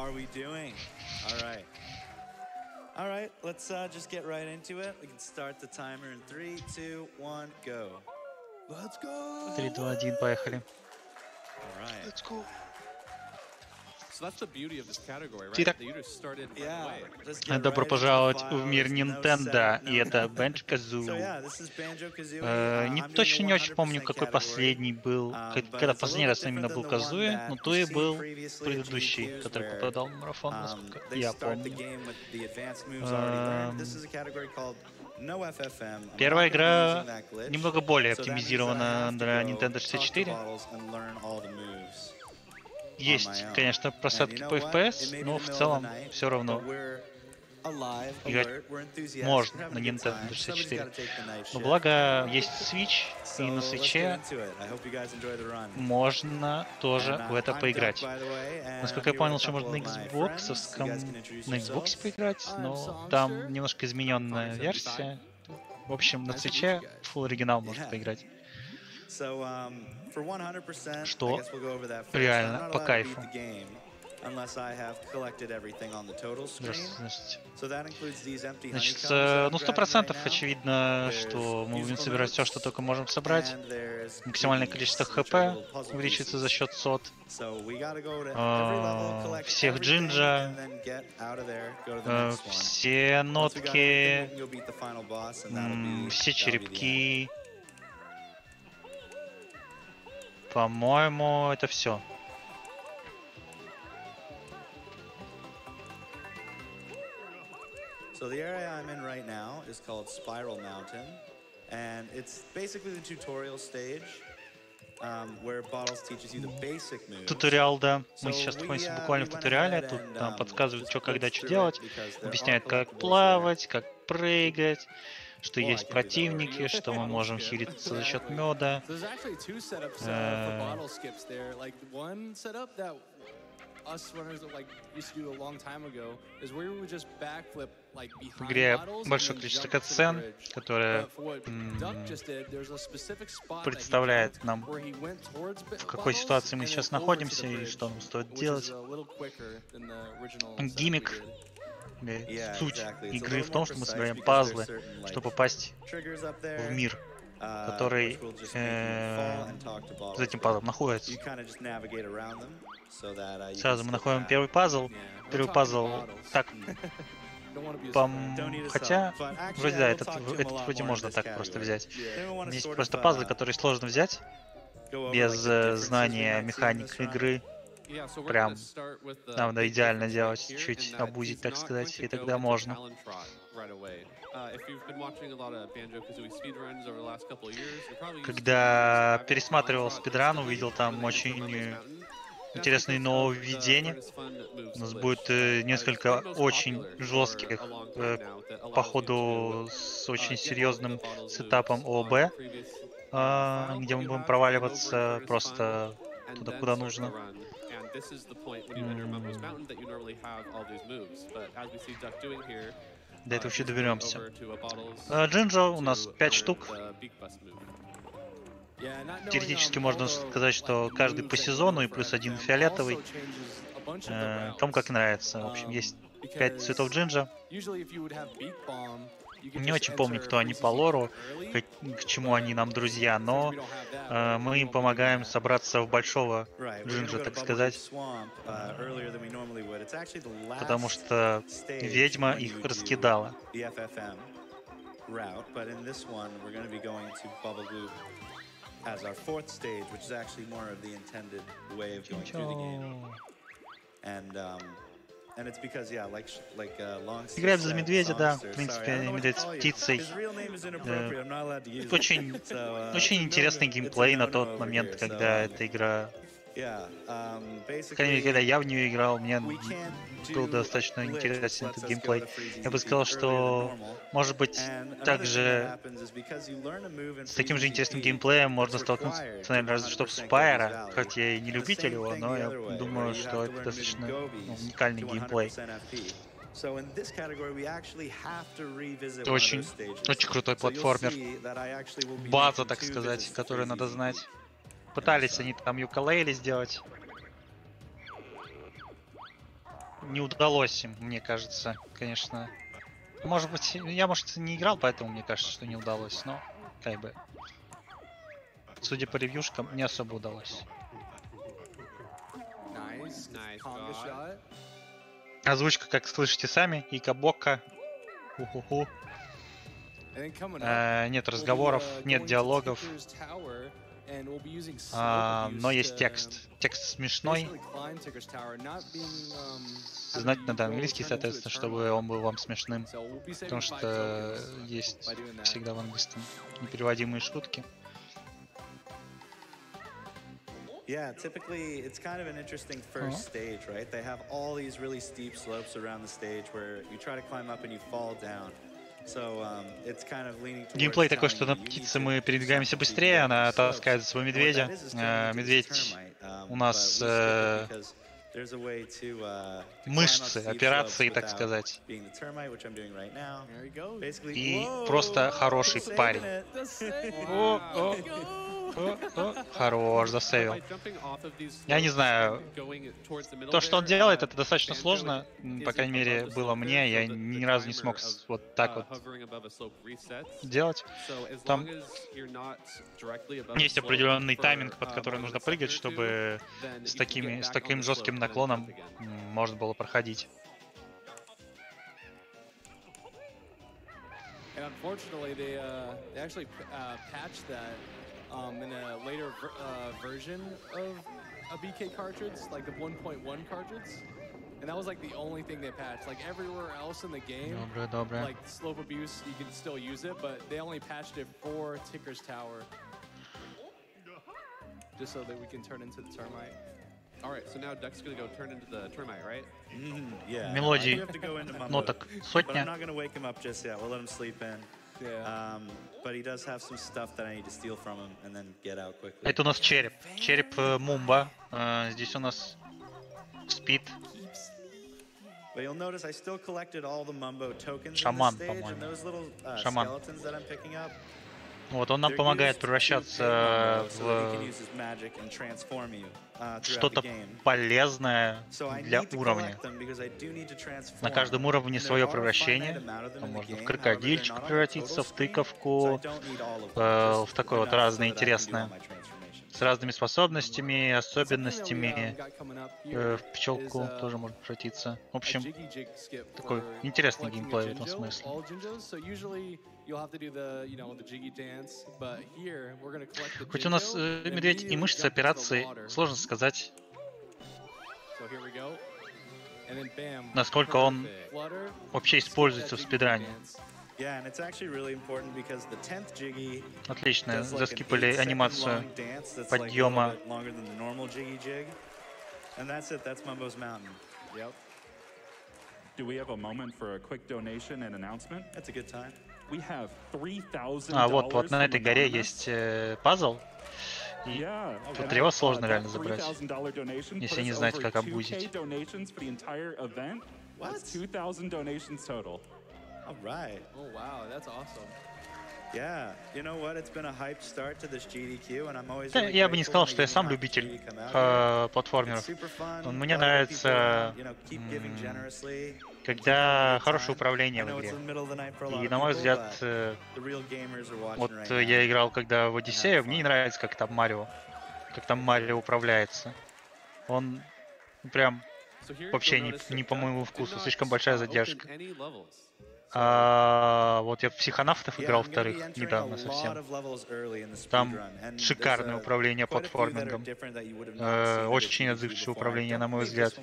are we doing? All right, let's just get right into it. We can start the timer in 3, 2, 1, go. Let's go. 3, 2, 1, поехали. All right. Let's go. So that's the beauty of this category, right? That you just started right away. Добро пожаловать в мир Nintendo, и это Banjo-Kazooie. Точно не очень помню, какой последний был, когда последний раз именно был Казуи, но то и был предыдущий, который попадал в марафон, насколько я помню. Первая игра немного более оптимизирована для Nintendo 64. Есть, конечно, просадки по FPS, но в целом все равно играть можно на Nintendo 64. Но благо есть Switch, и на Switch можно тоже в это поиграть. Насколько я понял, что можно на Xbox поиграть, но там немножко измененная версия. В общем, на Switch full оригинал можно поиграть. Что реально по кайфу. Значит, ну 100% очевидно, что мы будем собирать все, что только можем собрать. Максимальное количество ХП увеличивается за счет сот. Всех джинджа, все нотки, все черепки. По-моему, это все. So the area I'm in right now is called Spiral Mountain, and it's basically the tutorial stage, where Bottles teaches you the basic moves. Туториал, да. Мы сейчас находимся буквально в туториале. Тут нам подсказывают, что, когда, что делать. Объясняют, как плавать, как прыгать, что есть противники, что мы можем хилиться за счет меда. В игре большое количество катсцен, которые представляют нам, в какой ситуации мы сейчас находимся и что нам стоит делать. Гиммик, суть игры в том, что мы собираем пазлы, чтобы попасть в мир, который за этим пазлом находится. Сразу мы находим первый пазл. Первый пазл так... Хотя, вроде да, этот вроде можно так просто взять. Есть просто пазлы, которые сложно взять без знания механик игры. Прям надо идеально делать, чуть обузить, так сказать, и тогда можно. Когда пересматривал спидран, увидел там очень интересные нововведения. У нас будет несколько очень жестких, походу, с очень серьезным сетапом ООБ, где мы будем проваливаться просто туда, куда нужно. До этого еще доберемся. Джинджа у нас 5 штук. Теоретически можно сказать, что каждый по сезону и плюс один фиолетовый. Кому как нравится. В общем, есть 5 цветов джинджа. Не очень помню, кто они по лору, к чему они нам друзья, но мы им помогаем собраться в большого джинджа, так сказать. Потому что ведьма их раскидала. As our fourth stage, which is actually more of the intended way of going through the game. And it's because, yeah, like играет за медведя, да, в принципе, медведь с птицей. Очень интересный геймплей на тот момент, когда эта игра... По крайней мере, когда я в нее играл, мне был достаточно интересен этот геймплей. Я бы сказал, что, может быть, также с таким же интересным геймплеем можно столкнуться, наверное, разве что в Спайра, хоть я и не любитель его, но я думаю, что это достаточно уникальный геймплей. Это очень крутой платформер. База, так сказать, которую надо знать. Пытались они там юкалейли сделать. не удалось им, мне кажется, конечно. Может быть, я, может, не играл, поэтому мне кажется, что не удалось, но как бы, судя по ревьюшкам, не особо удалось. Озвучка, как слышите сами, и Кабока. Уху-ху. Нет разговоров, нет диалогов. Но есть текст. Текст смешной. Знать надо английский, соответственно, чтобы он был вам смешным. Потому что есть всегда в английском непереводимые шутки. Yeah, typically it's kind of an interesting first stage, right? They have all these really steep slopes around the stage where you try to climb up and you fall down. So it's kind of leaning towards геймплей такой, что на птице мы передвигаемся быстрее, она таскает за своего медведя. Медведь у нас мышцы, операции, так сказать. И просто хороший парень. Хорош, засейвил. Я не знаю, то, что он делает, это достаточно сложно. По крайней мере, было мне. Я ни разу не смог вот так вот делать. Там есть определенный тайминг, под который нужно прыгать, чтобы с таким жестким наклоном можно было проходить. In a later version of a BK cartridge, like the 1.1 cartridge, and that was like the only thing they patched. Like everywhere else in the game, like slope abuse, you can still use it, but they only patched it for Ticker's Tower, just so that we can turn into the termite. All right, so now Duck's gonna go turn into the termite, right? Yeah. Мелодии, ноток сотня. I'm not gonna wake him up just yet. We'll let him sleep in. Yeah. But he does have some stuff that I need to steal from him and then get out quickly. Это у нас череп. Череп Мумба. Здесь у нас спит. But you'll notice I still collected all the Mumbo tokens Шаман, in this stage, and those little skeletons that I'm picking up. Вот, он нам помогает превращаться в что-то полезное для уровня. На каждом уровне свое превращение. Можно в крокодильчика превратиться, в тыковку, в такое вот разное интересное. С разными способностями, особенностями. В пчелку тоже можно превратиться. В общем, такой интересный геймплей в этом смысле. Хоть у нас медведь и мышцы операции, сложно сказать, насколько он вообще используется в спидране. Отлично, заскипали анимацию подъема. Вот на этой горе есть пазл. И тут его сложно реально забрать, если не знаете, как обузить. All right. Oh wow, that's awesome. Yeah, you know what? It's been a hype start to this GDQ, and I'm always. Я бы не сказал, что я сам любитель платформеров. Мне нравится, когда хорошее управление в игре. И на мой взгляд, вот я играл когда в Одиссею, мне не нравится, как там Марио управляется. Он прям вообще не по моему вкусу, слишком большая задержка. Вот я в психонавтов играл вторых недавно совсем. Там шикарное управление платформингом. Очень отзывчивое управление, на мой взгляд.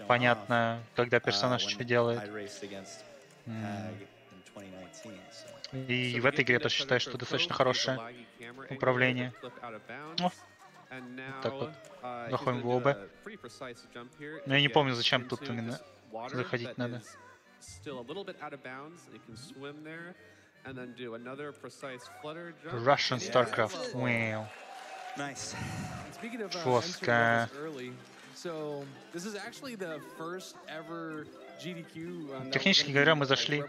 Понятно, когда персонаж что делает. И в этой игре я тоже считаю, что достаточно хорошее управление. О, так вот. Заходим в ОБ. Но я не помню, зачем тут именно заходить надо. Russian StarCraft. Wow. Жестко. So this is actually the first ever GDQ. Технически говоря, мы зашли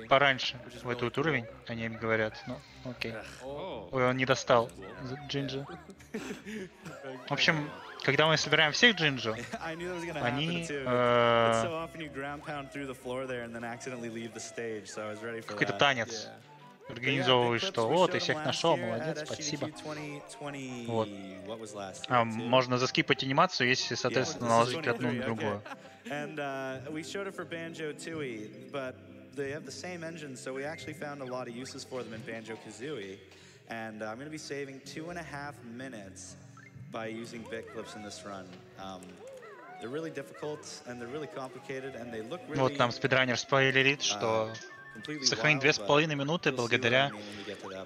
пораньше в этот уровень, они им говорят. Ну, окей. Ой, он не достал Джинджа. В общем, когда мы собираем всех Джинджу, они какой-то танец организовывают, что «О, ты всех нашел, молодец, спасибо». Вот. Можно заскипать анимацию, если, соответственно, наложить одну на другую. They have the same engine, so we actually found a lot of uses for them in Banjo-Kazooie. And I'm going to be saving 2.5 minutes by using bit clips in this run. They're really difficult, and they're really complicated, and they look really... Вот нам спидранер спойлерит, что сохранить 2,5 минуты благодаря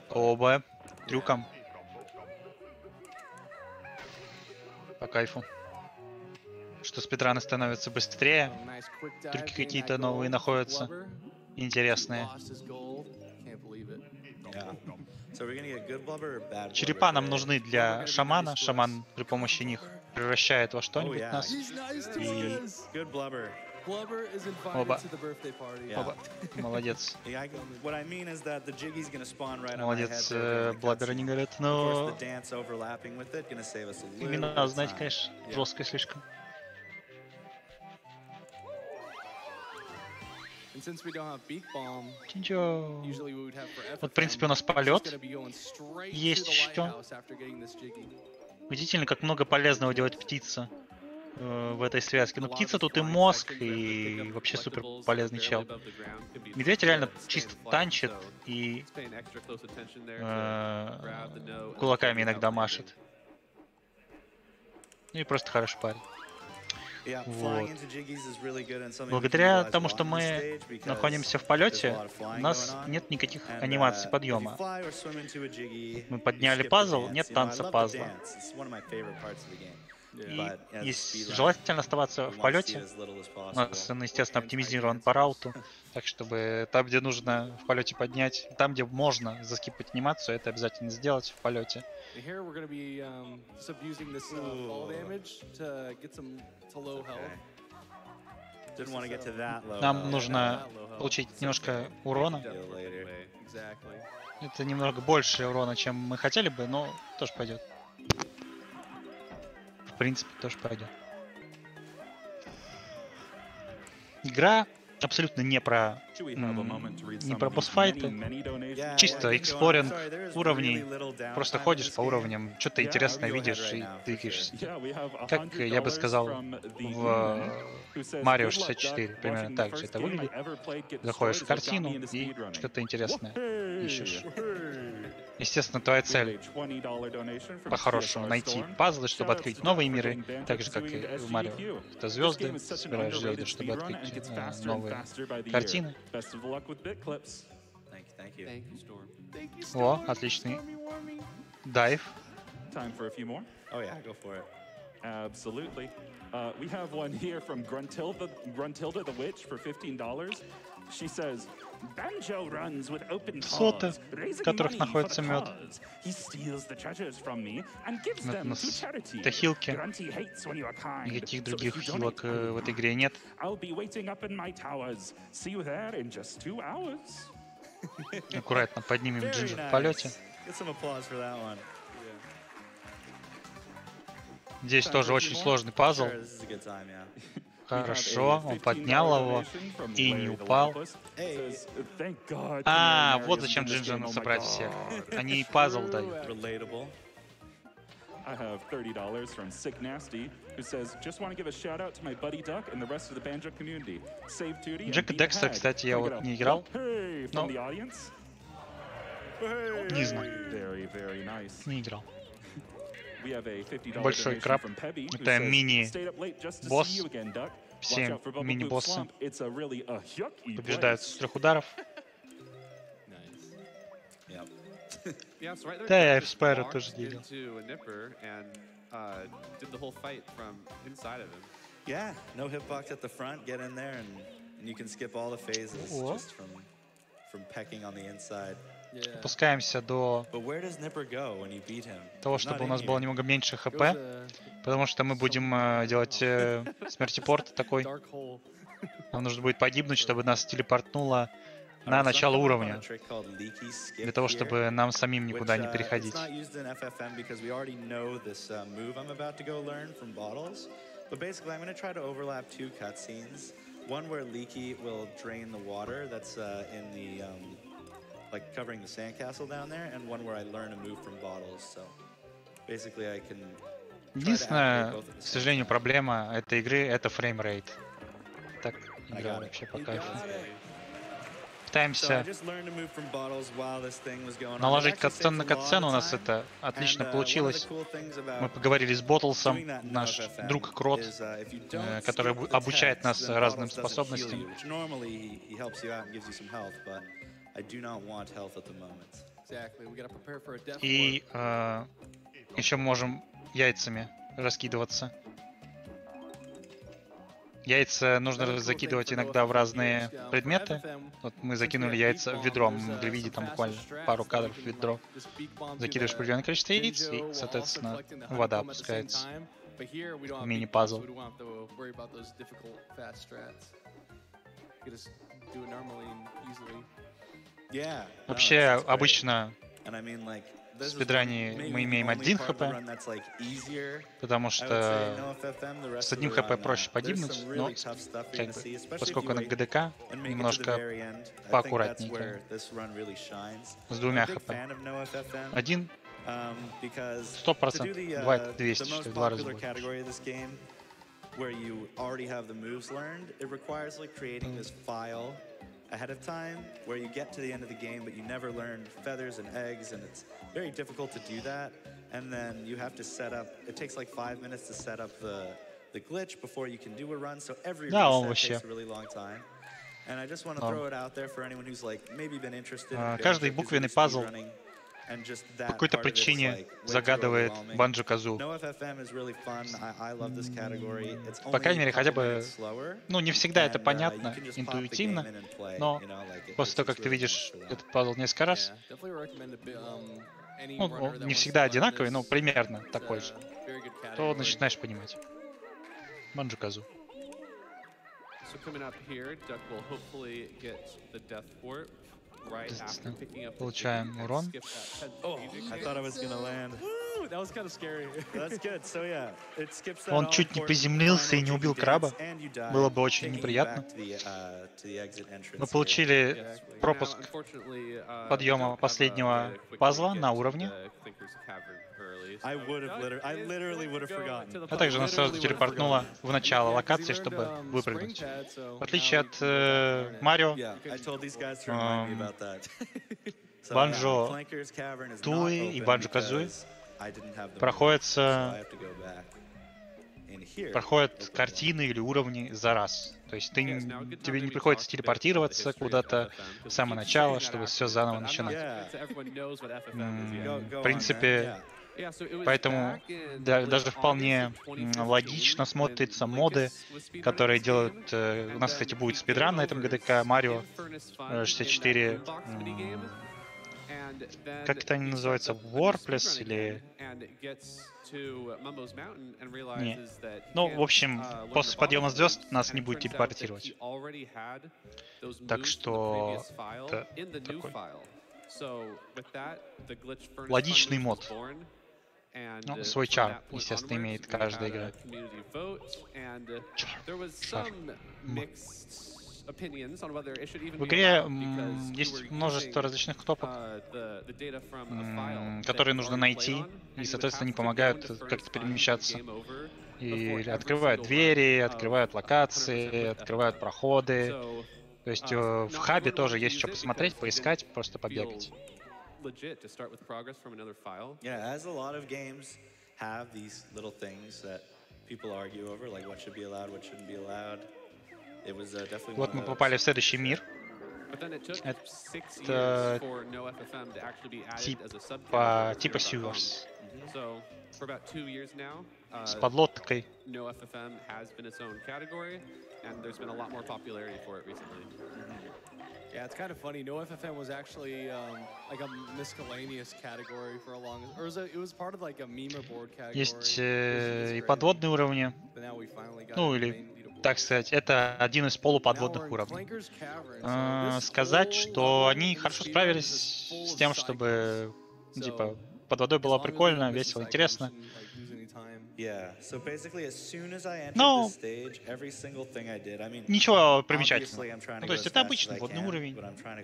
оба трюкам. По кайфу. Что спидраны становятся быстрее, трюки какие-то новые находятся, интересные. Черепа нам нужны для шамана. Шаман при помощи них превращает во что-нибудь нас. И... Оба. Оба. Молодец. Молодец, Блаббер, они говорят, но... Именно знать, конечно, жестко слишком. Ничего. Вот, в принципе, у нас полет есть еще. Удивительно, как много полезного делает птица в этой связке. Но птица тут и мозг, и вообще супер полезный чел. Медведь реально чисто танчит и кулаками иногда машет. Ну и просто хороший парень. Вот. Благодаря тому, что мы находимся в полете, у нас нет никаких анимаций подъема. Мы подняли пазл, нет танца пазла. И желательно оставаться в полете. У нас он, естественно, оптимизирован по рауту, так чтобы там, где нужно в полете поднять, там, где можно заскипать анимацию, это обязательно сделать в полете. Нам нужно получить немножко урона. Это немного больше урона, чем мы хотели бы, но тоже пойдет. В принципе, тоже пойдет. Игра абсолютно не про босс-файты, чисто эксплоринг уровней, просто ходишь по уровням, что-то интересное видишь и двигаешься. Как я бы сказал, в Марио 64 примерно так же это выглядит. Заходишь в картину и что-то интересное ищешь. Естественно, твоя цель по-хорошему найти пазлы, чтобы открыть новые миры, так же, как и в Марио. Это звезды, собираешь звезды, чтобы открыть новые картины. О, отличный дайв. Absolutely. We have one here from Gruntilda the Witch for $15. She says, Banjo runs with open paws, raising money for the cause. He steals the treasures from me and gives them to charity. Grunty hates when you are kind. Никаких других хилок в этой игре нет. I'll be waiting up in my towers. See you there in just 2 hours. Аккуратно поднимем Джинджа в полете. Здесь тоже очень сложный пазл. Хорошо, он поднял его и не упал. А, вот зачем Джинджа надо собрать всех. Они пазл дают. I have $30 from Sick Nasty, who says, just want to give a shout out to my buddy Duck and the rest of the Banjo community. Save Tootie. Джека Декстера, кстати, я вот не играл. Но... Не знаю. Не играл. Большой краб. Это мини-босс. Все мини-боссы побеждают с 3 ударов. Да, я в Спайро тоже делал. Yeah, no hitbox at the front, get in there and you can skip all the phases just from pecking on the inside. Опускаемся до того, чтобы у нас было немного меньше хп, потому что мы будем делать смертипорт такой. Нам нужно будет погибнуть, чтобы нас телепортнуло на начало уровня, для того, чтобы нам самим никуда не переходить. One where Leaky will drain the water that's in the, like covering the sandcastle down there, and one where I learn a move from bottles. So basically I can. Единственная, к сожалению, проблема этой игры — это фреймрейт. Так, игра вообще по кайфу. Пытаемся наложить катсцен на катсцену, у нас это отлично получилось. Мы поговорили с Боттлсом, наш друг Крот, который обучает нас разным способностям. И еще можем яйцами раскидываться. Яйца нужно закидывать иногда в разные предметы. Вот мы закинули яйца в ведро, мы могли видеть там буквально пару кадров в ведро. Закидываешь определенное количество яиц, и, соответственно, вода опускается. Мини-пазл. Вообще, обычно в спидране мы имеем 1 хп, потому что с 1 хп проще погибнуть, но как бы, поскольку на ГДК немножко поаккуратнее. С 2 хп. 1 100%, бывает 200, что в 2 раза больше. Ahead of time, where you get to the end of the game, but you never learned feathers and eggs, and it's very difficult to do that. And then you have to set up. It takes like 5 minutes to set up the glitch before you can do a run. So every reset takes a really long time. And I just want to throw it out there for anyone who's like maybe been interested. Каждый буквенный пазл по какой-то причине загадывает Банджо-Казу. По крайней мере, хотя бы, ну, не всегда это понятно, интуитивно, но после того, как ты видишь этот пазл несколько раз, ну, не всегда одинаковый, но примерно такой же, то начинаешь понимать. Банджо-Казу. Получаем урон. Он чуть не приземлился и не убил краба. Было бы очень неприятно. Мы получили пропуск подъема последнего пазла на уровне. А также нас сразу телепортнуло в начало локации, чтобы выпрыгнуть. В отличие от Марио, Банджо-Туи и Банджо-Казуи проходят картины или уровни за раз. То есть тебе не приходится телепортироваться куда-то в самое начало, чтобы все заново начинать. В принципе, поэтому даже вполне логично смотрятся моды, которые делают... У нас, кстати, будет спидран на этом ГДК Марио 64. Как это они называются? Warpless или... Не. Ну, в общем, после подъема звезд нас не будет телепортировать. Так что... Это такой... Логичный мод. Ну, свой чар, естественно, имеет каждая игра. Шар. В игре есть множество различных кнопок, которые нужно найти, и, соответственно, они помогают как-то перемещаться. И открывают двери, открывают локации, открывают проходы. То есть в хабе тоже есть что посмотреть, поискать, просто побегать. Legit to start with progress from another file. Yeah, as a lot of games have these little things that people argue over, like what should be allowed, what shouldn't be allowed. It was definitely. Вот мы попали в следующий мир. Это типа Sewers. So for about 2 years now, С подлодкой. No FFM has been its own category, and there's been a lot more popularity for it recently. Yeah, it's kind of funny. No FFM was actually like a miscellaneous category for a long, or it was part of like a meme board category. Есть и подводные уровни. Ну или, так сказать, это один из полуподводных уровней. Сказать, что они хорошо справились с тем, чтобы, типа, под водой было прикольно, весело, интересно. Но ничего примечательного. Ну, то есть это обычный водный уровень,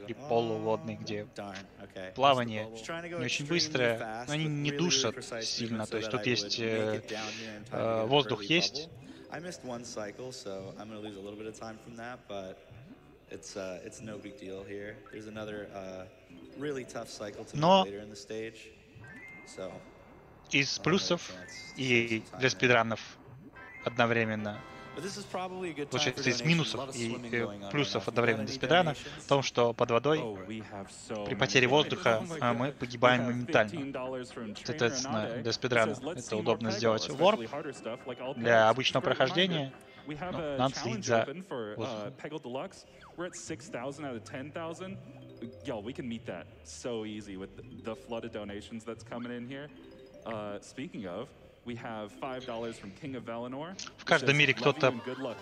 или полуводный, где плавание не очень быстрое, но они не душат сильно, то есть тут есть воздух есть. Но из плюсов и для спидранов одновременно, получается, из минусов и плюсов одновременно для спидрана в том, что под водой при потере воздуха мы погибаем моментально. Соответственно, для спидрана это удобно сделать ворп. Для обычного прохождения надо следить за воздухом. Yo, we can meet that so easy with the flood of donations that's coming in here. Speaking of, we have $5 from King of Valinor. В каждом мире кто-то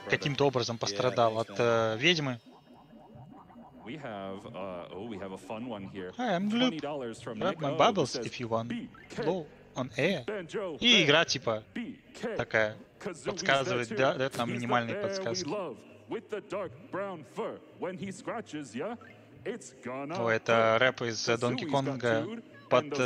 каким-то образом пострадал от ведьмы. We have a fun one here. Hi, I'm Luke. Grab my bubbles if you want. Blow on air. И игра типа такая подсказывает, дает нам минимальные подсказки. О, это рэп из Donkey Konga под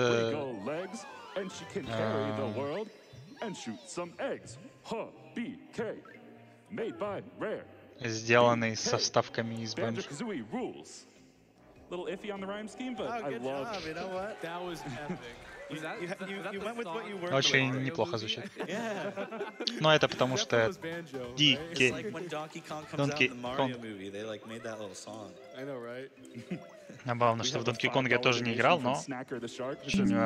сделанный со вставками из Banjo. Очень неплохо звучит. Но это потому что Donkey Kong. Забавно, что в Donkey Kong я тоже не играл, но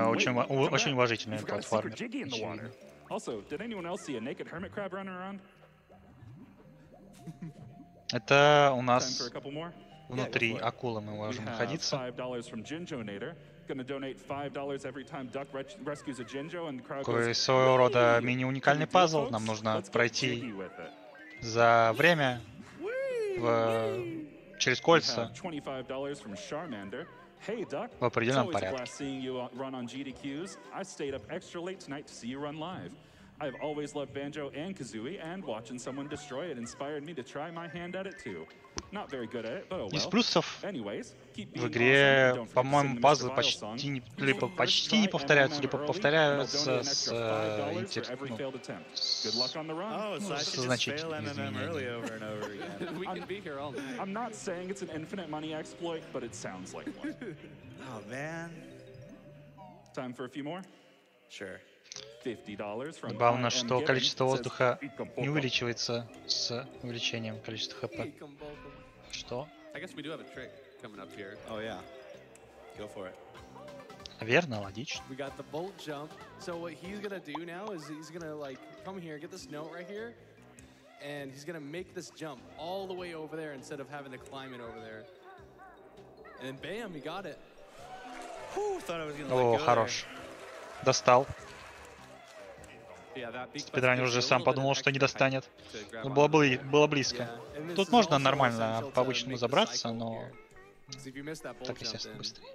очень уважительный платформер. Это у нас внутри акулы мы можем находиться. Такой своего рода мини-уникальный пазл. Нам нужно пройти за время через кольца в определенном порядке. I've always loved Banjo and Kazooie, and watching someone destroy it inspired me to try my hand at it too. Not very good at it, but oh well. Из плюсов в игре, по-моему, пазлы почти не повторяются, либо повторяются с значительными изменениями. I'm not saying it's an infinite money exploit, but it sounds like one. Oh man. Time for a few more? Sure. Забавно, что количество воздуха не увеличивается с увеличением количества ХП. Что? Верно, логично. О, хорош. Достал. Спидранер уже сам подумал, что не достанет. Было близко. Тут можно нормально по-обычному забраться, но так, естественно, быстрее.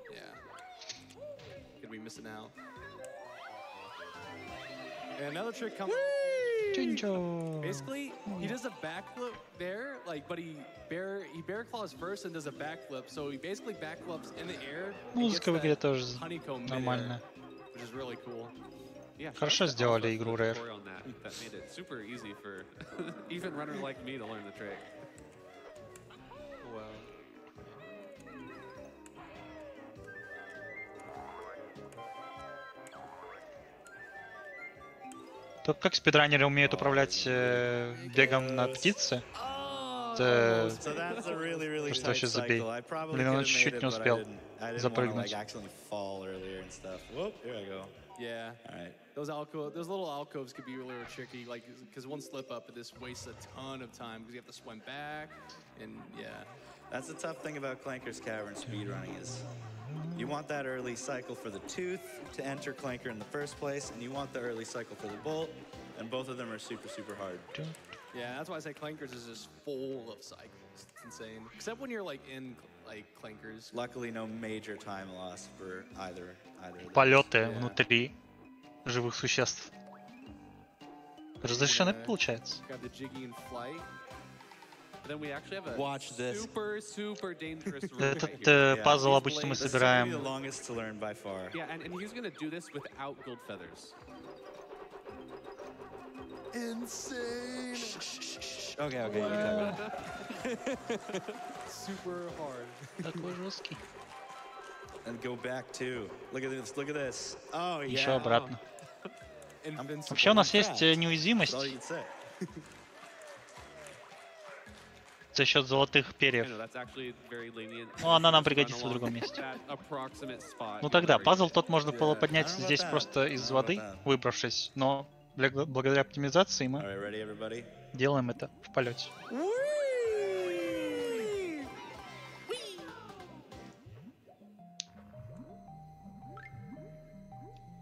Чинчо. Basically, he does a backflip there, like, but he bear claws first and does a backflip, so he basically backflips in the air. Музыка в игре тоже нормальная. Хорошо сделали игру Rare. То как спидранеры умеют управлять бегом на птице? Это просто вообще забей. Блин, он чуть-чуть не успел запрыгнуть. Yeah. All right. Those little alcoves could be really tricky, like, because one slip up, this wastes a ton of time because you have to swim back, and yeah. That's the tough thing about Clanker's Cavern speedrunning is you want that early cycle for the tooth to enter Clanker in the first place, and you want the early cycle for the bolt, and both of them are super, super hard. Yeah, that's why I say Clankers is just full of cycles. It's insane. Except when you're like in like Clankers. Luckily, no major time loss for either of those. Полеты внутри живых существ. Разрешены, получается. Grab the jiggy in flight. But then we actually have a Watch this. super dangerous route Этот right here. пазл обычно мы This is собираем. the longest to learn by far. Yeah, and he's gonna do this without gold feathers. Insane! Okay, you can Super hard. Такой жесткий. And go back too. Look at this. Oh, yeah. Еще обратно. Invincible. Вообще у нас есть неуязвимость That's all you can say. за счет золотых I перьев. know, that's actually very lenient. Ну, она нам Just run пригодится в along другом месте. that approximate spot. Ну тогда, Very пазл good. тот можно было Yeah, поднять I don't know здесь about that. просто I из don't know воды, about that. выбравшись, но благодаря оптимизации All мы right, ready, everybody? делаем это в полете.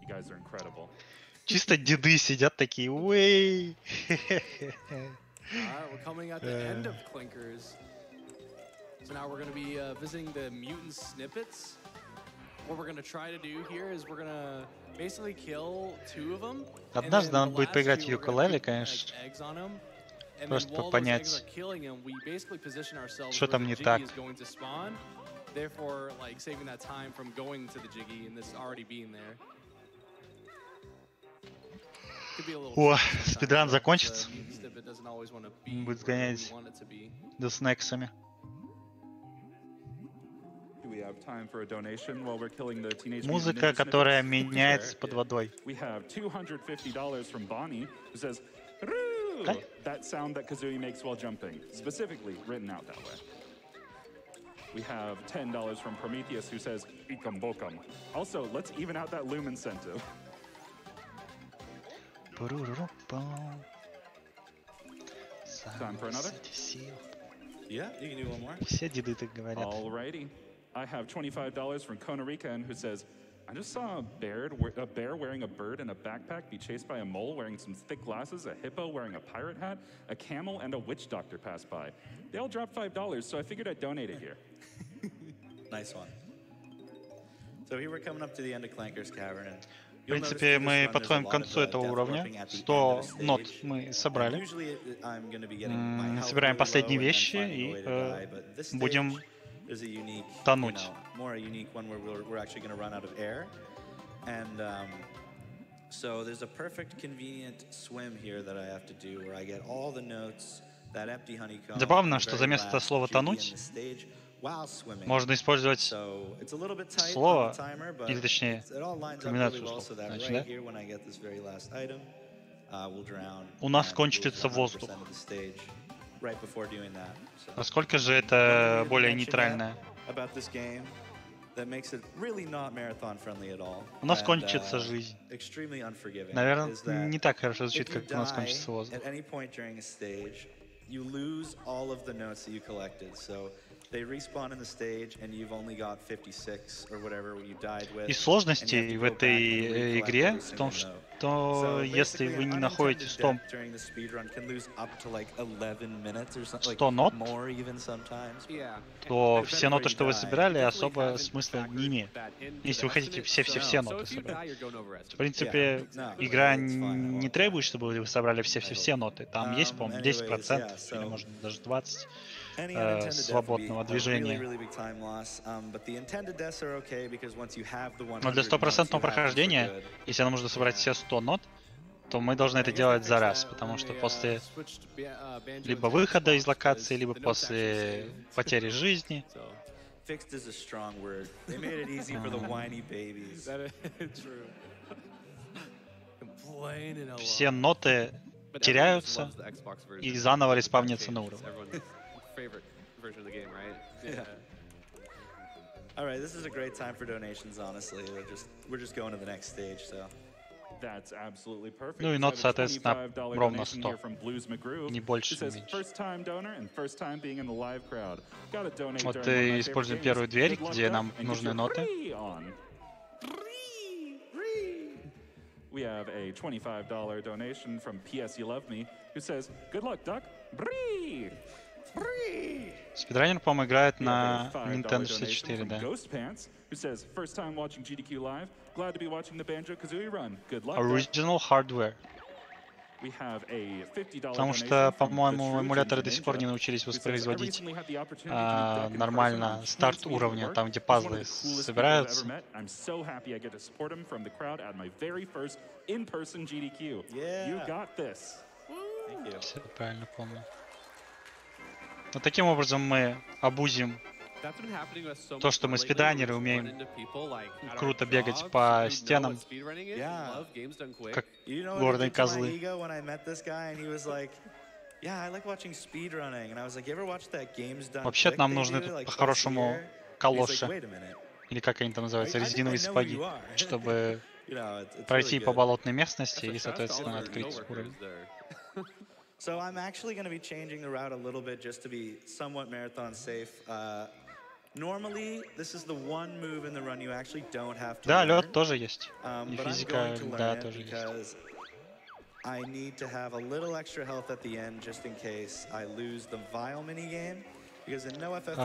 You guys are incredible. Чисто деды сидят такие, уэй. Alright, we're coming at the end of Clinkers. So now we're going to be visiting the mutant snippets. What we're going to try to do here is we're going to basically kill 2 of them. Однажды надо будет поиграть в укулеле, конечно. Просто понять, что там не так. Therefore, like saving that time from going to the jiggy and this already being there. О, спидран закончится. Будет сгонять за снэксами. Музыка, которая меняется под водой. We have $250 from Bonnie, who says, "Roo!" That sound that Kazooie makes while jumping, specifically written out that way. We have $10 from Prometheus, who says, "Ikam bokam." Also, let's even out that loom incentive. Time for another? Yeah, you can do one more. Все деды так говорят. Alrighty. I have $25 from Konarikan, who says, I just saw a bear wearing a bird and a backpack be chased by a mole wearing some thick glasses, a hippo wearing a pirate hat, a camel, and a witch doctor pass by. They all dropped $5, so I figured I'd donate it here. Nice one. So here we're coming up to the end of Clanker's Cavern. And В принципе, мы подходим к концу этого уровня. 100 нот мы собрали. Собираем последние вещи и будем тонуть. So there's a perfect convenient swim here that I have to do where I get all the notes, that empty honeycomb. Забавно, что за место слова «тонуть» можно использовать слово, или точнее, комбинацию слов. Значит, да? У нас кончится воздух. Насколько же это более нейтрально? У нас кончится жизнь. Наверное, не так хорошо звучит, как у нас кончится воздух. Из сложностей в этой игре в том, что если вы не находите 100 нот, то все ноты, что вы собирали, особо смысла не имеют. Если вы хотите все ноты собрать. В принципе, игра не требует, чтобы вы собрали все ноты. Там есть, по-моему, 10% или, может, даже 20%. Свободного движения. Но для стопроцентного прохождения, если нам нужно собрать все 100 нот, то мы должны это делать за раз, потому что после либо выхода из локации, либо после потери жизни. Все ноты теряются и заново респавнятся на уровне. Favorite version of the game, right? Yeah. All right, this is a great time for donations. Honestly, we're just going to the next stage. So Ну и нот, соответственно, ровно 100. Не больше, не меньше. Вот используем первую дверь, где нам нужны ноты. We have a $25 donation from PS You Love Me, who says, "Good luck, Duck." Bree. Спидранер, по-моему, играет на Nintendo 64, да. Ghost Pants, who says, "First time watching GDQ live. Glad to be watching the Banjo-Kazooie run. Good luck." Original hardware. We have a $50 Потому что, по-моему, эмуляторы до сих пор не научились воспроизводить нормально старт уровня, там, где пазлы собираются. I'm so happy I get to support him from the crowd at my very first in-person GDQ. You got this. Все правильно помню. Вот таким образом мы обузим то, что мы спидранеры умеем круто бегать по стенам, как гордые козлы. Вообще-то нам нужны тут по-хорошему калоши, или как они там называются, резиновые сапоги, чтобы пройти по болотной местности и, соответственно, открыть уровень. So I'm actually going to be changing the route a little bit just to be somewhat marathon safe. Normally, this is the one move in the run you actually don't have to. Да, лед тоже есть. И физика льда тоже есть. I need to have a little extra health at the end just in case I lose the vial minigame.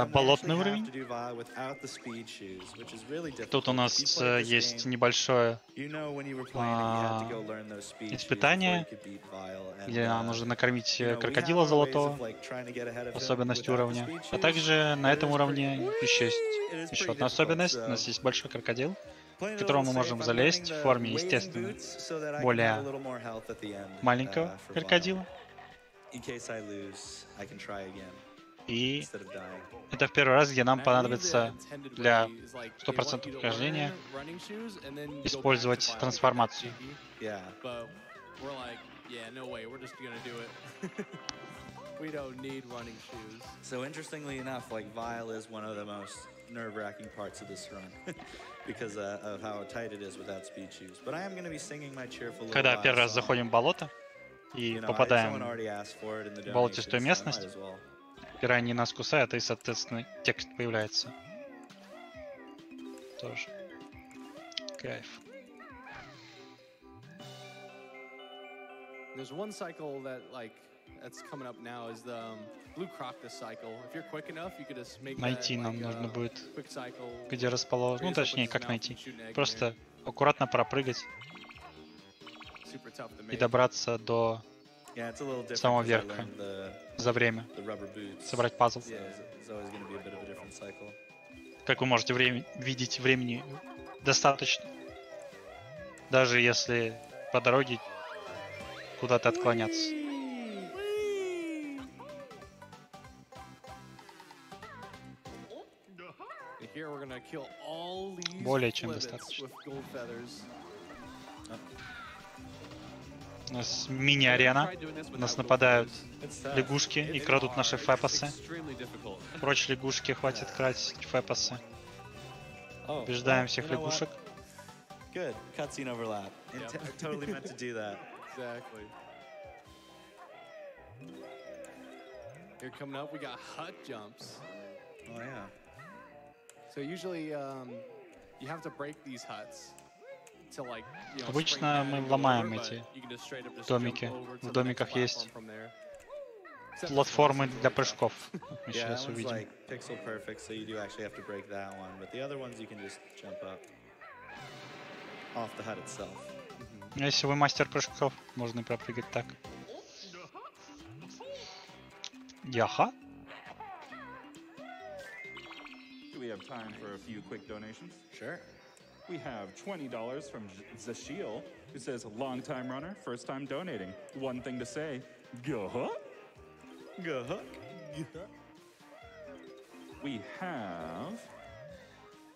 Болотный уровень. Тут у нас есть небольшое испытание, где нам нужно накормить крокодила золотого, особенность уровня. А также на этом уровне еще есть еще одна особенность. У нас есть большой крокодил, в которого мы можем залезть в форме, естественно, более маленького крокодила. И это в первый раз, где нам понадобится для 100% прохождения использовать трансформацию. So interestingly enough, like Vile is one of the most nerve-wracking parts of this run because of how tight it is without speed shoes. But I am going to be singing my cheerful little Когда первый раз заходим в болото и попадаем в болотистую местность, пираньи нас кусают, и, соответственно, текст появляется. Тоже. Кайф. There's one cycle that that's coming up now is the blue crocus cycle. If you're quick enough, you could just make найти нам нужно будет, где расположен, ну точнее, как найти. Просто аккуратно пропрыгать и добраться до самого верха за время. Собрать пазл. Как вы можете видеть, времени достаточно. Даже если по дороге куда-то отклоняться. Более чем достаточно. У нас мини-арена, нас нападают лягушки и крадут наши фэпосы. Прочь лягушки, хватит красть фэпосы. Побеждаем всех лягушек. Good. Cutscene overlap. Totally meant to do that. Exactly. Here coming up, we got hut jumps. Oh yeah. So usually you have to break these huts. Обычно мы ломаем эти домики. В домиках есть платформы для прыжков. Мы сейчас увидим. Если вы мастер прыжков, можно и пропрыгать так. Яха. We have $20 from Zashiel, who says, long-time runner, first-time donating. One thing to say, go-huh? Go-huh? We have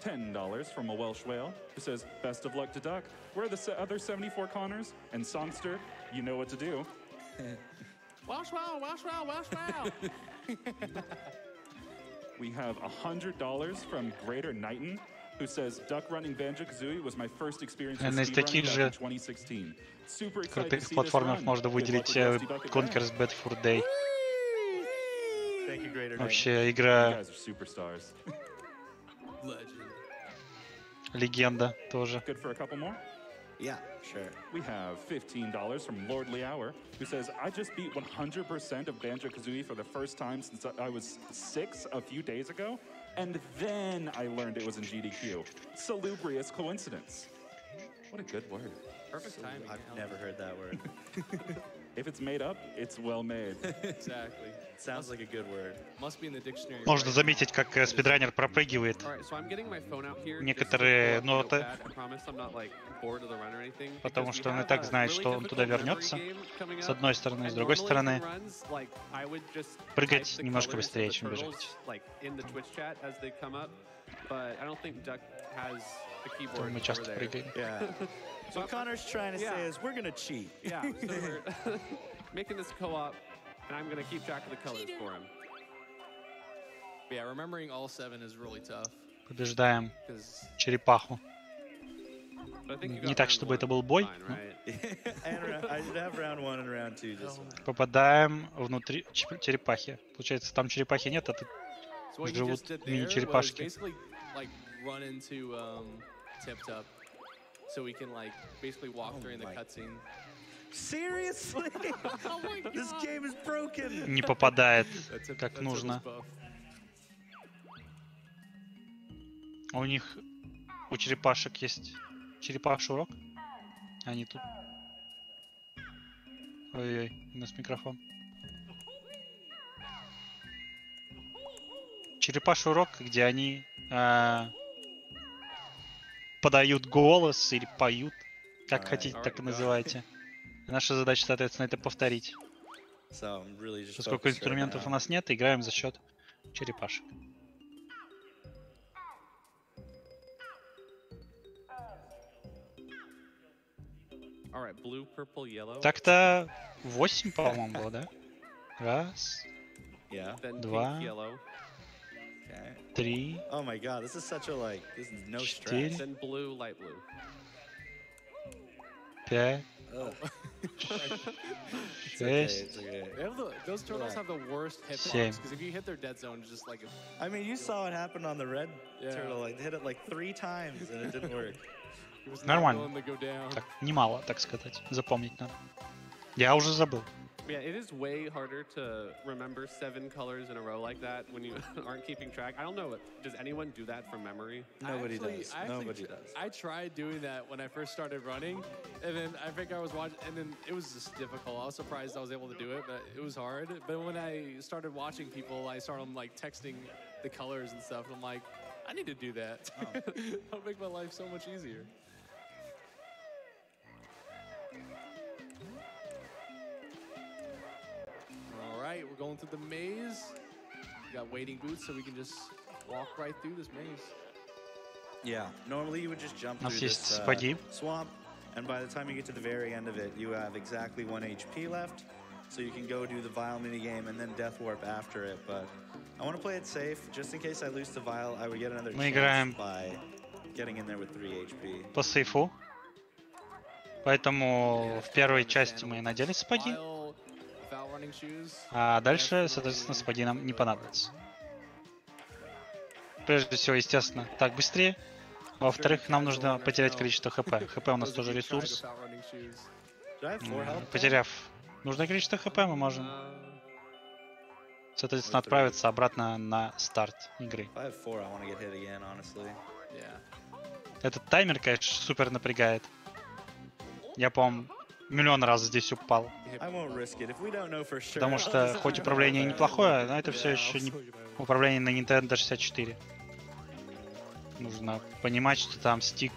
$10 from a Welsh whale, who says, best of luck to Duck. Where are the other 74 Connors? And Songster, you know what to do. Welsh whale, Welsh whale, Welsh whale! We have $100 from Greater Knighton, who says duck running Banjo-Kazooie was my first experience Наверное, из with таких speedrunning же back in 2016. Super excited to крутых see this платформах run. можно Good luck выделить with Rusty Duck again. Conker's Bad Fur Day. Thank you, Greater Night. Вообще You игра guys are superstars. Legend. легенда тоже. Good for a couple more? Yeah, sure. We have $15 from Lordly Hour, who says, I just beat 100% of Banjo-Kazooie for the first time since I was 6 a few days ago, and then I learned it was in GDQ. Salubrious coincidence. What a good word. Perfect timing. I've never heard that word. If it's made up, it's well made. Exactly. Sounds like a good word. Must be in the dictionary. Можно заметить, как спидранер пропрыгивает All right, so I'm getting my phone out here. некоторые ноты, I promise I'm not like bored of the run or anything. потому что он и так знает, что он туда вернется. С одной стороны, с другой стороны, прыгать немножко быстрее, чем бежать. Мы часто прыгаем. Yeah. So what Connor's trying to say is we're gonna cheat. Yeah, so we're making this co-op, and I'm gonna keep track of the colors for him. Yeah, remembering all 7 is really tough. Побеждаем черепаху. Не так, чтобы это был бой. Попадаем внутри черепахи. Получается, там черепахи нет, а тут живут мини-черепашки. So we can like basically walk during the cutscene. Seriously? Oh my God. This game is broken. Не попадает как нужно. У них, у черепашек есть черепаший урок. Они тут. Ой-ой, у нас микрофон. Черепаший урок, где они подают голос или поют, как хотите, так и называйте. Наша задача, соответственно, это повторить. Поскольку инструментов у нас нет, играем за счет черепашек. Так-то 8, по-моему, было, да? Раз, два, 3. Oh my God, this is such a like, this is no stress. Then blue, light blue. 5. 6. Those turtles have the worst hitbox because if you hit their dead zone, it's just like. I mean, you saw it happen on the red turtle. Like, they hit it like 3 times and it didn't work. Нормально. Так, немало, так сказать. Запомнить надо. Я уже забыл. Yeah, it is way harder to remember 7 colors in a row like that when you aren't keeping track. I don't know. Does anyone do that from memory? Nobody does. Nobody does. I tried doing that when I first started running, and then I think I was watching, and then it was just difficult. I was surprised I was able to do it, but it was hard. But when I started watching people, I started like texting the colors and stuff, and I'm like, I need to do that. Oh. That'll make my life so much easier. Alright, we're going through the maze. We got waiting boots so we can just walk right through this maze. Yeah, normally you would just jump through this swamp, and by the time you get to the very end of it, you have exactly 1 HP left, so you can go do the Vial minigame and then Death Warp after it, but I want to play it safe. Just in case I lose to Vial, I would get another chance by getting in there with 3 HP. По сейфу. Поэтому в первой части мы надели сапоги. А дальше, соответственно, сапоги нам не понадобятся. Прежде всего, естественно, так быстрее. Во-вторых, нам нужно потерять количество ХП. ХП у нас тоже ресурс. Потеряв нужное количество ХП, мы можем, соответственно, отправиться обратно на старт игры. Этот таймер, конечно, супер напрягает. Я, по-моему, миллион раз здесь упал. Потому что, хоть управление неплохое, но это все еще не управление на Nintendo 64. Нужно понимать, что там стик.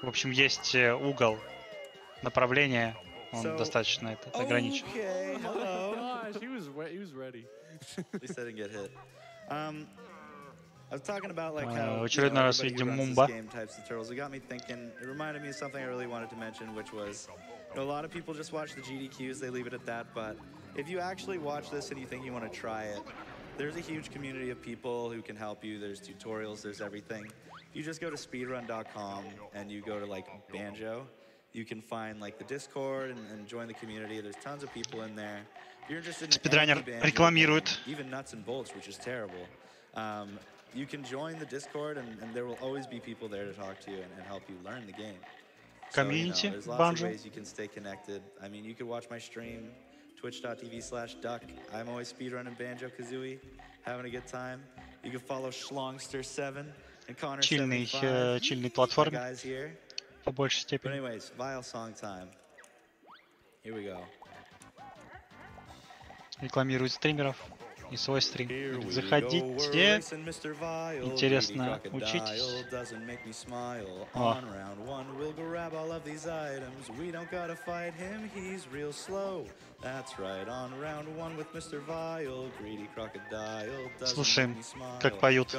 В общем, есть угол направления, он достаточно это ограничен. I was talking about like how очередной раз видим Мумба. It got me thinking. It reminded me of something I really wanted to mention, which was, a lot of people just watch the GDQs, they leave it at that. But if you actually watch this and you think you want to try it, there's a huge community of people who can help you. There's tutorials, there's everything. You just go to speedrun.com and you go to like Banjo. You can find like the Discord and join the community. There's tons of people in there. If you're interested in any Banjo game, even nuts and bolts, which is terrible, you can join the Discord and there will always be people there to talk to you and help you learn the game. So, there's lots of ways you can stay connected. I mean, you could watch my stream, twitch.tv/duck. I'm always speedrunning Banjo-Kazooie, having a good time. You can follow Schlongster7 and Connor75. Чильный платформ. Guys here. По большей степени. But anyways, Vile song time. Here we go. Рекламирует стримеров и свой стрим. Заходите, интересно, учитесь. О. Слушаем, как поют.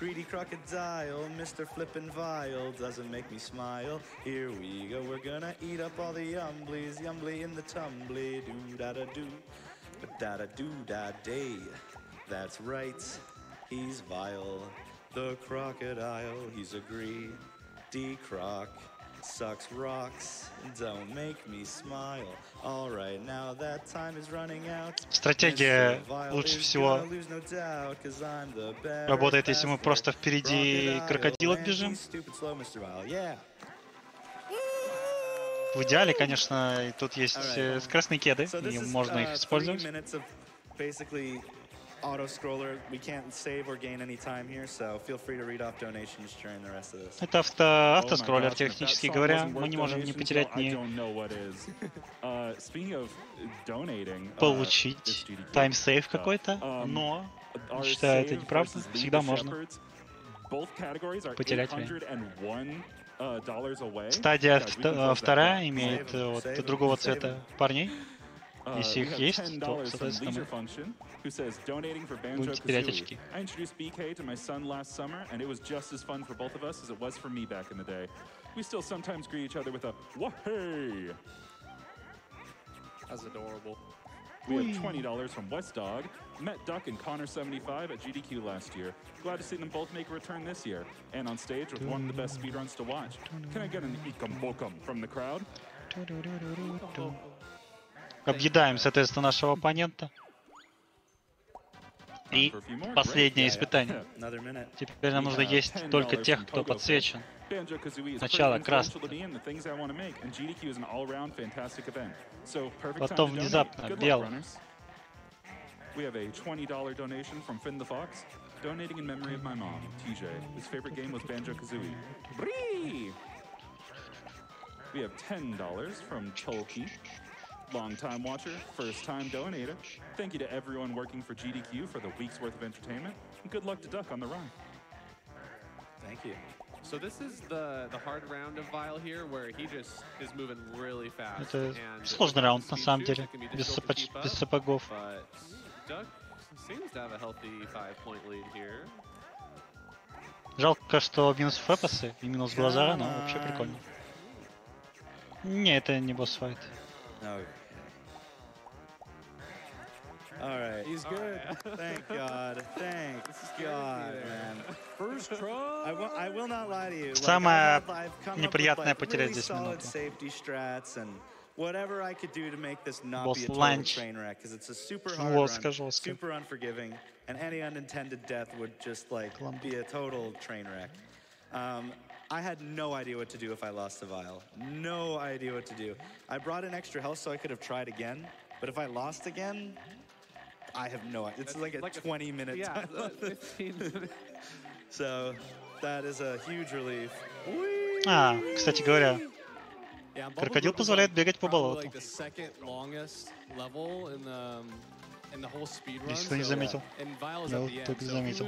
Greedy crocodile, Mr. Flippin' Vile, doesn't make me smile. Here we go, we're gonna eat up all the yumblies, yumbly in the tumbly, do-da-da-do, da-da-do-da-day. That's right, he's Vile, the crocodile, he's a greedy croc. Sucks rocks, don't make me smile. All right, now that time is running out. Стратегия лучше всего работает, если мы просто впереди крокодилов бежим. В идеале, конечно, тут есть скоростные кеды, и можно их использовать. Auto-scroller, we can't save or gain any time here, so feel free to read off donations during the rest of this. Это автоскроллер, технически говоря, мы не можем не потерять ни получить таймсейв какой-то, но считаю, это неправда, всегда можно потерять время. Стадия вторая имеет вот другого цвета парней. Если их есть, то, соответственно, мы будем терять очки. I introduced BK to my son last summer, and it was just as fun for both of us as it was for me back in the day. We still sometimes greet each other with a "Wah-hey!" That's adorable. We have $20 from West Dog. Met Duck and Connor75 at GDQ last year. Glad to see them both make a return this year. And on stage with one of the best speedruns to watch. Can I get an ikam bokam from the crowd? Объедаем, соответственно, нашего оппонента. И последнее испытание. Теперь нам нужно есть только тех, кто подсвечен. Сначала красный. Потом внезапно белый. We have a $20 donation from Finn the Fox, donating in memory of my mom, TJ. His favorite game was Banjo-Kazooie. Bree! We have $10 from Tolkien. Long-time watcher, first-time donator. Thank you to everyone working for GDQ for the week's worth of entertainment. And good luck to Duck on the run. Thank you. So this is the hard round of Vile here, where he just is moving really fast. Это сложный раунд, на самом деле, без сапогов. But Duck seems to have a healthy 5-point lead here. Жалко, что минус фэпасы и минус глаза, но вообще прикольно. Не, это не босс-файт. All right. He's good. Thank God. Thank God, man. First try. I will not lie to you. Самое неприятное потерять здесь минуту. Safety strats and whatever I could do to make this not be a total train wreck, because it's a super hard run, super unforgiving, and any unintended death would just like be a total train wreck. I had no idea what to do if I lost to Vile. No idea what to do. I brought in extra health so I could have tried again, but if I lost again, I have no idea. It's like a 20-minute time. 15 minutes. So that is a huge relief. Кстати говоря, крокодил позволяет бегать по болоту. Если кто не заметил. Я вот только заметил.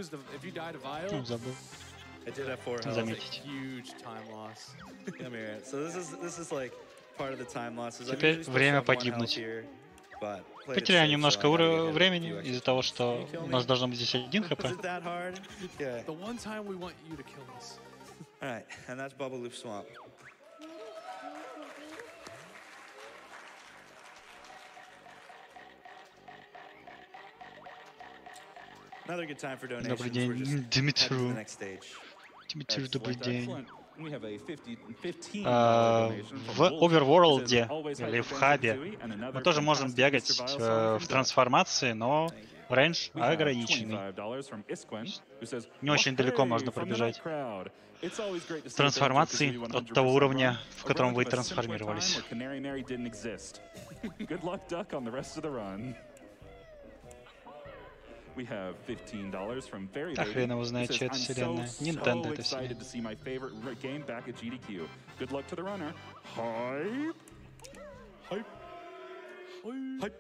Ну, забыл. Заметить. Теперь время погибнуть. Потеряем немножко времени из-за того, что у нас должно быть здесь 1 хп. Another good time for donations. Добрый We're just день, heading to the Дмитрию. next stage. Дмитрию, добрый день. We have a $15 donation from В Wolf, who says, Оверворлде "Always или hype в for хабе Banjo-Kazooie and мы another тоже можем fantastic бегать Mr. Vile song в from Duck." трансформации, но рейндж We have ограниченный. $25 from Isquen, who says, Не очень далеко "Wahey можно from the night пробежать. crowd. It's always great to see Трансформации Banjo-Kazooie от того 100% уровня, run, в a котором relic вы of a simpler time трансформировались. where Canary Mary didn't exist. Good luck, Duck, on the rest of the run." We have $15 from Fairy А Lady, хрен его who знает, says, чья это "I'm вселенная. so Nintendo это excited to вселенная. see my favorite game back at GDQ. Good luck to the runner. Hype. Hype. Hype.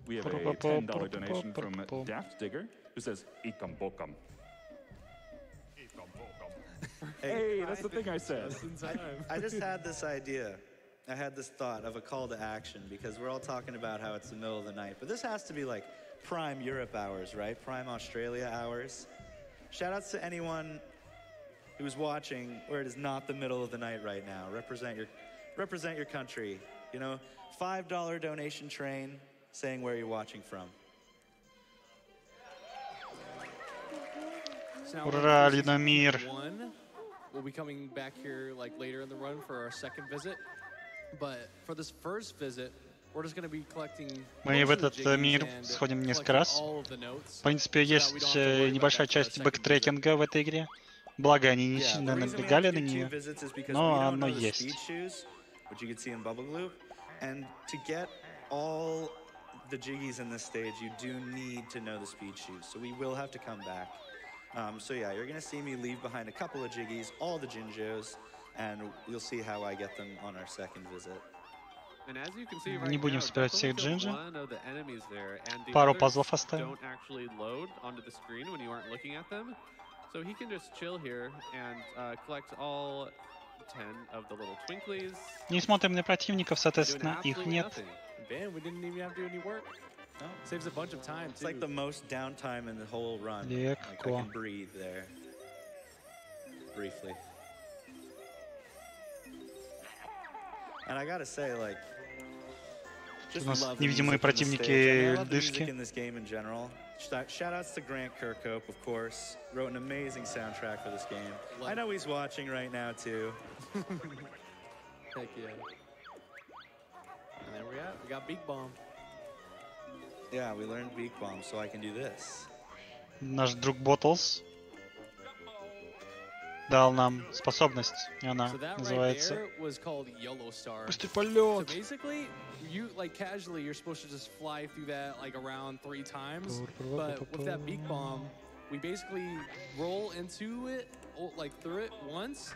We have a $10 donation from Daft Digger, who says, "Ikam bokam." Hey, that's the thing I said. I just had this idea. I had this thought of a call to action because we're all talking about how it's the middle of the night. But this has to be like prime Europe hours, right? Prime Australia hours. Shout outs to anyone who's watching where it is not the middle of the night right now. Represent your country. You know, $5 donation train saying where you're watching from. Ура, Линомир! We'll be coming back here like later in the run for our second visit. But for this first visit, we're just going to be collecting. Мы в этот мир сходим несколько раз. В принципе, есть небольшая часть бэктрекинга в этой игре. Благо, они не сильно набегали на нее, но оно есть. Which you can see in Bubble Gloop. And to get all the jiggies in this stage, you do need to know the speed shoes. So we will have to come back. So yeah, you're going to see me leave behind a couple of jiggies, all the Jinjos, and you'll see how I get them on our second visit. And as you can see right Не будем now, собирать всех definitely Джинджи. one of the enemies there, and the Пару others пазлов оставим. don't actually load onto the screen when you aren't looking at them. So he can just chill here and collect all 10 of the little twinklies. Не смотрим на противников, Doing соответственно, их absolutely нет. nothing. Man, we didn't even have to do any work. No. Saves a bunch of time, It's like the most downtime in the whole run. Легко. Like I can breathe there. Briefly. And I gotta say, like, У just нас love the невидимые music in this противники stage. I love the music льдышки. in this game in general. Shout outs to Grant Kirkhope, of course. Wrote an amazing soundtrack for this game. I know he's watching right now too. Heck yeah. And there we are. We got Beak Bomb. Yeah, we learned Beak Bomb, so I can do this. Наш друг Bottles дал нам способность, и она So that right называется there was called Yellow Star. «Быстрый So полет». basically, you like casually, you're supposed to just fly through that like around 3 times. But with that Beak Bomb, we basically roll into it, like through it once,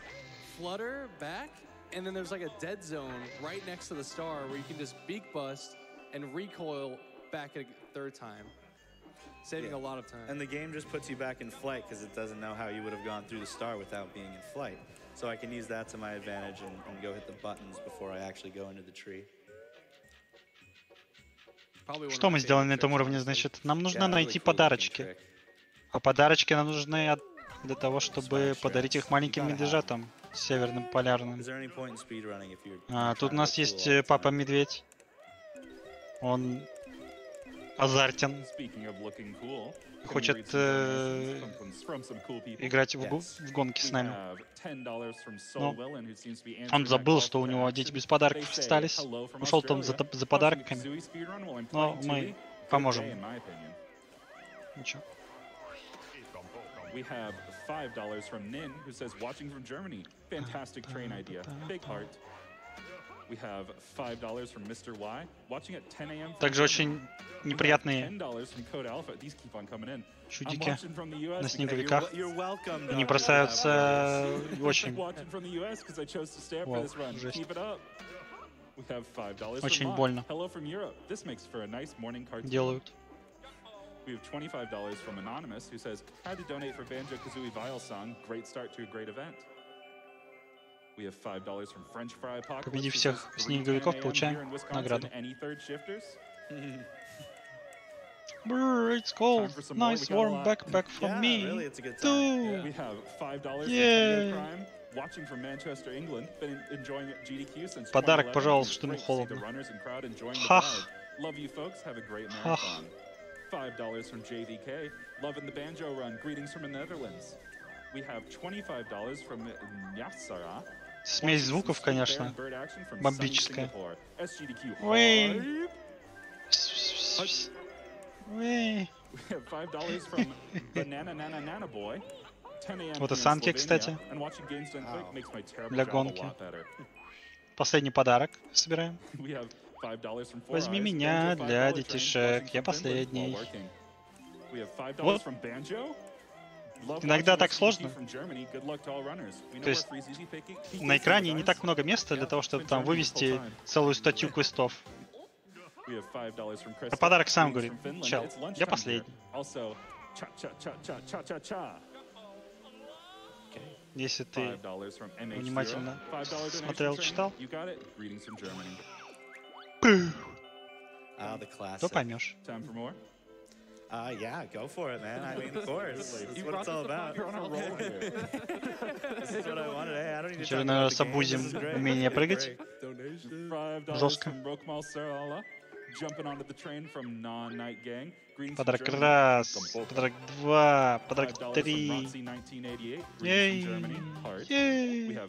flutter back, and then there's like a dead zone right next to the star where you can just beak bust and recoil back a third time, saving a lot of time. And the game just puts you back in flight because it doesn't know how you would have gone through the star without being in flight. So I can use that to my advantage and go hit the buttons before I actually go into the tree. Что мы сделаем на этом уровне, значит? Нам нужно найти подарочки. А подарочки нам нужны для того, чтобы подарить их маленьким медвежатам, северным полярным. Тут у нас есть папа-медведь. Он азартен. Хочет играть в гонки с нами. Но он забыл, что у него дети без подарков остались. Ушел там за подарками. Но мы поможем. Ничего. We have $5 from Nin, who says, "Watching from Germany. Fantastic train idea. Big heart." We have $5 from Mr. Y, watching at 10 a.m. Также очень неприятные $10 from Code Alpha. These keep on coming in. чудики watching from the US на снеговиках. because Они бросаются очень... watching from the US because I chose to stay up for this run. Жесть. Keep it up. We have $5 Очень from больно. Hello from Europe. This makes for a nice morning cartoon. делают. We have $25 from Anonymous, who says, "Had to donate for Banjo-Kazooie Vile song. Great start to a great event." We have $5 from French Fry Apocalypse. Победив всех снеговиков, получаем награду. Any third shifters? Brr, it's cold. Nice warm backpack from me. Too. We have $5 Yay. from Crime. Watching from Manchester, England. Been enjoying GDQ since Подарок, 2011. пожалуйста, что ему Great to see the холодно. runners and crowd enjoying the Хах. ride. Love you folks. Have a great Хах. marathon. $5 from JDK. Loving the banjo run. Greetings from the Netherlands. We have $25 from Nyasara. Смесь звуков, конечно, бомбическая. Ой. Ой. $5 from Banana Nana Nana Boy. Вот и санки, кстати, для гонки. Последний подарок собираем. Возьми меня для детишек, я последний. Вот. Иногда так сложно. То есть на экране не так много места для того, чтобы там вывести целую статью квестов. А подарок сам говорит: чел, я последний. Если ты внимательно смотрел, читал, то поймешь. Yeah, go for it, man. I mean, of course. This is what it's all about. This is what I wanted. Hey, I don't need to talk about the game. This is great. Умение прыгать. Жестко. Подарок раз, подарок два, подарок три. Ей. Ей.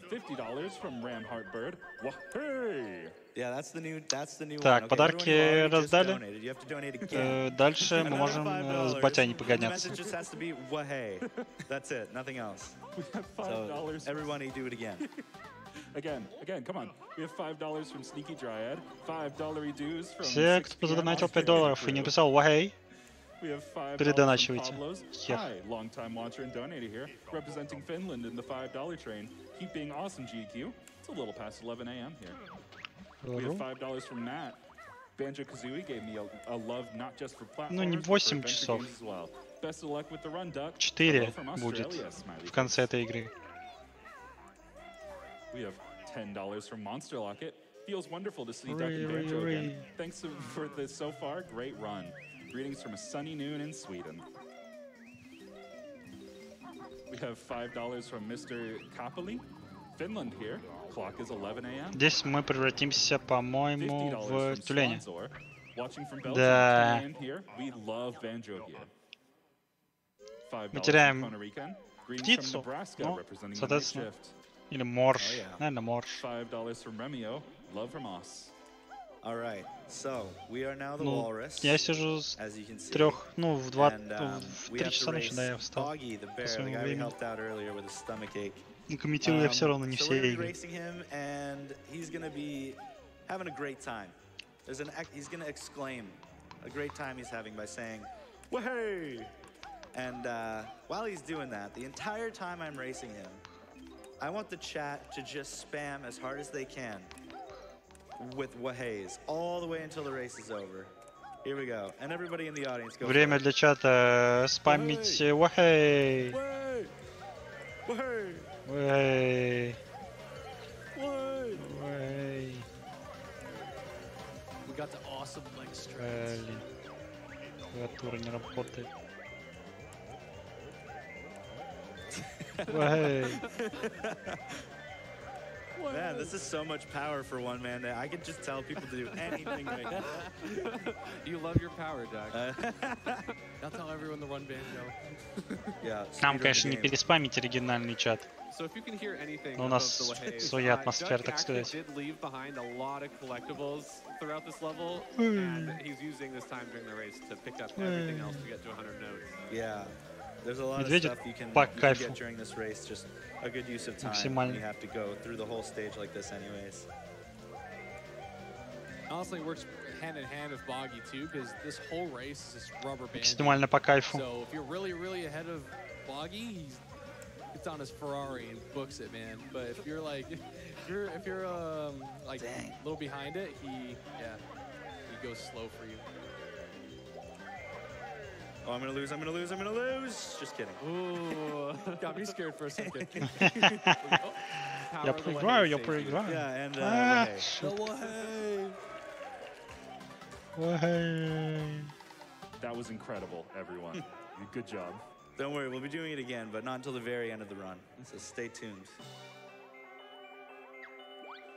Так, подарки раздали. Дальше мы можем с батяни погоняться. Again, come on. We have $5 from Sneaky Dryad, $5 dues from Все, кто задонатил $5 и не написал «Вахей», передоначивайте. Hi, long-time watcher and donator here, representing Finland in the $5 train. Keep being awesome, GQ. It's a little past 11 a.m. here. We have $5 from Matt. Banjo-Kazooie gave me a love not just for platforms, ну, не 8 часов. 4 будет в конце этой игры. We have $10 from Monster Locket. Feels wonderful to see Duck and Banjo again. Thanks for the so far great run. Greetings from a sunny noon in Sweden. We have $5 from Mr. Kapali. Finland here. Clock is 11 a.m. Здесь мы превратимся, по-моему, в тюленя. Да. Мы теряем птицу, ну, соответственно. Или морж. Наверное, морж. Ну, я сижу с 3, ну, в 3 часа ночи, да, я встал по своему времени. И комментирую я все равно не все игры. And while he's doing that, the entire time I'm racing him, I want the chat to just spam as hard as they can with waheys all the way until the race is over. Here we go. And everybody in the audience go. Время для чата спамить wahey. Wahey. Wahey. We got the awesome leg strats. Клавиатура не работает. Wahey. Man, this is so much power for one man. I could just tell people to do anything right now. You love your power, Doc. I'll tell everyone to run Banjo. Yeah. Нам, конечно, не переспамить оригинальный чат. So if you can hear anything Но у нас своя атмосфера, так сказать. Did leave behind a lot of collectibles throughout this level, and he's using this time during the race to pick up everything else to get to 100 notes. Yeah. There's a lot of Медведь stuff you can get during this race, just a good use of time. You have to go through the whole stage like this anyways. Honestly, it works hand in hand with Boggy too, because this whole race is just rubber band. Максимально по кайфу. So if you're really ahead of Boggy, he gets on his Ferrari and books it, man. But if you're like, if you're like a little behind it, he goes slow for you. Oh, I'm gonna lose, I'm gonna lose, I'm gonna lose! Just kidding. Ooh, got me scared for a second. Я проиграю, я проиграю. Yeah, and Wahey. That was incredible, everyone. Good job. Don't worry, we'll be doing it again, but not until the very end of the run. So stay tuned.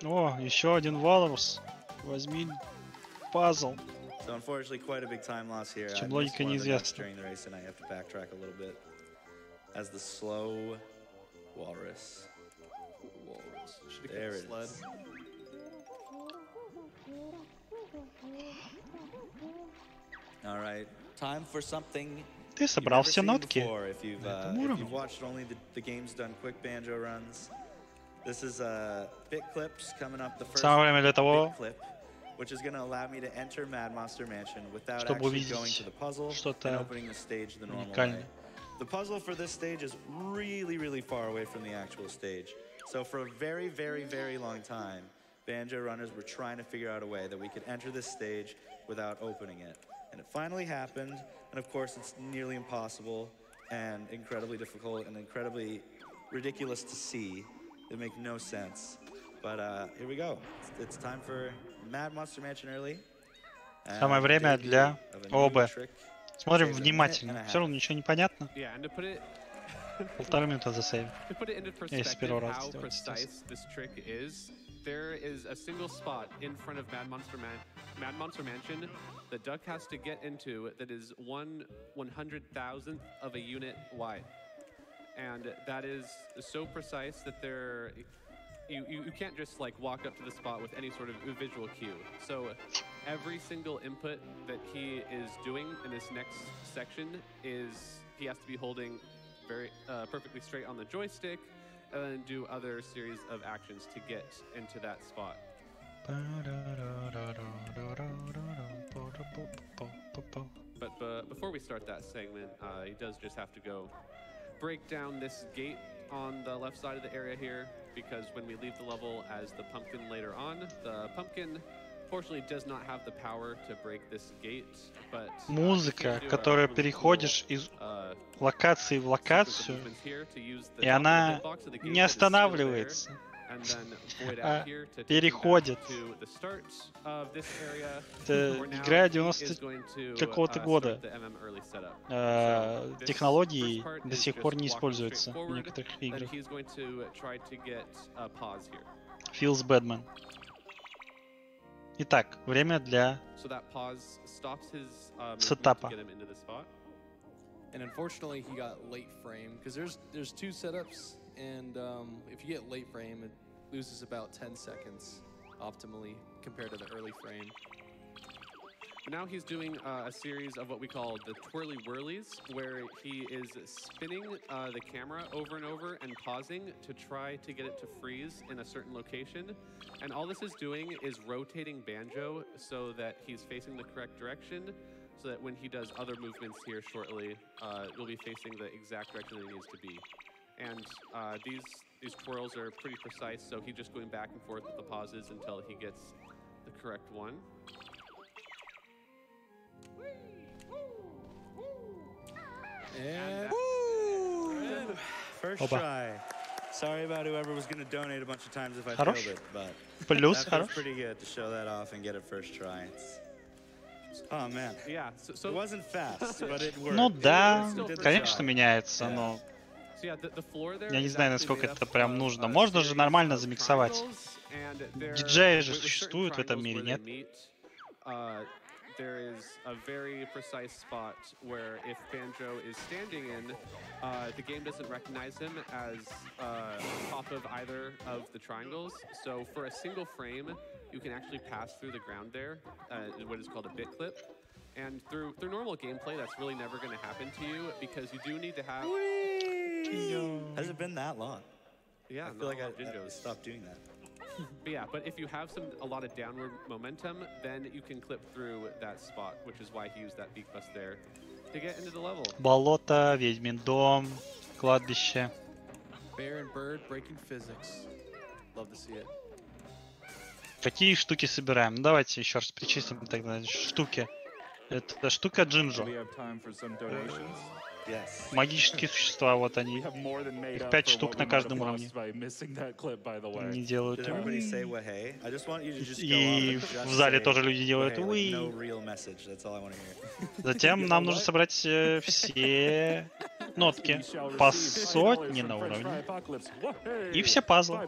О, еще один Walrus. Возьми пазл. So unfortunately, quite a big time loss here. I Чем логика неизвестна. during the race, and I have to backtrack a little bit as the slow walrus. There it is. All right, time for something. Ты собрал все нотки. If you've watched only the games done quick banjo runs, this is bit clips coming up. The first bit clip, which is going to allow me to enter Mad Monster Mansion without actually going to the puzzle and opening the stage the normal way. The puzzle for this stage is really, really far away from the actual stage. So for a very, very, very long time, banjo runners were trying to figure out a way that we could enter this stage without opening it. And it finally happened, and of course it's nearly impossible and incredibly difficult and incredibly ridiculous to see. It makes no sense. But here we go. It's time for Mad Monster Mansion early. Самое время для ОБ. Смотрим внимательно. Все равно ничего не понятно. Полторы минуты за сейв. Если с первого раза сделать. There is a single spot in front of Mad Monster Mansion that Duck has to get into that is 1/100,000th of a unit wide. And that is so precise that you can't just like walk up to the spot with any sort of visual cue. So every single input that he is doing in this next section is he has to be holding very perfectly straight on the joystick and then do other series of actions to get into that spot. But before we start that segment, he does just have to go break down this gate on the left side of the area here, because when we leave the level as the pumpkin later on, the pumpkin fortunately does not have the power to break this gate, but музыка, которая переходишь из локации в локацию, и она не останавливается, а переходит. Это игра 90 какого-то года. Технологии до сих пор не используются в некоторых играх. Feels Badman. Итак, время для сетапа. And unfortunately, he got late frame because there's two setups, and if you get late frame, it loses about 10 seconds optimally compared to the early frame. But now he's doing a series of what we call the twirly whirlies, where he is spinning the camera over and over and pausing to try to get it to freeze in a certain location. And all this is doing is rotating Banjo so that he's facing the correct direction, so that when he does other movements here shortly, you'll be facing the exact direction that he needs to be. And these twirls are pretty precise, so he's just going back and forth with the pauses until he gets the correct one. And first try. Sorry about whoever was going to donate a bunch of times if I failed it, but that was pretty good to show that off and get it first try. Oh man. Yeah, so it wasn't fast, but it worked. Ну да, конечно меняется, но я не знаю, насколько это прям нужно. Можно же нормально замиксовать. Диджеи же существуют в этом мире, нет? There is a very precise spot where if Banjo is standing in, the game doesn't recognize him as top of either of the triangles. So for a single frame, you can actually pass through the ground there, what is called a bit clip. And through normal gameplay, that's really never going to happen to you because you do need to have... Has it been that long? Yeah, I feel like I stopped doing that. But yeah, but if you have a lot of downward momentum, then you can clip through that spot, which is why he used that beak bus there to get into the level. Болото, ведьмин дом, кладбище. Bear and bird breaking physics. Love to see it. Какие штуки собираем? Давайте еще раз перечислим тогда штуки. Это штука Джинджо. Магические существа, вот они. Их 5 штук на каждом уровне. Они делают и в зале тоже люди делают уи. Затем нам нужно собрать все нотки по сотне на уровне. И все пазлы.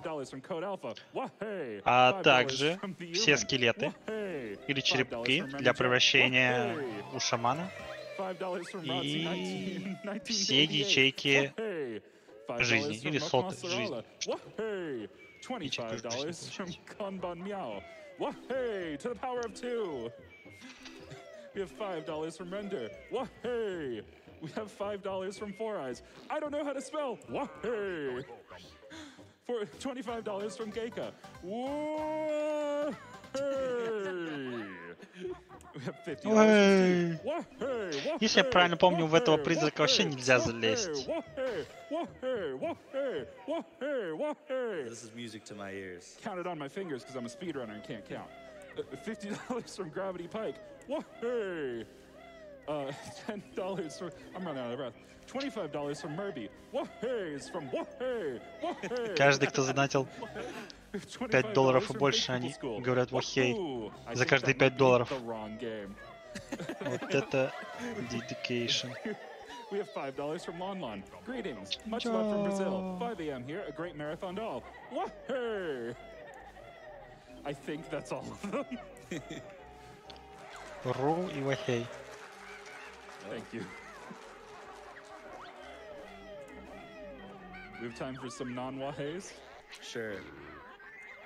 А также все скелеты или черепки для превращения у шамана. И все ячейки жизни или соты жизни. We have $5 from Render. Wahey! We have $5 from Four Eyes. I don't know how to spell. Wahey! For $25 from Geika. Wahey! We have $50 from Steve. Wahey! Если я правильно помню, в этого призрака вообще нельзя залезть. This is music to my ears. Count it on my fingers because I'm a speedrunner and can't count. $50 from Gravity Pike. Wahey! $10 from... I'm running out of breath. $25 from Murby. Wahey is from Wahey! Wahey! Каждый, кто задонатил $5 и больше, они говорят вахей за каждые $5. Вот это dedication. We have $5 from Lon Lon. Greetings. Much love from Brazil. 5 a.m. here, a great marathon doll. Wahey! I think that's all of them. Ру и вахей. Thank you. We have time for some non-wahays? Sure.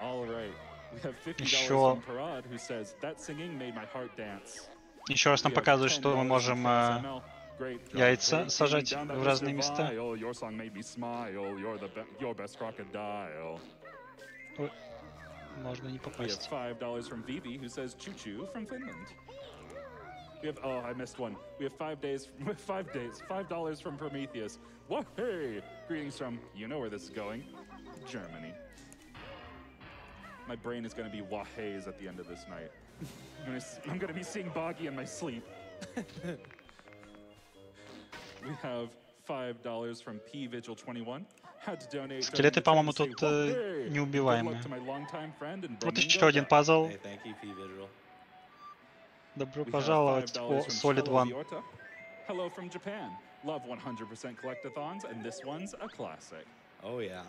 All right. We have $50 from Parad, who says, that singing made my heart dance. Еще раз нам показывают, что мы можем яйца сажать в разные места. Your song made me smile. You're your best crocodile. Можно не попасть. We have $5 from Vivi, who says choo-choo from Finland. We have, oh, I missed one. We have $5 from Prometheus. Wahey! Greetings from, you know where this is going, Germany. My brain is going to be wahays at the end of this night. I'm going to be seeing Boggy in my sleep. We have $5 from P Vigil 21. Скелеты, по-моему, тут неубиваемые. Вот еще один пазл. Добро пожаловать, Solid One. Hello from Japan. Love 100% collectathons, and this one's a classic. Oh yeah.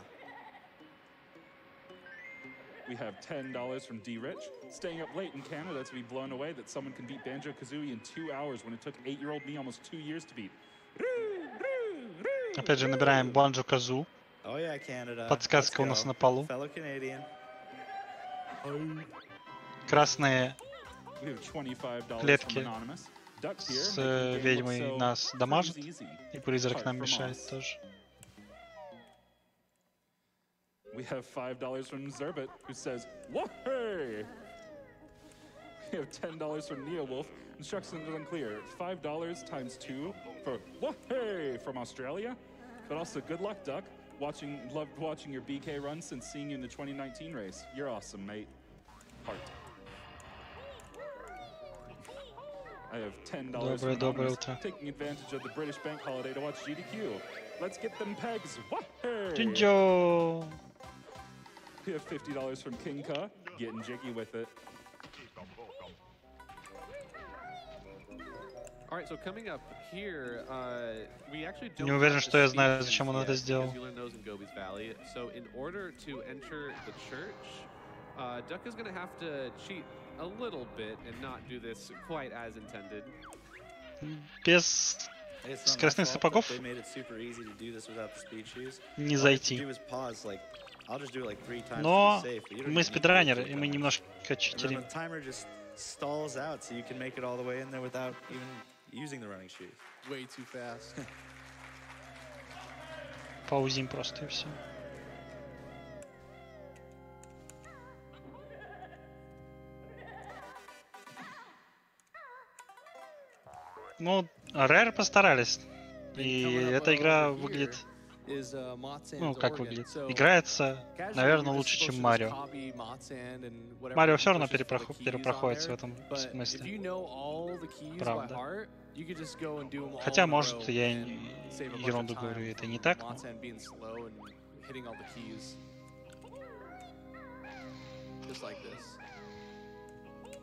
We have $10 from D-Rich, staying up late in Canada to be blown away that someone can beat Banjo-Kazooie in 2 hours when it took 8-year-old me almost 2 years to beat. Опять же набираем Banjo-Kazooie. Oh yeah, Canada. Подсказка у нас на полу. Fellow Canadian. Красные клетки с ведьмой нас дамажат, и призрак нам мешает тоже. We have $5 from Zerbit, who says, Wahey! We have $10 from Neowolf. Instructions are unclear. $5 times 2 for Wahey from Australia. But also, good luck, Duck. Loved watching your BK run since seeing you in the 2019 race. You're awesome, mate. Heart. I have $10 from Anonymous, taking advantage of the British bank holiday to watch GDQ. Let's get them pegs. Wahey! Jinjo! We have $50 from King Ka, getting jiggy with it. All right, so coming up here, we actually don't. Не уверен, что я знаю, зачем он это сделал. So in order to enter the church, Duck is going to have to cheat a little bit and not do this quite as intended. Без скоростных сапогов не зайти. Но мы спидранеры, и мы немножко читерим. Stalls out so you can make it all the way in there without even using the running shoes. Way too fast. Паузим просто и все. Ну, Rare постарались. И эта игра выглядит... Ну, как выглядит? Играется, наверное, лучше, чем Марио. Марио все равно перепроходится в этом смысле. Правда. Хотя, может, я ерунду говорю, это не так. Но...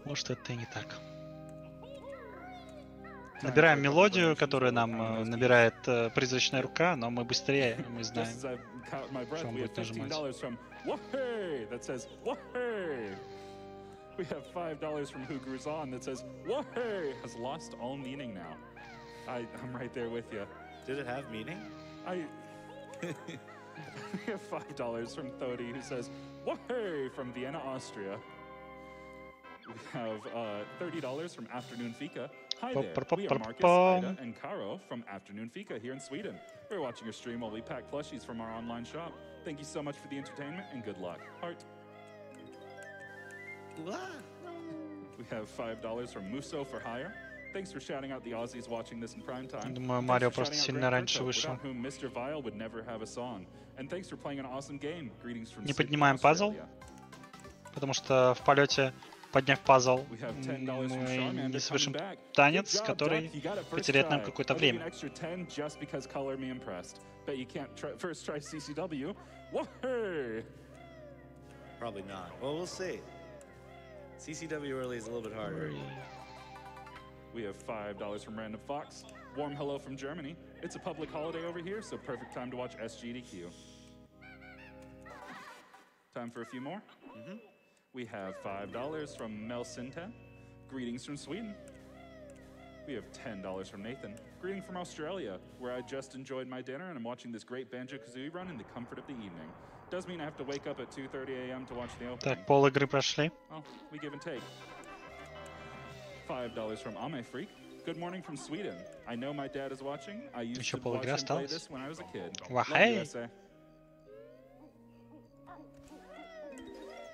Может, это и не так. Набираем мелодию, которую нам набирает призрачная рука, но мы быстрее, мы знаем, что он будет нажимать. We have $5 from Who Grews On that says, "Whoa-hey" has lost all meaning now. I'm right there with you. Did it have meaning? We have $5 from Thodi who says, "Whoa-hey" from Vienna, Austria. We have $30 from Afternoon Fika. Hi there, we are Marcus, Ida, and Karo from Afternoon Fika here in Sweden. We're watching your stream while we pack plushies from our online shop. Thank you so much for the entertainment and good luck. Heart. We have $5 from Muso for hire. Thanks for shouting out the Aussies watching this in prime time. Думаю, Марио просто сильно раньше вышел. Mr. Vile would never have a song. And thanks for playing an awesome game. Greetings from Не поднимаем пазл, потому что в полете, подняв пазл, мы не совершим танец, который потеряет нам какое-то время. Probably not. Well, we'll see. CCW early is a little bit harder. We have $5 from Random Fox. Warm hello from Germany. It's a public holiday over here, so perfect time to watch SGDQ. Time for a few more? We have $5 from Mel Sinten. Greetings from Sweden. We have $10 from Nathan. Greeting from Australia, where I just enjoyed my dinner and I'm watching this great Banjo-Kazooie run in the comfort of the evening. Does mean I have to wake up at 2:30 a.m. to watch the opening. Так, пол игры прошли. Well, we give and take. $5 from Ame Freak. Good morning from Sweden. I know my dad is watching. I used to watch him play this when I was a kid. Wahey!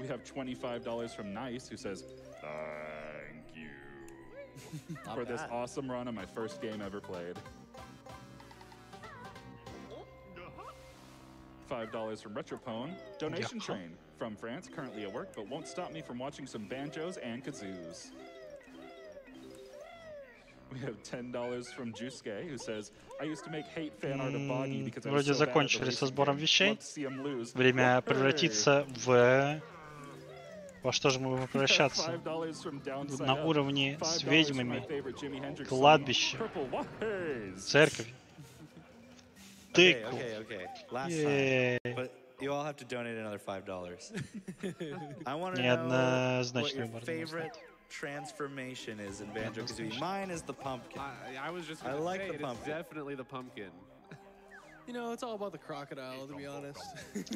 We have $25 from Nice, who says, "Thank you for this awesome run on my first game ever played." $5 from Retropone. Donation train from France, currently at work, but won't stop me from watching some banjos and kazoos. We have $10 from Jusuke, who says, "I used to make hate fan art of Boggy because I was Вроде so bad at the закончили со racing сбором game. вещей. Love to see him lose." Время превратиться в... Во что же мы будем превращаться? $5 from Downside На Up. уровне с $5 from my ведьмами, favorite Jimi Hendrix song, кладбище, Purple Wahays. церковь, тыкву. Okay. Last time. But you all have to donate another $5. I want to know what your favorite transformation is in Banjo-Kazooie. Mine is the pumpkin. I was just I like the it's pumpkin. definitely the pumpkin. You know, it's all about the crocodile, to be honest.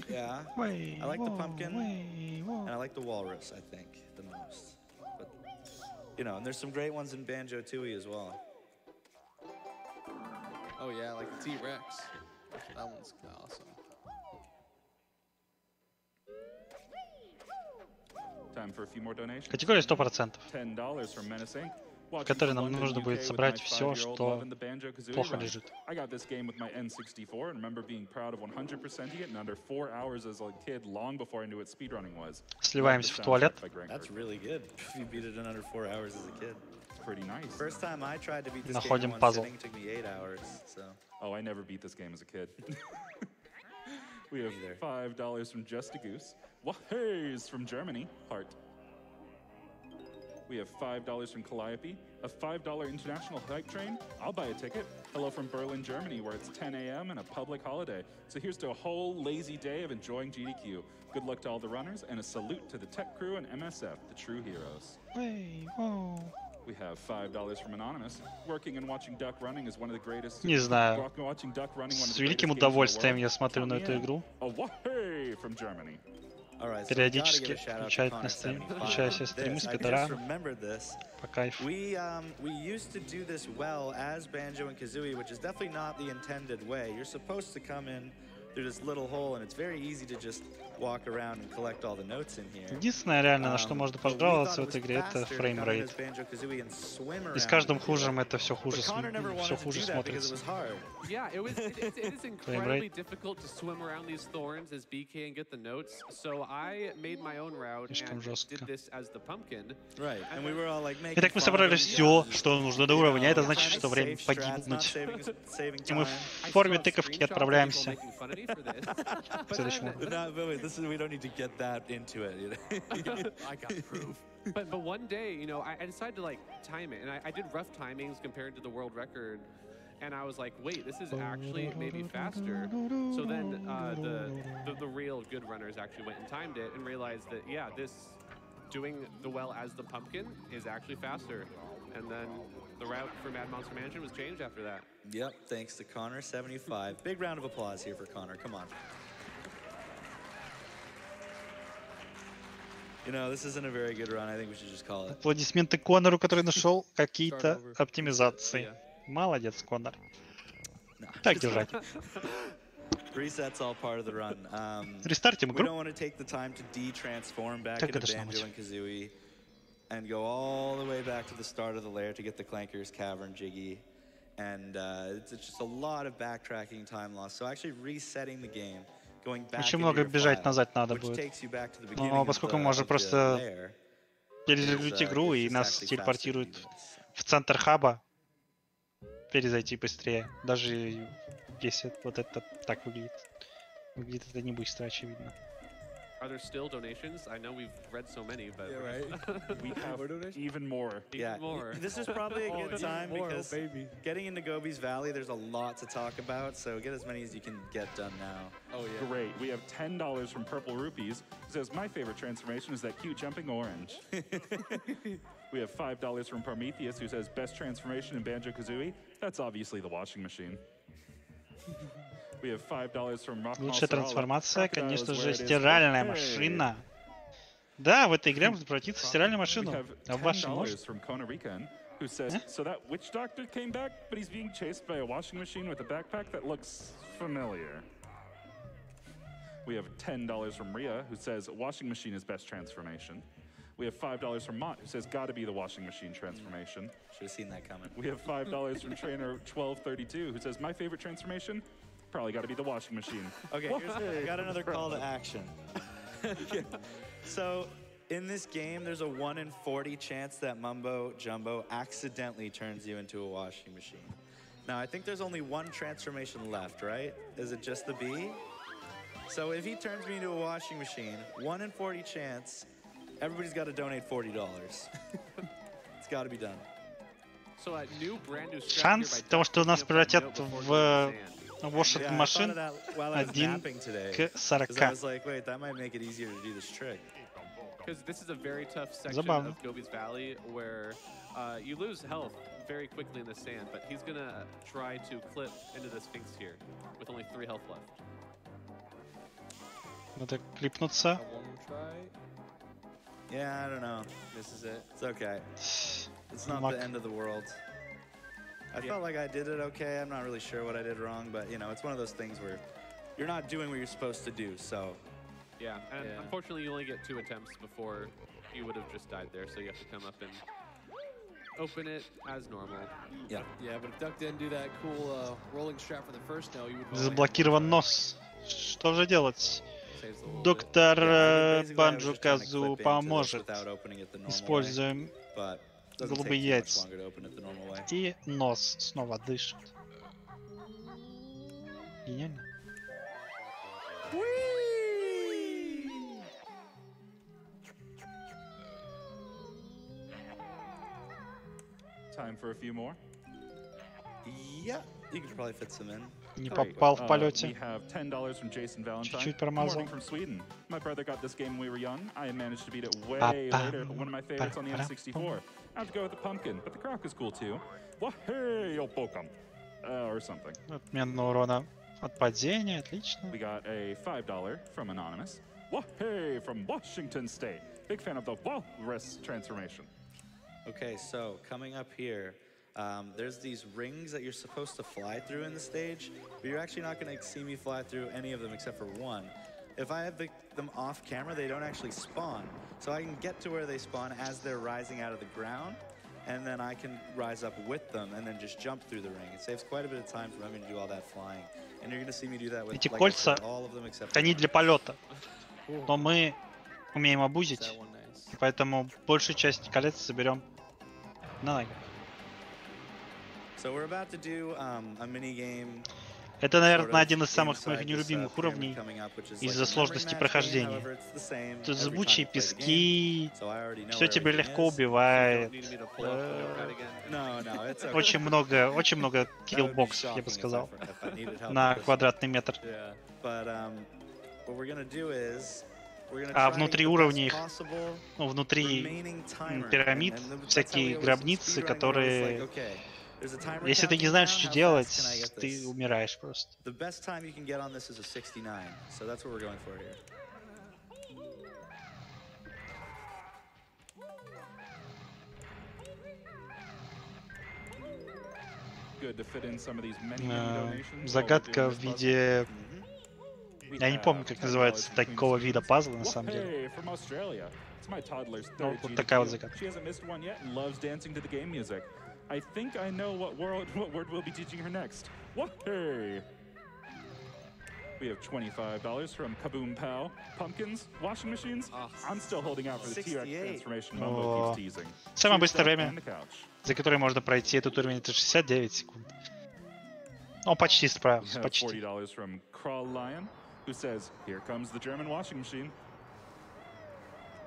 Yeah. I like the pumpkin, and I like the walrus, I think, the most. But, you know, and there's some great ones in Banjo-Tooie as well. Oh yeah, like the T-Rex. That one's awesome. Time for a few more donations. Категория 100%, $10 from Menace Inc. в которой нам нужно будет собрать все, что плохо лежит. I got this game with my N64 and remember being proud of 100%ing it in under 4 hours as a kid, long before I knew what speedrunning was. Сливаемся в туалет. That's really good. If you beat it in under 4 hours as a kid. It's pretty nice. First time I tried to beat this Находим game in one пазл. sitting, it took me 8 hours. So. Oh, I never beat this game as a kid. We have $5 from Just a Goose. Wahays from Germany, Heart. We have $5 from Calliope, a $5 international hype train. I'll buy a ticket. Hello from Berlin, Germany, where it's 10 a.m. and a public holiday. So here's to a whole lazy day of enjoying GDQ. Good luck to all the runners, and a salute to the tech crew and MSF, the true heroes. We have $5 from Anonymous. Working and watching duck running is one of the greatest. Не знаю. С великим удовольствием я смотрю на эту игру. A wahey from Germany. Периодически включаюсь на стрим, включаю все стримы с Петра. По кайфу. We used to do this well as Banjo and Kazooie, which is definitely not the intended way. You're supposed to come in through this little hole, and it's very easy to just walk around and collect all the notes in here. Единственное реально, на что можно пожаловаться в этой игре, это фреймрейт. И с каждым хужем это все хуже смотрится. Yeah, it is incredibly difficult to swim around these thorns as BK and get the notes. So I made my own route and did this as the pumpkin. Right, and we were all like making. Итак, мы собрали все, что нужно до уровня, это значит, что время погибнуть. И мы в форме тыковки отправляемся ready for this. We don't need to get that into it. You know? I got proof. But one day, you know, I decided to like time it, and I did rough timings compared to the world record, and I was like, wait, this is actually maybe faster. So then the real good runners actually went and timed it and realized that yeah, this doing the well as the pumpkin is actually faster. And then the route for Mad Monster Mansion was changed after that. Yep, thanks to Connor75. Big round of applause here for Connor. Come on. You know, this isn't a very good run. I think we should just call it. Аплодисменты Конору, который нашел какие-то оптимизации. Молодец, Конор. Так держать. Reset's all part of the run. Рестартим We игру. don't want to take the time to de-transform back into Banjo-Kazooie and go all the way back to the start of the lair to get the Clanker's Cavern Jiggy. And it's just a lot of backtracking time loss. So actually resetting the game, going back Очень много бежать назад надо будет. Но поскольку мы можем просто перезагрузить игру и нас телепортируют в центр хаба, перезайти быстрее. Даже если вот это так выглядит. Выглядит это не быстро, очевидно. Are there still donations? I know we've read so many, but yeah, right. We have even more. Yeah, more. This is probably a good time because getting into Gobi's Valley, there's a lot to talk about. So get as many as you can get done now. Oh yeah. Great. We have $10 from Purple Rupees. It says my favorite transformation is that cute jumping orange. We have $5 from Prometheus, who says best transformation in Banjo-Kazooie. That's obviously the washing machine. We have $5 from Rock. Лучшая трансформация, конечно же, стиральная машина. Да, в этой игре можно превратиться в стиральную машину. А в вашей может? Who says, so that witch doctor came back, but he's being chased by a washing machine with a backpack that looks familiar. We have $10 from Rhea, who says washing machine is best transformation. We have $5 from Mott, who says gotta be the washing machine transformation. Should have seen that coming. We have $5 from Trainer 1232, who says my favorite transformation, probably gotta be the washing machine. Okay, I got another call to action. So, in this game, there's a 1 in 40 chance that Mumbo Jumbo accidentally turns you into a washing machine. Now, I think there's only one transformation left, right? Is it just the bee? So if he turns me into a washing machine, 1 in 40 chance, everybody's got to donate $40. It's got to be done. So a new brand new Шанс того, что нас превратят в washing машин 1 к 40. I was like, wait, that might make it easier to do this trick. Because this is a very tough section of Gobi's Valley where you lose health very quickly in the sand, but he's gonna try to clip into the Sphinx here with only 3 health left. Надо клипнуться. Yeah, I don't know. This is it. It's okay. It's not the end of the world. I felt like I did it okay. I'm not really sure what I did wrong, but you know, it's one of those things where you're not doing what you're supposed to do, so. Yeah, and unfortunately you only get 2 attempts before you would have just died there, so you have to come up and open it as normal. Yeah. Yeah, but if Duck didn't do that cool rolling strap for the first no, you would. Заблокирован нос. Что же делать? Доктор Банjo-Kazooie поможет. Используем голубые яйца. И нос снова дышит. Гениально. Time for a few more. Yeah, you could probably fit some in. Не попал в полете. We have $10 from Jason Valentine. Чуть-чуть промазал. From Sweden. My brother got this game when we were young. I managed to beat it way later, but one of my favorites on the N64. I have to go with the pumpkin, but the croc is cool too. Wahey, Opokam. Or something. Отмена урона от падения, отлично. We got a $5 from Anonymous. Wahey from Washington State. Big fan of the Walrus transformation. Okay, so coming up here, there's these rings that you're supposed to fly through in the stage, but you're actually not going to see me fly through any of them except for one. If I have them off camera, they don't actually spawn. So I can get to where they spawn as they're rising out of the ground, and then I can rise up with them and then just jump through the ring. It saves quite a bit of time for having to do all that flying. And you're going to see me do that with Эти кольца, они для полета. Но мы умеем обузить, поэтому большую часть колец соберем на ноги. So we're about to do a mini game. Это, наверное, один из самых моих нелюбимых уровней из-за сложности прохождения. Тут зыбучие пески, все тебе легко убивает. Очень много киллбоксов, я бы сказал, на квадратный метр. А внутри уровней, ну, внутри пирамид, всякие гробницы, которые... Если ты не знаешь, что делать, ты умираешь просто. Загадка в виде... Я не помню, как называется такого вида пазла на самом деле. Ну, вот такая вот загадка. I think I know what word we'll be teaching her next. Whoa! We have $25 from Kaboom Pow. Pumpkins? Washing machines? I'm still holding out for the T-Rex transformation Momo keeps teasing. Самое быстрое время, за которое можно пройти этот уровень, это 69 секунд. Он почти справился, почти. $40 from Crawl Lion, who says, "Here comes the German washing machine."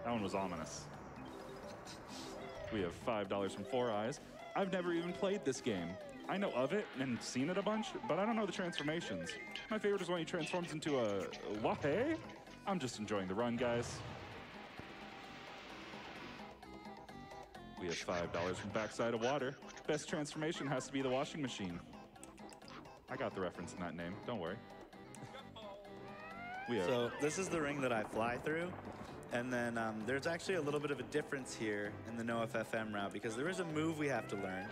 That one was ominous. We have $5 from Four Eyes. I've never even played this game. I know of it and seen it a bunch, but I don't know the transformations. My favorite is when he transforms into a wahe. I'm just enjoying the run, guys. We have $5 from Backside of Water. Best transformation has to be the washing machine. I got the reference in that name, don't worry. So this is the ring that I fly through. And then there's actually a little bit of a difference here in the No FFM route because there is a move we have to learn,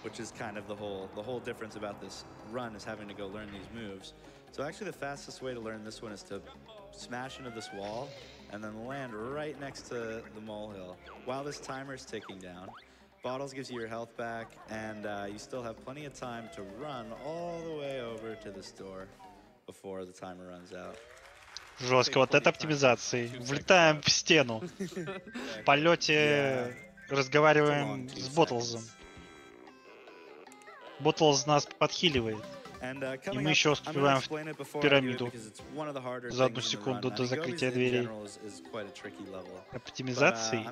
which is kind of the whole difference about this run is having to go learn these moves. So actually the fastest way to learn this one is to smash into this wall and then land right next to the molehill while this timer is ticking down. Bottles gives you your health back, and you still have plenty of time to run all the way over to this door before the timer runs out. Жестко, вот это оптимизации. Влетаем в стену. В полете разговариваем с Боттлзом. Боттлз нас подхиливает. И мы еще успеваем в пирамиду за 1 секунду до закрытия дверей. Оптимизации.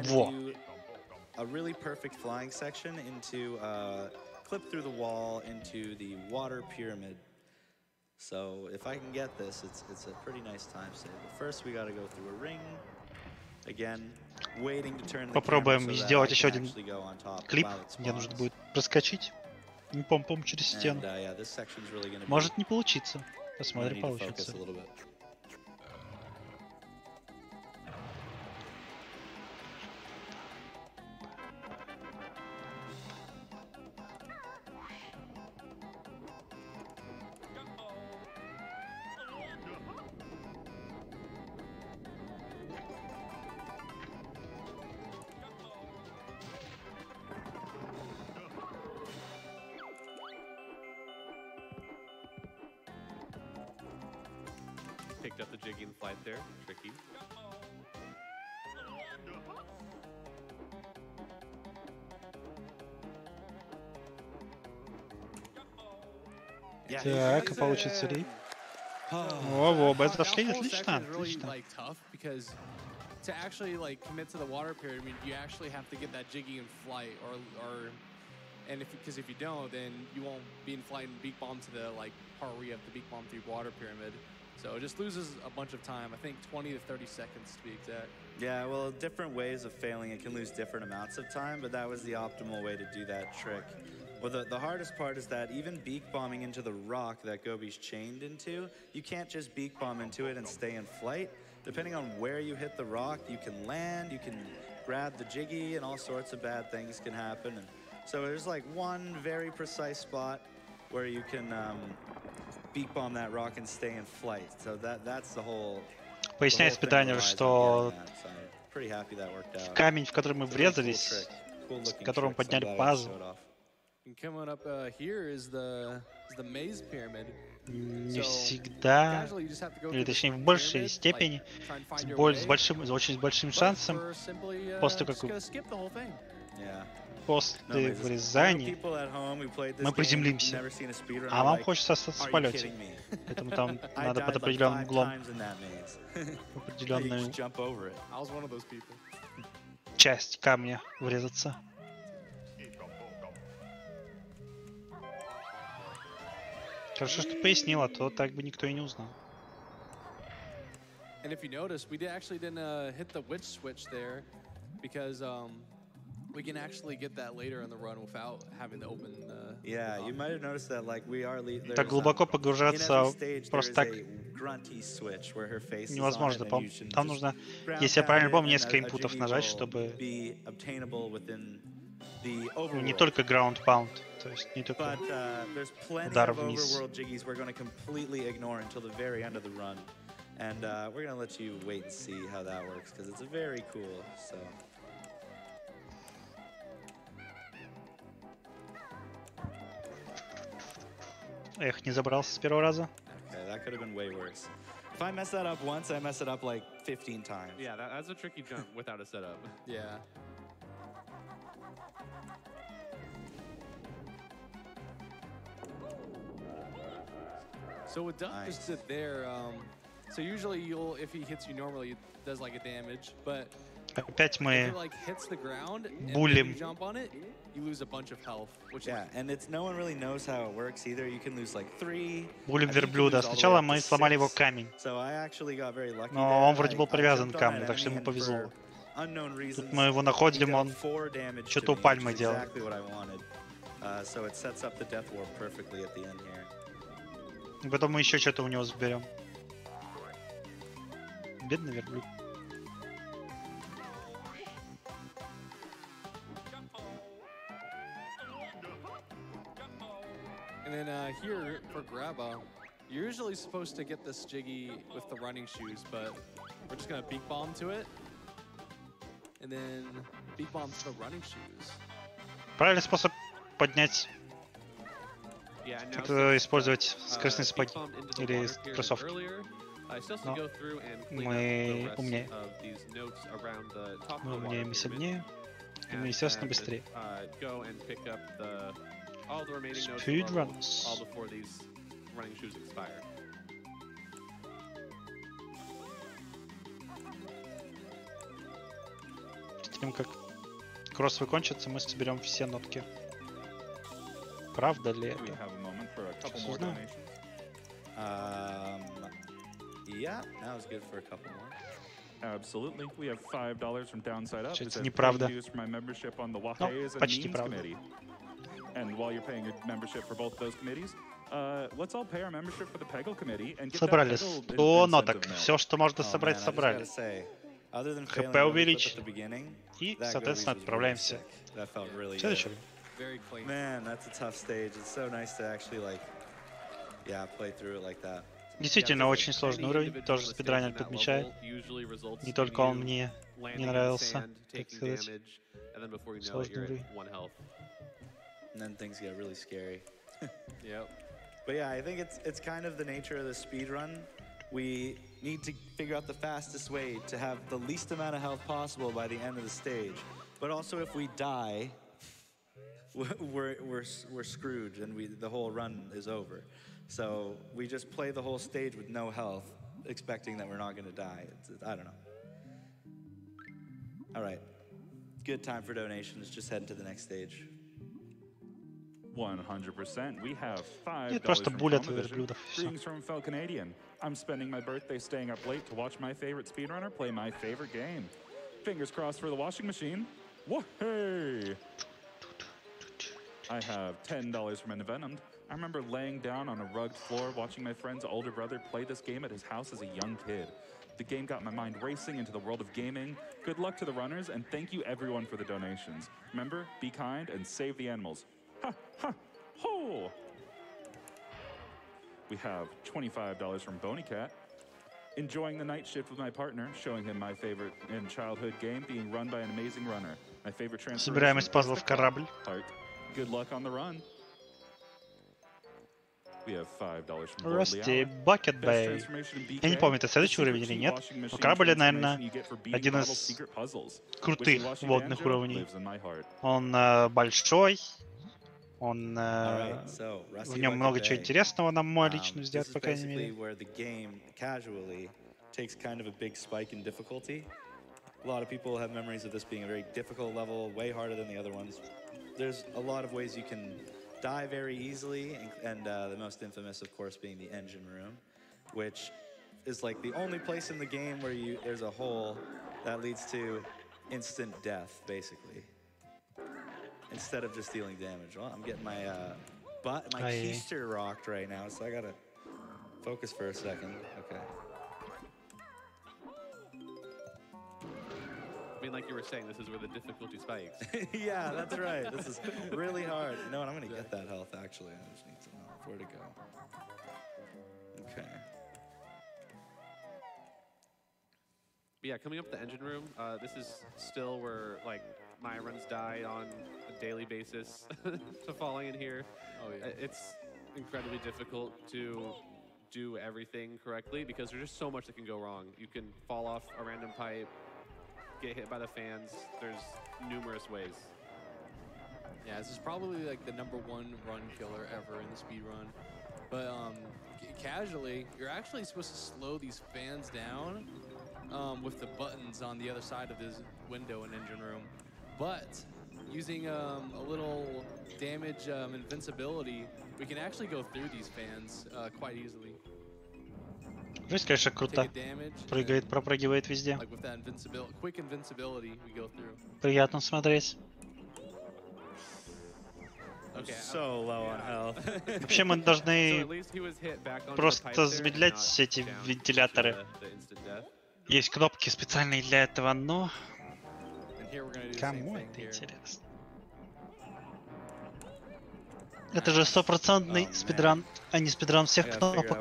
Во! A really perfect flying section into clip through the wall into the water pyramid. So if I can get this, it's a pretty nice time save. But first we got to go through a ring. Again, waiting to turn the Попробуем сделать еще один клип. Мне нужно будет проскочить. Не помню, через стену. Может не получиться. Посмотрим, получится. Picked up the jiggy in flight there. Tricky. Так, получится ли? Во, зашли, отлично. To actually like commit to the water pyramid, I mean, you actually have to get that jiggy in flight, and because if you don't, then you won't be in flight and beak bomb to the like part where you have to beak bomb through water pyramid. So it just loses a bunch of time. I think 20 to 30 seconds to be exact. Yeah, well, different ways of failing it can lose different amounts of time, but that was the optimal way to do that trick. Well, the hardest part is that even beak bombing into the rock that Gobi's chained into, you can't just beak bomb into it and stay in flight. Depending on where you hit the rock, you can land, you can grab the jiggy, and all sorts of bad things can happen. And so there's like one very precise spot where you can beak bomb that rock and stay in flight. So that's the whole. Поясняю испытанию, что камень, в который мы врезались, с которым подняли пазл, не всегда, или точнее в большей степени, с очень большим шансом, после того, как После вырезания мы приземлимся. А вам хочется остаться в полете. Поэтому там надо под определенным углом в определенную часть камня врезаться. Хорошо, что пояснила, то так бы никто и не узнал. And if you notice, we actually didn't hit the witch switch there because we can actually get that later in the run without having to open the. Yeah, you might have noticed that like we are. Так глубоко погружаться просто так невозможно. Там нужно, если я правильно помню, несколько инпутов нажать, чтобы не только ground pound, то есть не только удар вниз. And we're gonna let you wait and see how that works because it's very cool. So. Эх, не забрался с первого раза. Okay, that could have been way worse. If I mess that up once, I mess it up like 15 times. Yeah, that's a tricky jump without a setup. Yeah. So what Duck just did there, so usually if he hits you normally, it does like a damage, but опять мы if it like hits the ground and булим. you jump on it, you lose a bunch of health. Which and it's no one really knows how it works either. You can lose like 3. Булим верблюда. Сначала мы сломали его камень. Но он вроде был привязан к камню, так что ему повезло. Тут мы его находим, он что-то у пальмы делал. Потом мы еще что-то у него заберем. Бедный верблюд. And then here for Grabba, you're usually supposed to get this Jiggy with the running shoes, but we're just gonna beak bomb to it, and then beak bomb to the running shoes. Правильный способ поднять. Это использовать скоростные сапоги или кроссовки. Но мы умнее. Мы умнее, мы сильнее, и мы, естественно, быстрее. Speedruns. Перед тем, как кроссовый кончится, мы соберем все нотки. Правда ли это? Сейчас узнаем. Yeah, that was good for a couple more. Absolutely. We have $5 from Downside Up. Это неправда. Ну, почти правда. And while you're paying your membership for both of those committees, let's all pay our membership for the Peggle committee and get собрали 100 ноток. Все, что можно собрать, собрали. ХП увеличили. И, соответственно, отправляемся в следующий. Man, that's a tough stage. It's so nice to actually like, play through it like that. Действительно, очень сложный уровень. Тоже спидранер подмечает. Не только он мне не нравился, так сказать. Сложный уровень. And then things get really scary. Yep. But yeah, I think it's kind of the nature of the speed run. We need to figure out the fastest way to have the least amount of health possible by the end of the stage. But also, if we die, we're screwed, and the whole run is over. So we just play the whole stage with no health, expecting that we're not going to die. I don't know. All right, good time for donations. Just heading to the next stage. 100%. We have $5 просто from булят Television. верблюдов. Greetings from Fel Canadian. I'm spending my birthday staying up late to watch my favorite speedrunner play my favorite game. Fingers crossed for the washing machine. Whoa-hey! I have $10 from Envenomed. I remember laying down on a rugged floor watching my friend's older brother play this game at his house as a young kid. The game got my mind racing into the world of gaming. Good luck to the runners, and thank you everyone for the donations. Remember, be kind and save the animals. Ha, ha, ho! We have $25 from Bonycat. Enjoying the night shift with my partner, showing him my favorite in childhood game being run by an amazing runner. My favorite transformation. Собираем из пазлов корабль. Good luck on the run. RUSC, Bucket Bay. Я не помню, это следующий уровень или нет. Но корабль, наверное, один из крутых водных уровней. Он большой, он в нем много чего интересного, на мой личный взгляд, по крайней мере. A lot of people have memories of this being a very difficult level, way harder than the other ones. There's a lot of ways you can die very easily, and the most infamous, of course, being the engine room, which is like the only place in the game where there's a hole that leads to instant death, basically, instead of just dealing damage. Well, I'm getting my keister rocked right now, so I gotta focus for a second. Okay. I mean, like you were saying, this is where the difficulty spikes. Yeah, that's right. This is really hard. You know what? I'm going to get that health, actually. I just need to know where to go. Okay. But yeah, coming up the engine room, this is still where, like, my runs die on a daily basis to falling in here. Oh, yeah. It's incredibly difficult to do everything correctly because there's just so much that can go wrong. You can fall off a random pipe, get hit by the fans. There's numerous ways. Yeah, this is probably like the #1 run killer ever in the speed run. But casually, you're actually supposed to slow these fans down with the buttons on the other side of this window in engine room. But using a little damage invincibility, we can actually go through these fans quite easily. Жизнь, конечно, круто. Прыгает, пропрыгивает везде. Приятно смотреть. Вообще мы должны просто замедлять эти вентиляторы. Есть кнопки специальные для этого, но кому это интересно? Это же стопроцентный спидран, а не спидран всех кнопок.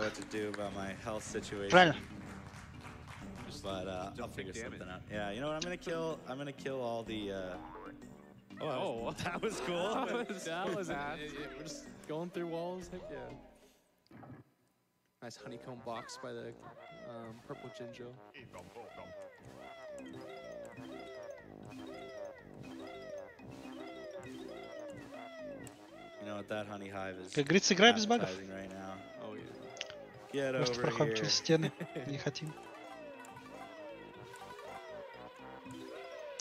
Правильно? But I'll figure something out. Yeah, you know what? I'm gonna kill all the. Oh, that was cool. that was we're just going through walls. Heck yeah. Nice honeycomb box by the purple Jinjo. You know what? That honey hive is. Как говорится, играй без багов. Right now. Oh yeah. Просто проходим через стены. Не хотим.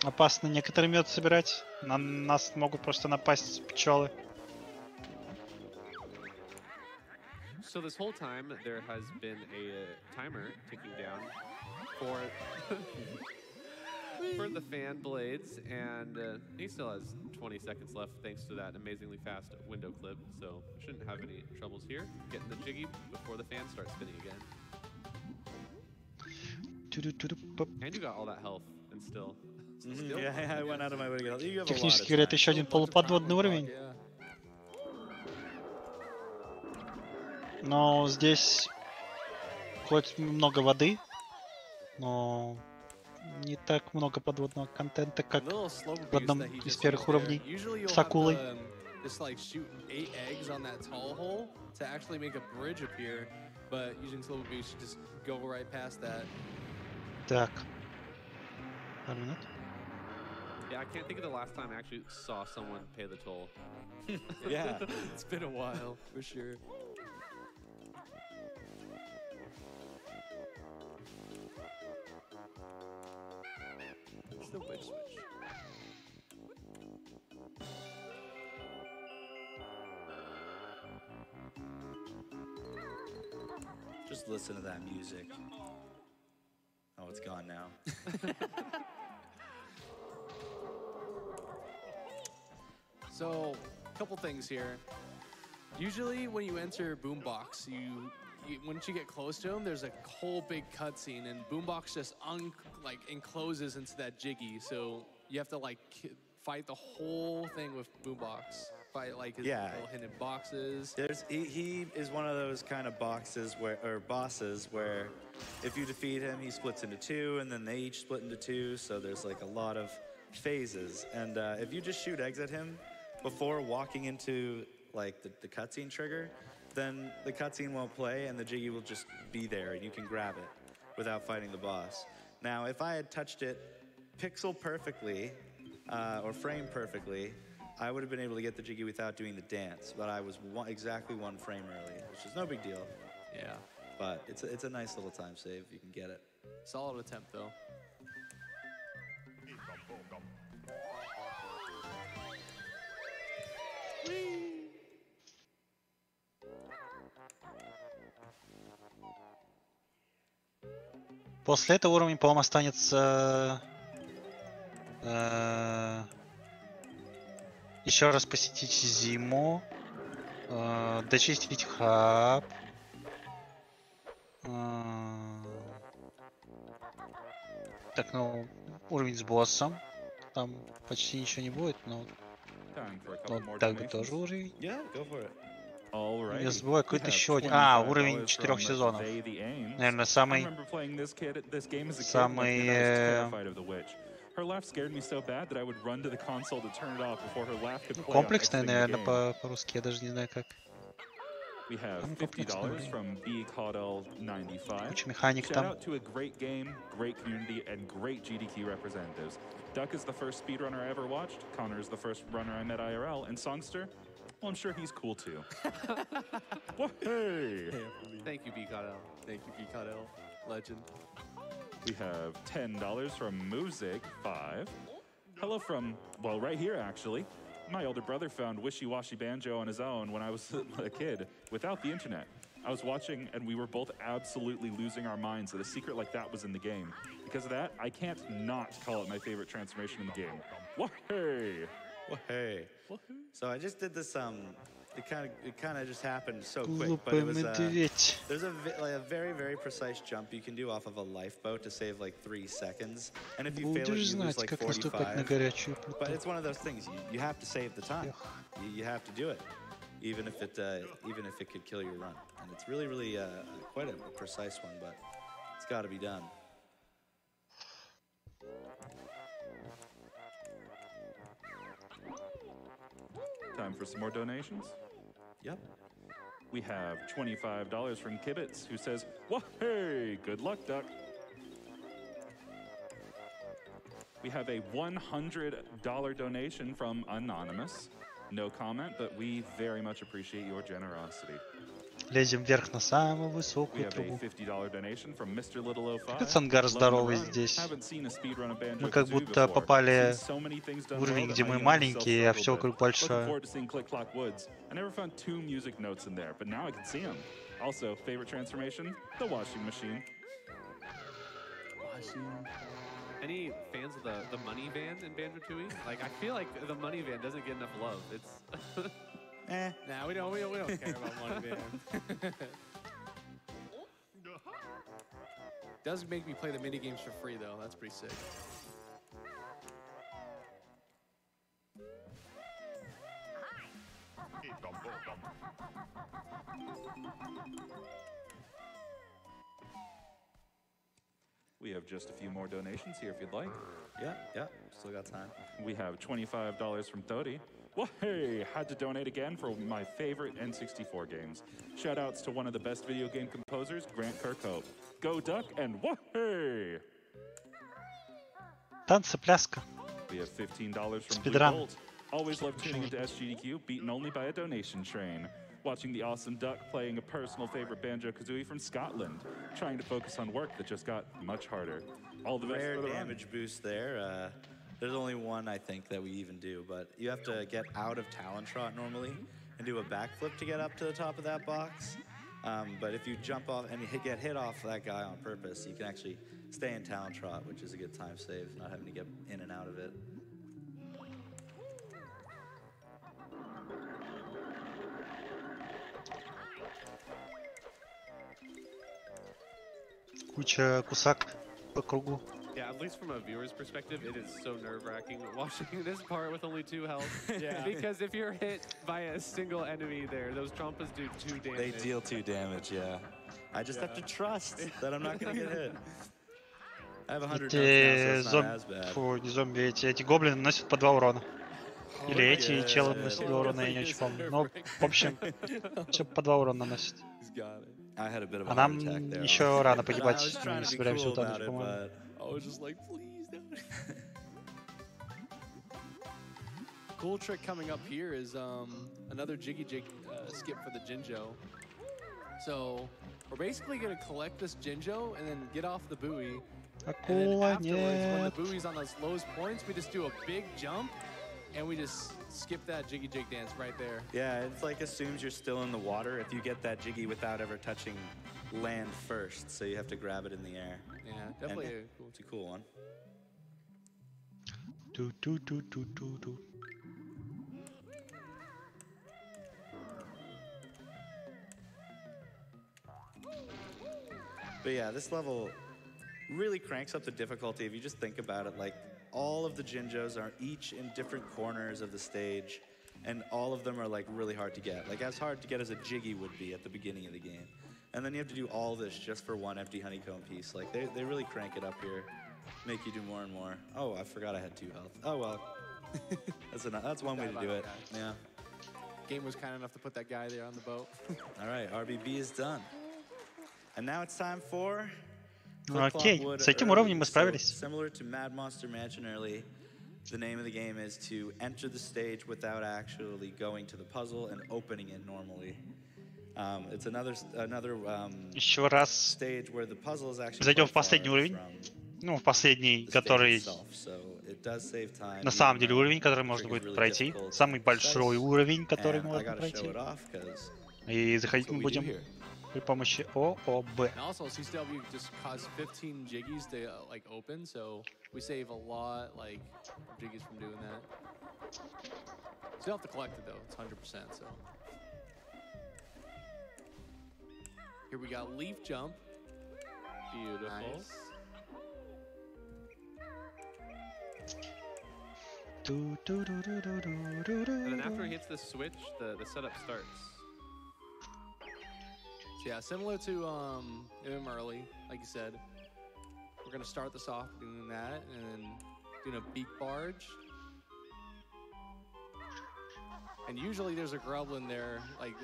Опасно некоторые мед собирать. На нас могут просто напасть пчелы. So this whole time there has been a timer ticking down for the fan blades, and he still has 20 seconds left thanks to that amazingly fast window clip. So shouldn't have any troubles here. Getting the jiggy before the fan starts spinning again. And you got all that health and still. Yeah, I went out of my way to get out. Технически говоря, это еще один полуподводный уровень. Но здесь хоть много воды, но не так много подводного контента, как в одном из первых уровней с акулой. Так. Yeah, I can't think of the last time I actually saw someone pay the toll. Yeah, it's been a while, for sure. It's the witch switch. Just listen to that music. Oh, it's gone now. So, a couple things here. Usually, when you enter Boombox, once you get close to him, there's a whole big cutscene, and Boombox just encloses into that jiggy. So you have to fight the whole thing with Boombox. Fight his little hidden boxes. He is one of those kind of bosses where if you defeat him, he splits into two, and then they each split into two. So there's a lot of phases, and if you just shoot eggs at him before walking into the cutscene trigger, then the cutscene won't play and the Jiggy will just be there and you can grab it without fighting the boss. Now, if I had touched it pixel perfectly, or frame perfectly, I would have been able to get the Jiggy without doing the dance, but I was exactly 1 frame early, which is no big deal. Yeah. But it's a nice little time save if you can get it. Solid attempt, though. После этого уровня, по-моему, останется еще раз посетить зиму, дочистить хаб. Так, ну, уровень с боссом. Там почти ничего не будет, но так бы тоже уровень. Я забываю, какой-то еще один. Уровень 4 сезонов. Наверное, самый комплексный, наверное, по-русски, я даже не знаю как. We have $50 from B-Caudel95. Shout out to a great game, great community, and great GDQ representatives. Duck is the first speedrunner I ever watched. Connor is the first runner I met IRL. And Songster, well, I'm sure he's cool too. Well, hey! Thank you, B-Caudel. Thank you, B-Caudel. Legend. We have $10 from Music5. Hello from, well, right here actually. My older brother found Wishy-Washy Banjo on his own when I was a kid, without the internet. I was watching and we were both absolutely losing our minds that a secret like that was in the game. Because of that, I can't not call it my favorite transformation in the game. Wah-hey! Wah-hey. So I just did this, it kind of just happened so quick, but it was, there's a very, very precise jump you can do off of a lifeboat to save like 3 seconds. And if you fail it, you lose like 45. But it's one of those things, you have to save the time. You have to do it, even if it could kill your run. And it's really, really quite a precise one, but it's got to be done. Time for some more donations? Yep. We have $25 from Kibitz, who says, "Wah hey, good luck, Duck." We have a $100 donation from Anonymous. No comment, but we very much appreciate your generosity. Лезем вверх на самую высокую трубу. Капец, ангар здоровый здесь. Мы как будто попали в уровень, где мы маленькие, а все вокруг большое. Also, favorite transformation? The washing machine. Any fans of the money van in Banjo-Kazooie? Like, I feel like the money van doesn't get enough love. It's nah, we don't care about money van. Does make me play the mini games for free though. That's pretty sick. We have just a few more donations here if you'd like. Yeah, still got time. We have $25 from Tori. Well, hey, had to donate again for my favorite N64 games. Shoutouts to one of the best video game composers, Grant Kirkhope. Go Duck and wah hey! Танцы, пляска. We have $15 from Blue Bolt. Always love tuning into SGDQ, beaten only by a donation train. Watching the awesome Duck playing a personal favorite Banjo-Kazooie from Scotland. Trying to focus on work that just got much harder. All the best rare for the damage run. Boost there. There's only one, I think, that we even do, but you have to get out of Talon Trot normally and do a backflip to get up to the top of that box. But if you jump off and you get hit off that guy on purpose, you can actually stay in Talon Trot, which is a good time save, not having to get in and out of it. Куча кусак по кругу. Yeah, at least from a viewer's perspective, it is so nerve-wracking watching this part with only 2 health. Yeah. Because if you're hit by a single enemy there, those trompas do 2 damage. They deal 2 damage, yeah. I just have to trust that I'm not going to get hit. I have 100 notes now, so it's not as bad. Фу, не зомби, эти гоблины наносят по 2 урона. Или эти челы наносили урона, я не очень помню. Но, в общем, все по 2 урона наносит. А нам еще рано погибать, мы не собираемся утонуть, по-моему. Cool trick coming up here is another Jiggy Jig skip for the Jinjo. So we're basically going to collect this Jinjo and then get off the buoy. And then afterwards, when the buoy's on those lowest points, we just do a big jump and we just skip that Jiggy Jig dance right there. Yeah, it's like assumes you're still in the water if you get that Jiggy without ever touching land first. So you have to grab it in the air. Yeah, definitely it's a cool one. But yeah, this level really cranks up the difficulty if you just think about it. Like, all of the Jinjos are each in different corners of the stage, and all of them are like really hard to get. Like as hard to get as a Jiggy would be at the beginning of the game. And then you have to do all this just for one empty honeycomb piece. Like they really crank it up here, make you do more and more. Oh, I forgot I had 2 health. Oh well, that's one way to do it. Yeah. Game was kind enough to put that guy there on the boat. All right, RBB is done. And now it's time for... Окей, с этим уровнем мы справились. Similar to Mad Monster Mansion early, the name of the game is to enter the stage without actually going to the puzzle and opening it normally. It's another Еще раз stage where the puzzle is actually зайдем в последний уровень. Ну, в последний, который на самом деле уровень, который можно будет пройти. Самый большой уровень, который можно пройти. И заходить мы будем при помощи ООБ. Also, CCW just caused 15 jiggies to like open, so we save a lot like jiggies from doing that. Still have to collect it though; it's 100%. So here we got leaf jump. Beautiful. Nice. And then after he hits the switch, the setup starts. So yeah, similar to MM early, like you said. We're gonna start this off doing that, and then doing a beak barge. And usually there's a Grublin there, like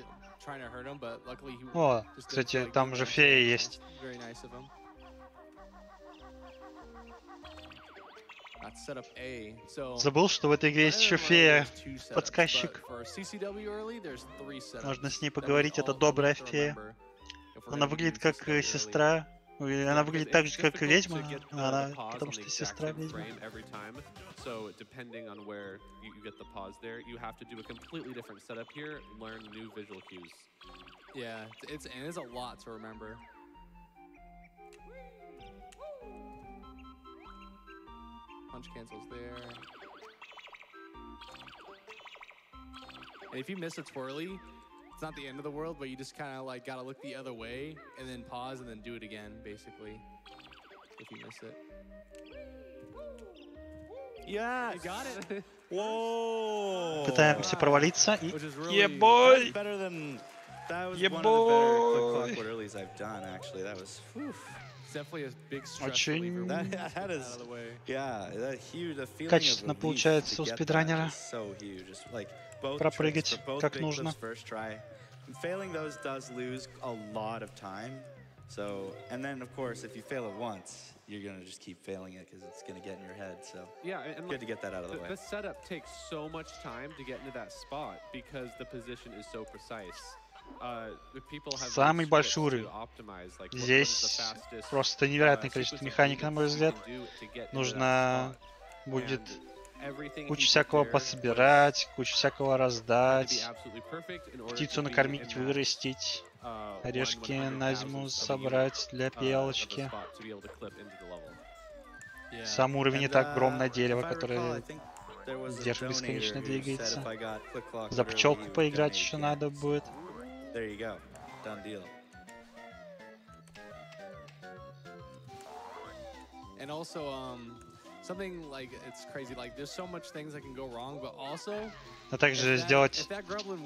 trying to hurt him, but luckily he. О, кстати, там же фея есть. Very nice of him. Забыл, что в этой игре есть еще фея, подсказчик. Можно с ней поговорить, это добрая фея. Она выглядит как сестра. Она выглядит так же, как ведьма, потому что сестра ведьма. So depending on where you get the pause there, you have to do a completely different setup here, learn new visual cues. Yeah, it's a lot to remember. Punch cancels there. And if you miss a twirly, it's not the end of the world, but you just kind of like gotta look the other way and then pause and then do it again, basically. If you miss it. Yeah, you got it. Whoa! Пытаемся провалиться и... Ебой! Ебой! I've done actually. That was. Definitely a big stress Очень that is, yeah, that huge, the feeling качественно получается у спидранера so huge. Just like both пропрыгать как нужно. First try. Failing those does lose a lot of time. So, and then of course, if you fail it once, you're gonna just keep failing it because it's gonna get in your head. So yeah, and good to get that out of the way. The setup takes so much time to get into that spot because the position is so precise. Самый большой уровень. Здесь просто невероятное количество механик, на мой взгляд. Нужно будет кучу всякого пособирать, кучу всякого раздать, птицу накормить, вырастить, орешки на зиму собрать для пелочки. Сам уровень не так огромное дерево, которое держит бесконечно двигается. За пчелку поиграть еще надо будет. There you go. Done deal. And also, something like it's crazy. Like there's so much things that can go wrong, but also. А также сделать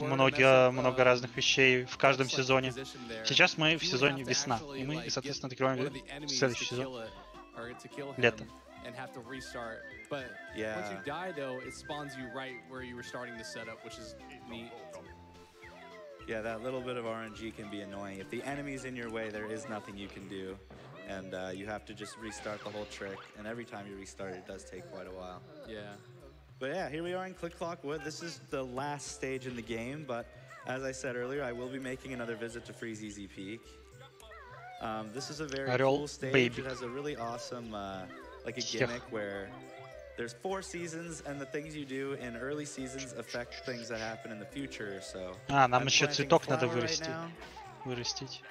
много разных вещей в каждом сезоне. Сейчас мы в сезоне весна, и мы, соответственно, открываем следующий сезон лето. But once you die, though, it spawns you right where you were starting the setup, which is neat. Yeah, that little bit of RNG can be annoying. If the enemy's in your way, there is nothing you can do. And you have to just restart the whole trick. And every time you restart, it does take quite a while. Yeah. But yeah, here we are in Click Clock Wood. This is the last stage in the game, but as I said earlier, I will be making another visit to Freeze Easy Peak. This is a very cool stage. It has a really awesome, like a gimmick where there's 4 seasons, and the things you do in early seasons affect things that happen in the future. So. Нам еще цветок надо вырастить.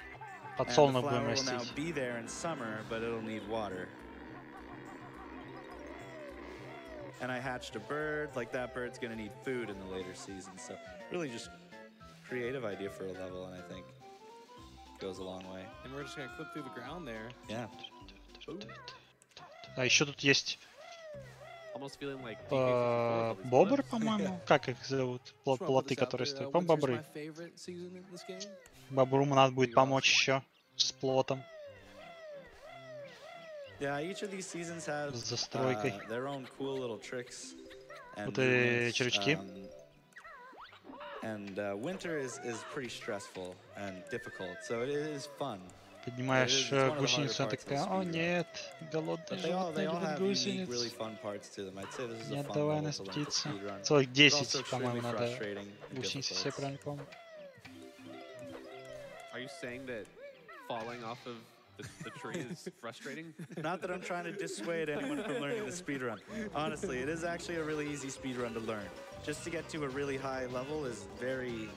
Подсолнух будем растить. The flower will now be there in summer, but it'll need water. And I hatched a bird, like that bird's gonna need food in the later seasons. So really just creative idea for a level, and I think goes a long way. And we're just gonna clip through the ground there. Yeah. А еще тут есть like бобр, по-моему. Как их зовут? Плоты, которые стоят. По-моему, бобры. Бобру надо будет помочь еще с плотом. Yeah, each of these seasons have their own cool little tricks. Вот эти червячки. And winter is pretty stressful and difficult, so it is fun. Поднимаешь гусеницу, она такая, о нет, голодные животные любят гусениц. Не отдавай нас птицы. Целых 10, по-моему, надо гусеницы, все правильно помню. Are you saying that falling off of the tree is frustrating? Not that I'm trying to dissuade anyone from learning the speedrun. Honestly, it is actually a really easy speedrun to learn. Just to get to a really high level is very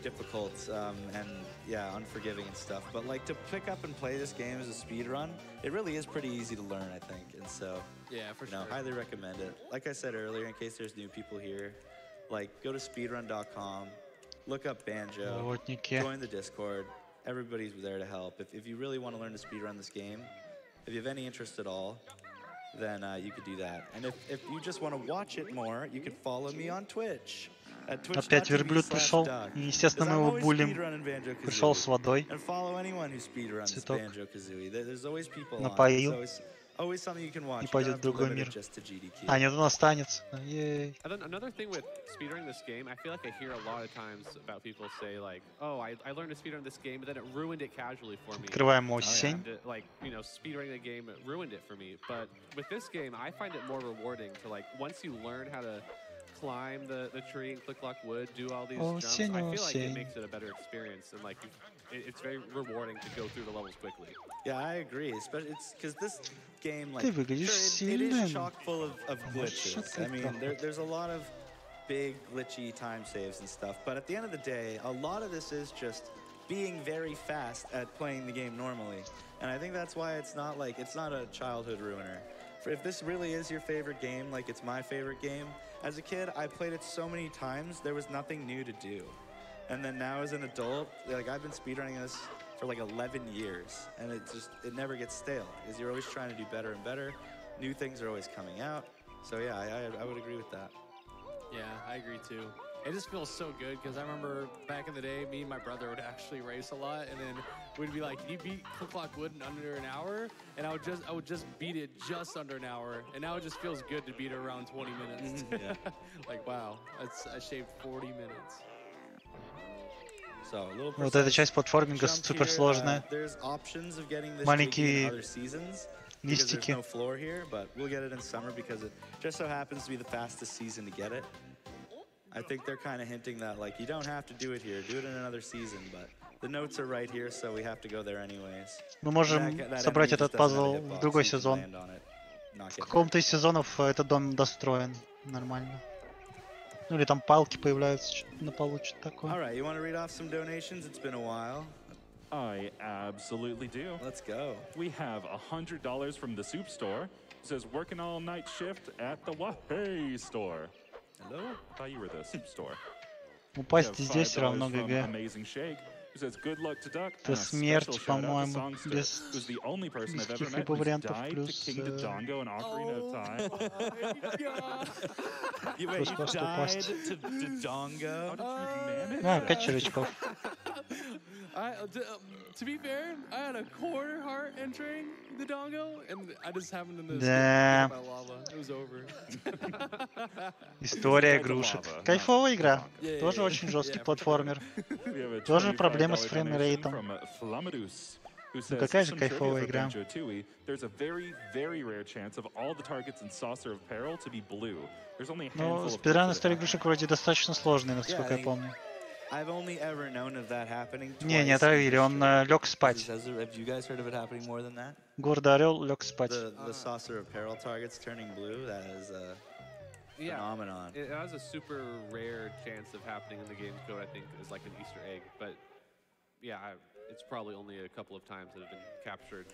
difficult and yeah, unforgiving and stuff. But like to pick up and play this game as a speedrun, it really is pretty easy to learn, I think. And so, yeah, for sure. Highly recommend it. Like I said earlier, in case there's new people here, like go to speedrun.com, look up Banjo, join the Discord. Everybody's there to help. If you really want to learn to speedrun this game, if you have any interest at all, then you could do that. And if you just want to watch it more, you can follow me on Twitch. Опять верблюд пришел. Естественно, мы его булим. Пришел с водой. Цветок. Напоил. И пойдет в другой мир. А нет, он останется. Another thing with speedrunning this game, I feel like I hear a lot of times about people say like, oh, I learned to speedrun this game, but then it ruined it casually for me. Открываем осень. Like, you know, speedrunning the game ruined it for me. But with this game, I find it more rewarding to like, once you learn how to climb the tree and click lock wood, do all these jumps, I feel like it makes it a better experience, and like it's very rewarding to go through the levels quickly. Yeah, I agree. Especially it's because this game, like, it is chock full of glitches. I mean, there's a lot of big glitchy time saves and stuff, but at the end of the day, a lot of this is just being very fast at playing the game normally. And I think that's why it's not a childhood ruiner. If this really is your favorite game, like it's my favorite game, as a kid, I played it so many times, there was nothing new to do. And then now as an adult, like I've been speedrunning this for like 11 years, and it never gets stale, because you're always trying to do better and better. New things are always coming out. So yeah, I would agree with that. Yeah, I agree too. It just feels so good, because I remember back in the day, me and my brother would actually race a lot, and then we'd be like, "You beat Click Clock Wood in under an hour," and I would just beat it just under an hour, and now it just feels good to beat it around 20 minutes. Yeah. Like wow, I shaved 40 minutes. So, a little вот эта часть платформинга супер сложная. Маленькие листики. No floor here, but we'll get it in summer because it just so happens to be the fastest season to get it. I think they're kind of hinting that, like, you don't have to do it here, do it in another season, but the notes are right here, so we have to go there anyways. Мы можем собрать этот пазл в другой сезон. В каком-то из сезонов этот дом достроен нормально. Ну или там палки появляются на полу, что-то такое. Alright, you want to read off some donations? It's been a while. I absolutely do. Let's go. We have $100 from the soup store. It says working all night shift at the Wahey store. Hello? I thought you were the soup store. Упасть здесь равно ГГ. Amazing Shake. says good luck to Duck. Это смерть, по-моему, без каких-либо вариантов, плюс... Просто упасть. А, 5 червячков. To be fair, I had a quarter heart entering the dongo, and I just happened to Да. by lava. It was over. История игрушек. Кайфовая игра. Тоже очень жесткий платформер. Тоже проблемы с фреймрейтом. Ну какая же кайфовая игра. Ну, спидран истории игрушек вроде достаточно сложный, насколько я помню. Не, не отравили, он лег спать. Гордый орел лег спать. Yeah, it has a super rare chance of happening in the game code, I think, as like an Easter egg. But yeah, it's probably only a couple of times that have been captured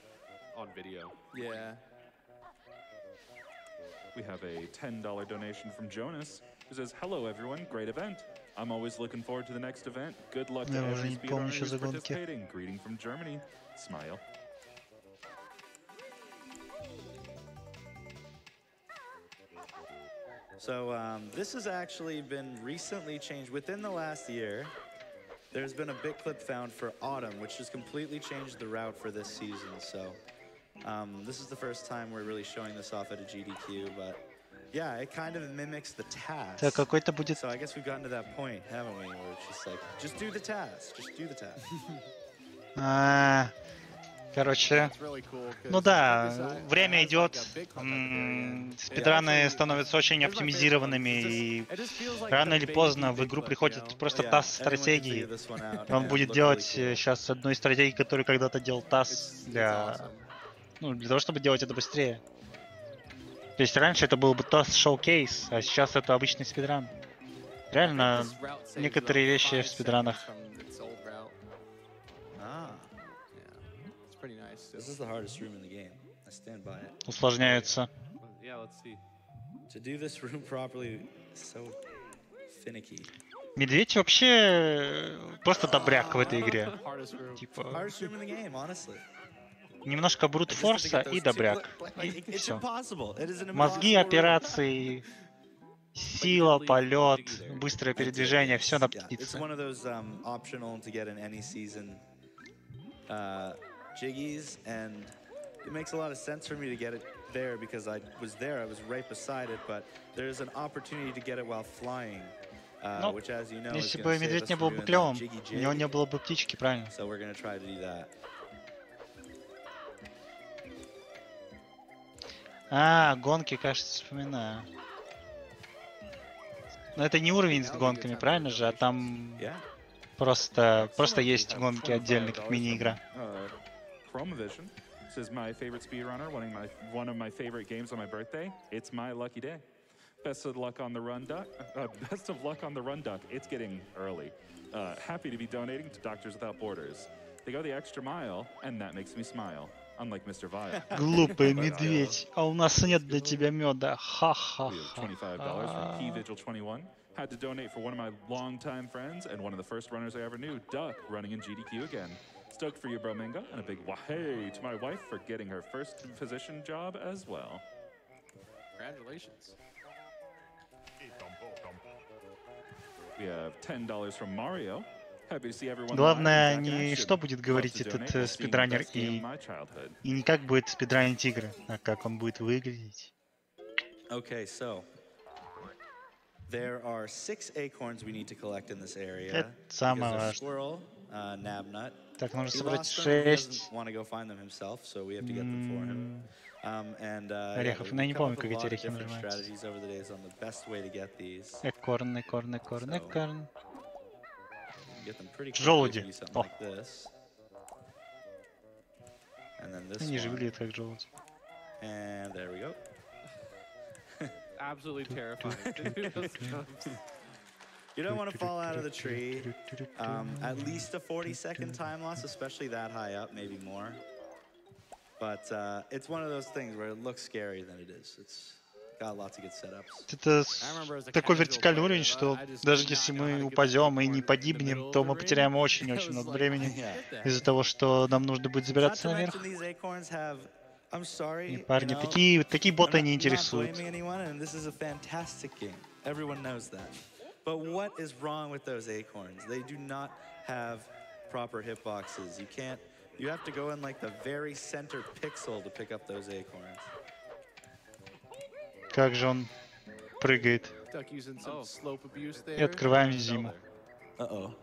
on video. Yeah. We have a $10 donation from Jonas, who says, "Hello everyone, great event. I'm always looking forward to the next event. Good luck to every speedrunner who's participating. Greeting from Germany. Smile." So this has actually been recently changed. Within the last year, there's been a bit clip found for autumn, which has completely changed the route for this season. So this is the first time we're really showing this off at a GDQ, but yeah, it kind of mimics the task. So I guess we've gotten to that point, haven't we? Where it's just like, just do the task, just do the task. Короче, ну да, время идет, спидраны становятся очень оптимизированными, и рано или поздно в игру приходит просто ТАСС стратегии. Он будет делать сейчас одну из стратегий, которую когда-то делал ТАСС для того, чтобы делать это быстрее. То есть раньше это был бы ТАСС шоу-кейс, а сейчас это обычный спидран. Реально, некоторые вещи в спидранах This is the hardest room in the game. I stand by it. усложняются. Yeah, let's see. To do this room properly is so finicky. Медведь вообще просто добряк в этой игре. Типа немножко брут-форса и добряк. И все. Мозги, операции, сила, полет, быстрое передвижение, все на птице. Jiggies, and it makes a lot of sense for me to get it there because I was right beside it, but there's an opportunity to get it while flying, which, as you know, если бы медведь не был бы клевым, у него не было бы птички, правильно? So we're gonna try to do that. Гонки, кажется, вспоминаю. Но это не уровень с гонками, правильно же? А там просто есть гонки отдельно, как мини-игра. Chromavision says, my favorite speedrunner, one of my favorite games on my birthday. It's my lucky day. Best of luck on the run, Duck. Best of luck on the run, Duck. It's getting early. Happy to be donating to Doctors Without Borders. They go the extra mile, and that makes me smile. Unlike Mr. Vile. Глупый медведь, а у нас нет для тебя меда. Ха-ха-ха. $25 from KeyVigil21. Had to donate for one of my longtime friends and one of the first runners I ever knew, Duck, running in GDQ again. Stoked for you, bro, Minga, and a big wahey to my wife for getting her first physician job as well. Congratulations. We have $10 from Mario. Happy to see everyone. Главное не что будет говорить этот спидранер и не как будет спидранить игры, а как он будет выглядеть. Okay, so there are 6 acorns we need to collect in this area. Это самое важное. Squirrel, Nabnut. Так, нужно собрать 6 орехов. Но я не помню, как эти орехи нажимаются. Экорн. Желуди. О. Они же выглядят как желуди. Absolutely terrifying. You don't want to fall out of the tree. At least a 40-second time loss, especially that high up, maybe more. But it's one of those things where it looks scary than it is. Это такой вертикальный уровень, что даже если мы упадем и не погибнем, то мы потеряем очень-очень много времени из-за того, что нам нужно будет забираться наверх. И, парни, такие боты не интересуют. But what is wrong with those acorns? They do not have proper hitboxes. You have to go in like the very center pixel to pick up those acorns. Как же он прыгает. И открываем зиму. Uh-oh.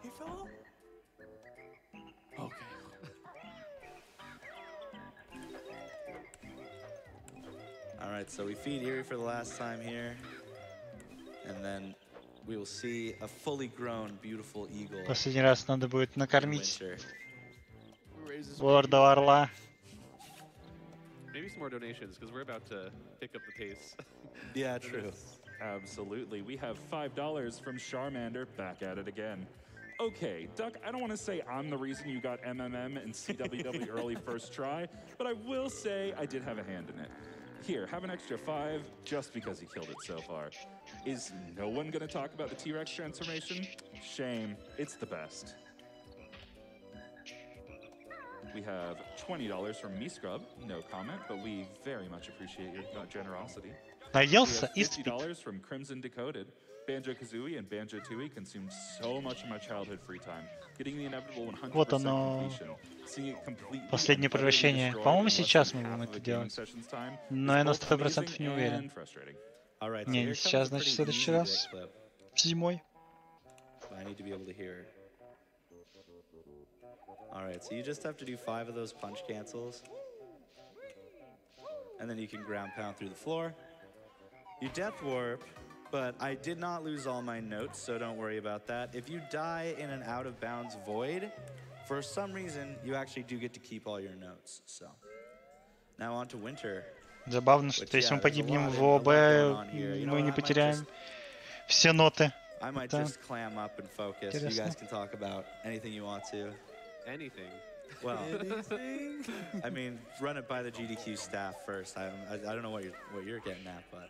He fell? Okay. All right, so we feed Erie for the last time here. And then we will see a fully grown, beautiful eagle. Последний раз надо будет накормить гордого орла. Maybe some more donations, because we're about to pick up the pace. Yeah, true. Absolutely. We have $5 from Charmander back at it again. Okay, Duck, I don't want to say I'm the reason you got MMM and CWW early first try, but I will say I did have a hand in it. Here, have an extra 5 just because he killed it so far. Is no one going to talk about the T-Rex transformation? Shame. It's the best. We have $20 from Me Scrub. No comment, but we very much appreciate your generosity. Наелся и $50 from Crimson Decoded. Banjo-Kazooie and Banjo-Tooie consumed so much of my childhood free time. Getting the inevitable 100% completion. Seeing it completely последнее превращение. По-моему, сейчас мы будем это делать. Но я на 100% не уверен. Не, не сейчас, значит, в следующий раз. Зимой. Alright, so you just have to do 5 of those punch cancels. And then you can ground pound through the floor. You death warp, but I did not lose all my notes, so don't worry about that. If you die in an out of bounds void, for some reason, you actually do get to keep all your notes. So, now on to Winter. Забавно, что если мы погибнем в ОБ, мы не потеряем все ноты. I might just clam up and focus. You guys can talk about anything you want to. Anything. Well, I mean, run it by the GDQ staff first. I don't know what you're getting at, but.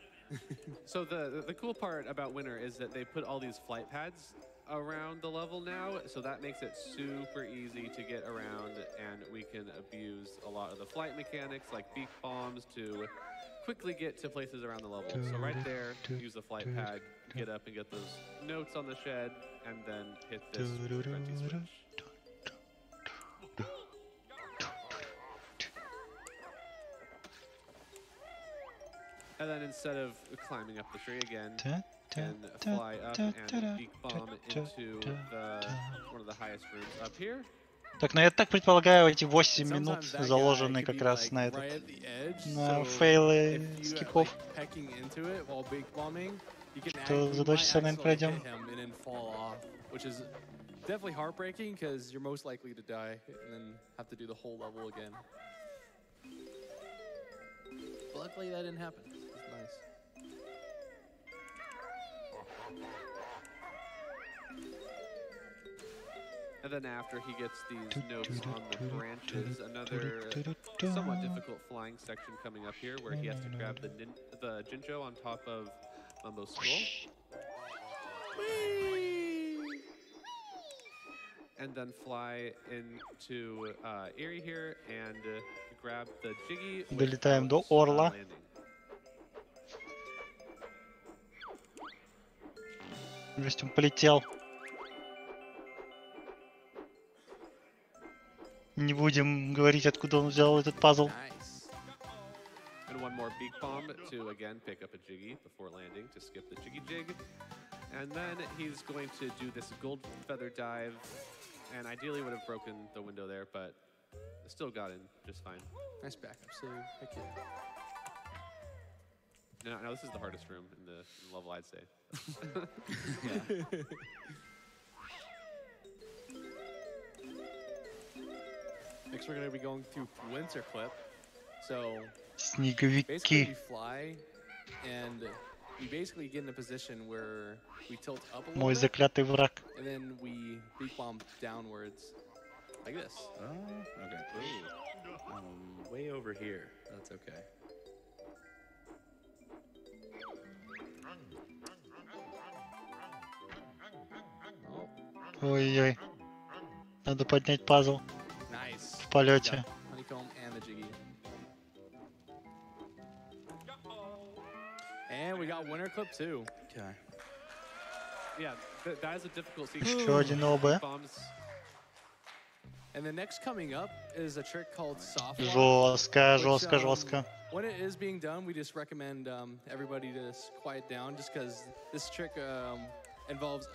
So the cool part about Winter is that they put all these flight pads around the level now, so that makes it super easy to get around, and we can abuse a lot of the flight mechanics like beak bombs to quickly get to places around the level. So right there, use the flight pad, get up and get those notes on the shed, and then hit this frenzy switch. And then instead of climbing up the tree again, can fly up and beak bomb into one of the highest rooms up here. Так, ну я так предполагаю, эти 8 минут заложены как раз на этот, на фейлы скипов. То за 2 часа, наверное, пройдем. Definitely heartbreaking because you're most likely to die and then have to do the whole level again. But luckily that didn't happen. It's nice. And then after he gets these notes on the branches, another somewhat difficult flying section coming up here where he has to grab the Jinjo on top of Mumbo's skull. And then fly into Erie here and grab the Jiggy. Долетаем до Орла. То есть он полетел. Не будем говорить, откуда он взял этот пазл. And one more beak bomb to again pick up a Jiggy before landing to skip the Jiggy Jig. And then he's going to do this gold feather dive. And ideally would have broken the window there, but still got in just fine. Nice backup save. Heck yeah. No, this is the hardest room in the level, I'd say. Next, we're going to be going through Winter Clip. So, Снеговики. basically we fly, and we basically get in a position where we tilt up a little Мой заклятый враг. and then we beak bomb downwards, like this. Oh, okay. Ooh. Way over here. That's okay. Ой-ой. Надо поднять пазл. В полете. And we got winner clip too. Okay. Yeah, that is a difficult Еще один ОБ. And the next coming up is a trick called soft lock. Жестко, жестко, жестко. When it is being done, we just recommend everybody to quiet down, just because this trick involves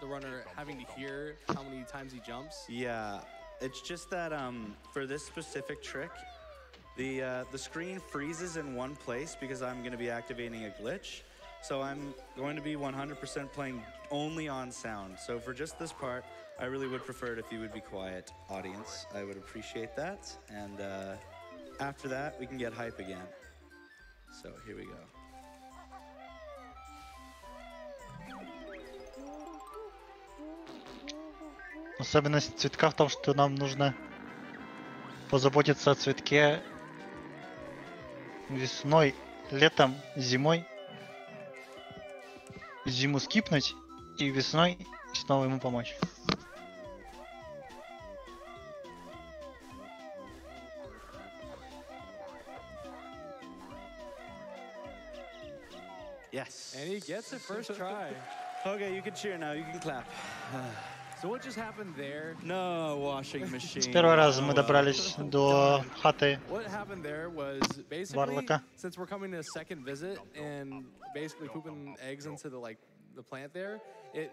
the runner having to hear how many times he jumps. Yeah, it's just that for this specific trick, the screen freezes in one place because I'm going to be activating a glitch. So I'm going to be 100% playing only on sound. So for just this part, I really would prefer it if you would be quiet, audience. I would appreciate that. And after that, we can get hype again. So here we go. Особенность цветка в том, что нам нужно позаботиться о цветке весной, летом, зимой. Зиму скипнуть и весной снова ему помочь. Yes. And he gets it first try. Okay, you can cheer now. You can clap. So what just happened there? No washing machine. С первого раза мы добрались до хаты What happened there was basically, Варлока. since we're coming to a second visit and basically pooping eggs into the plant there, it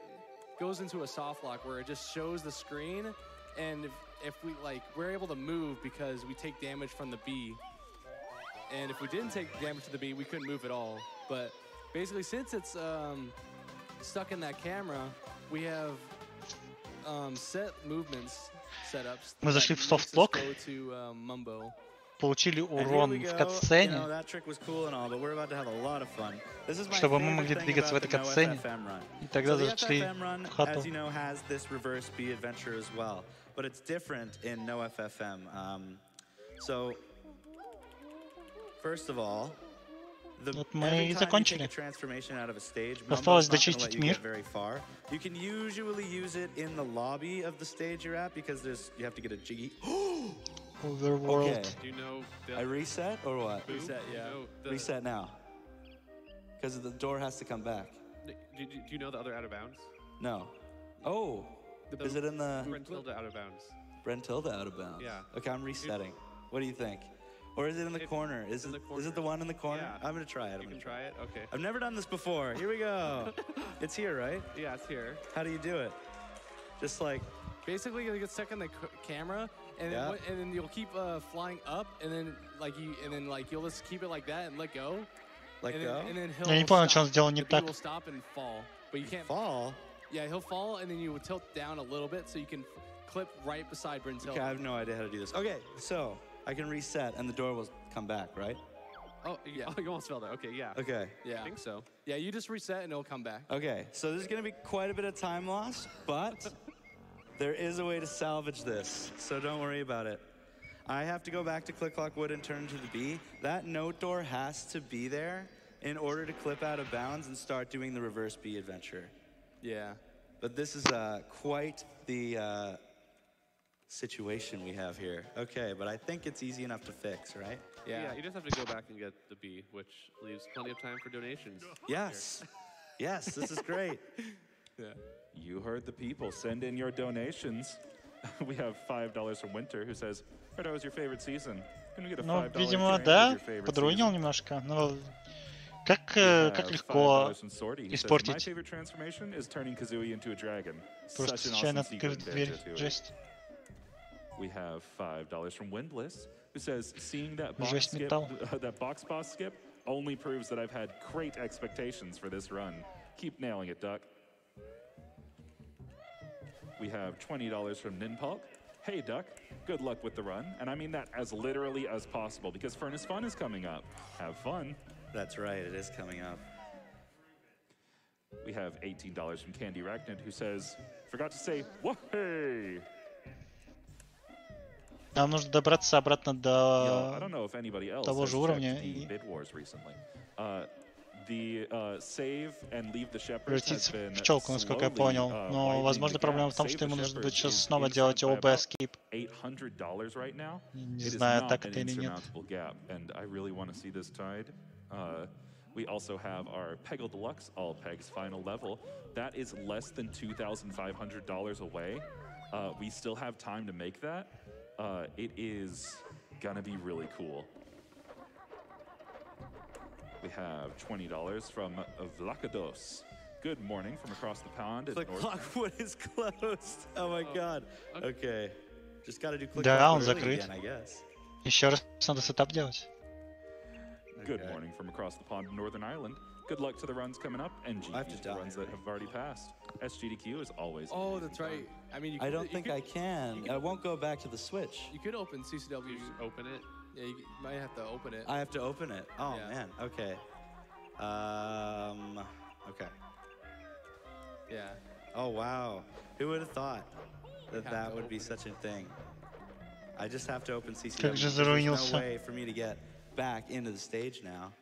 goes into a soft lock where it just shows the screen, and if we're able to move because we take damage from the bee. And if we didn't take damage to the bee, we couldn't move at all. But basically, since it's stuck in that camera, we have set movements setups. Мы зашли в софтлок, получили урон в катсцене, чтобы мы могли двигаться в этой катсцене, и тогда зашли в хату. But it's different in No FFM. So, first of all, Вот мы и закончили. Осталось дочистить мир. You can usually use it in the lobby of the stage you're at because you have to get a jiggy. Overworld. Okay. Do you know I reset or what? Reset, yeah. Reset now. Because the door has to come back. Do you know the other out of bounds? No. Oh. Is it in the... Brentilda out of bounds. Brentilda out of bounds? Yeah. Okay, I'm resetting. What do you think? Or is it in the corner? Is it the one in the corner? Yeah. I'm going to try it. You can try it? Okay. I've never done this before. Here we go. It's here, right? Yeah, it's here. How do you do it? Just like... Basically, you get stuck in the camera, and then you'll keep flying up, and then you'll just keep it like that and let go. Let go? And then Я не понял, что он сделал не так. He'll stop and fall, but you can't fall. Yeah, he'll fall, and then you would tilt down a little bit so you can clip right beside Brentilda. Okay, I have no idea how to do this. Okay, so I can reset, and the door will come back, right? Oh, yeah. Oh, you almost fell there. Okay, yeah. Okay. Yeah. I think so. Yeah, you just reset, and it'll come back. Okay, so there's going to be quite a bit of time loss, but there is a way to salvage this, so don't worry about it. I have to go back to Click Clock Wood and turn to the B. That note door has to be there in order to clip out of bounds and start doing the reverse B adventure. Yeah. But this is quite the situation we have here. Okay, but I think it's easy enough to fix, right? Yeah, you just have to go back and get the B, which leaves plenty of time for donations. Yes. Yes, this is great. Yeah. You heard the people. Send in your donations. We have $5 from Winter, who says, "Heard that was your favorite season. Can we get a Ну, $5 видимо, drink да, with your favorite подруинил season?" немножко, но как легко испортить. My favorite transformation is turning Kazooie into a dragon. Просто Such an случайно awesome secret открыть дверь. Banjo-Kazooie. Жесть. We have $5 from Windless, who says, "Seeing that Жесть металл. box boss skip only proves that I've had great expectations for this run. Keep nailing it, Duck." We have $20 from Ninpulk. "Hey, Duck, good luck with the run." And I mean that as literally as possible, because Furnace Fun is coming up. Have fun. That's right, it is coming up. We have $18 from Candy Ragnid, who says, "Forgot to say, whoa-hey!" Нам нужно добраться обратно I don't know if anybody else того has же уровня. checked the Bid Wars recently. Превратиться в пчелку, насколько я понял. Но, возможно, проблема в том, что ему нужно будет сейчас снова делать ОБ скип. Не знаю, так это или нет. We also have our Peggle Deluxe All Pegs final level. That is less than $2,500 away. We still have time to make that. It is gonna be really cool. We have $20 from Vlakados. Good morning from across the pond. Click-Clockwood is closed. Oh my god. Okay. Just gotta do Да, он Click-Clockwood закрыт. again, I guess. Еще раз надо сетап делать. Good morning from across the pond in Northern Ireland. Good luck to the runs coming up and GDQ to the runs that have already passed. SGDQ is always. Oh, that's right. I mean, I don't think I can. I won't go back to the Switch. You could open CCW. You just open it. Yeah, you might have to open it. I have to open it. Oh Yeah. man. Okay. Okay. Yeah. Oh wow. Who would have thought that that would be such a thing? I just have to open CCW. Как же There's заруинился. no way for me to get back into the stage now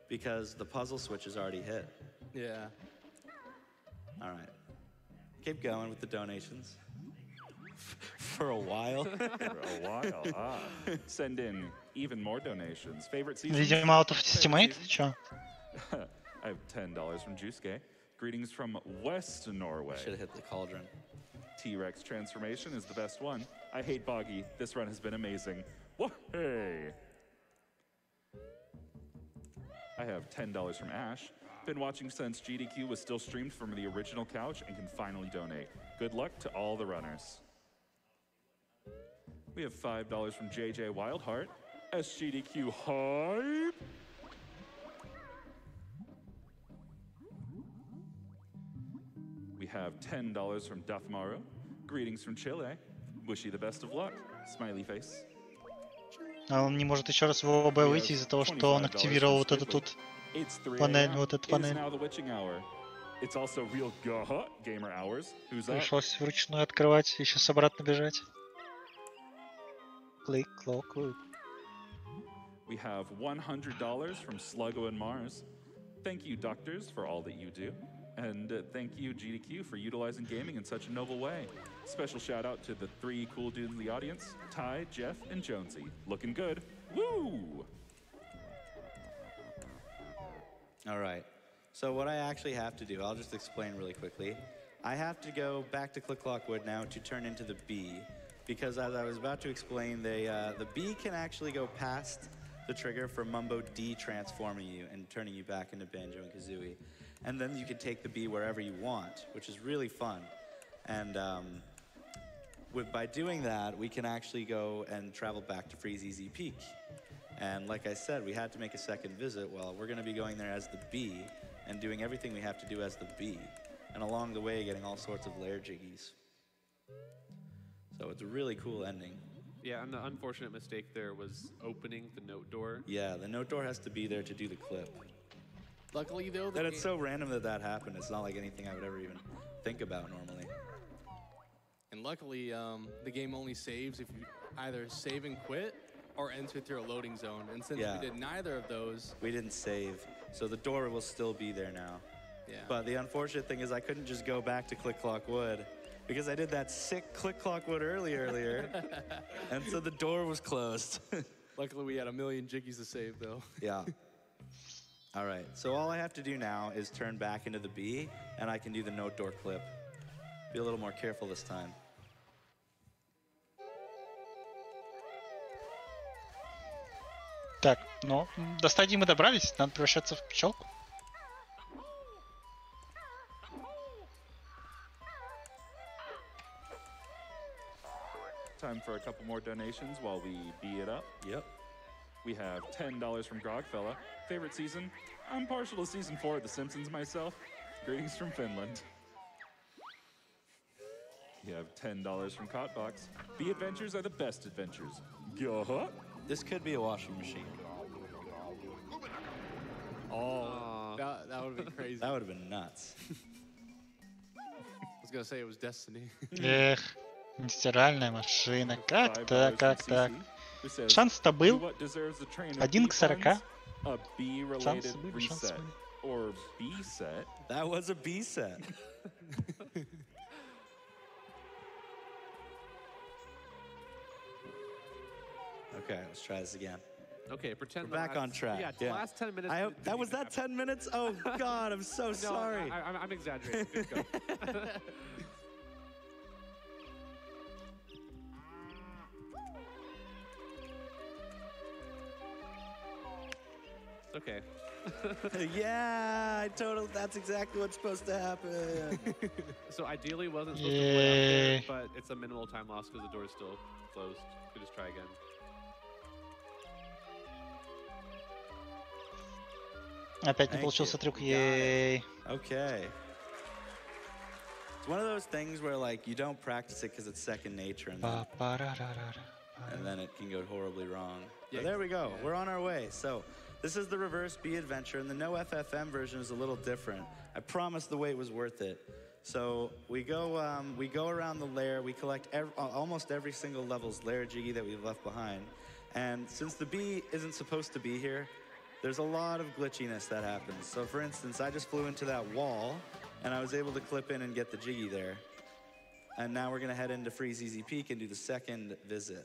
because the puzzle switch is already hit. Yeah. All right. Keep going with the donations. For a while. Send in even more donations. Favorite season? Видимо, out of estimate? Чё? I have $10 from Juice. Greetings from West Norway. Should have hit the cauldron. T-Rex transformation is the best one. I hate Boggy. This run has been amazing. Hey. I have $10 from Ash. Been watching since GDQ was still streamed from the original couch and can finally donate. Good luck to all the runners. We have $5 from JJ Wildheart. SGDQ hype. We have $10 from Duffmaru. Greetings from Chile. Wish you the best of luck. Smiley face. А он не может еще раз в ОБ выйти из-за того, что он активировал вот эту тут панель, вот эту панель. Пришлось вручную открывать и сейчас обратно бежать. Click-Clockwood. We have $100 from Sluggo and Mars. Thank you, doctors, for all that you do. And thank you, GDQ, for utilizing gaming in such a noble way. Special shout out to the 3 cool dudes in the audience, Ty, Jeff, and Jonesy. Looking good. Woo! All right. So what I actually have to do, I'll just explain really quickly. I have to go back to Click-Clockwood now to turn into the B, because as I was about to explain, the B can actually go past the trigger for Mumbo D transforming you and turning you back into Banjo and Kazooie. And then you can take the B wherever you want, which is really fun. And by doing that, we can actually go and travel back to Freezeezy Peak. And like I said, we had to make a second visit. Well, we're going to be going there as the B and doing everything we have to do as the B. And along the way, getting all sorts of lair jiggies. So it's a really cool ending. Yeah, and the unfortunate mistake there was opening the note door. Yeah, the note door has to be there to do the clip. Luckily, though, And it's so random that happened. It's not like anything I would ever even think about normally. And luckily, the game only saves if you either save and quit or enter through a loading zone. And since we did neither of those... We didn't save, so the door will still be there now. Yeah. But the unfortunate thing is I couldn't just go back to Click-Clockwood because I did that sick Click-Clockwood earlier. And so the door was closed. Luckily, we had a million jiggies to save, though. Yeah. All right, so all I have to do now is turn back into the B, and I can do the note door clip. Be a little more careful this time. Так, ну, до стадии мы добрались, надо превращаться в пчелку. Time for a couple more donations while we B it up. Yep. We have $10 from Grogfella. Favorite season? I'm partial to season 4 of The Simpsons myself. Greetings from Finland. You have $10 from Cotbox. B adventures are the best adventures. Go. This could be a washing machine. Oh, that would have been crazy. That would have been nuts. I was going to say it was Destiny. Эх, стиральная машина. Как так? Шанс-то был. 1 к 40. Шанс был, шанс был. or B set. That was a B set. Okay, let's try this again. Okay, pretend we're back on track. Yeah, the last 10 minutes. I hope that was that 10 minutes. Oh God, I'm so sorry. No, I'm exaggerating. Let's go. Okay. Yeah, that's exactly what's supposed to happen. So ideally, wasn't supposed to play up there, but it's a minimal time loss because the door is still closed. We just try again. Опять не получился трюк, ей. Okay. It's one of those things where like you don't practice it because it's second nature, and then it can go horribly wrong. Yeah, but there we go. Yeah. We're on our way. So this is the reverse B adventure, and the No FFM version is a little different. I promise the wait was worth it. So we go around the lair. We collect almost every single level's lair jiggy that we've left behind, and since the B isn't supposed to be here, there's a lot of glitchiness that happens. So for instance, I just flew into that wall and I was able to clip in and get the jiggy there. And now we're gonna head into Freeze Easy Peak and do the second visit.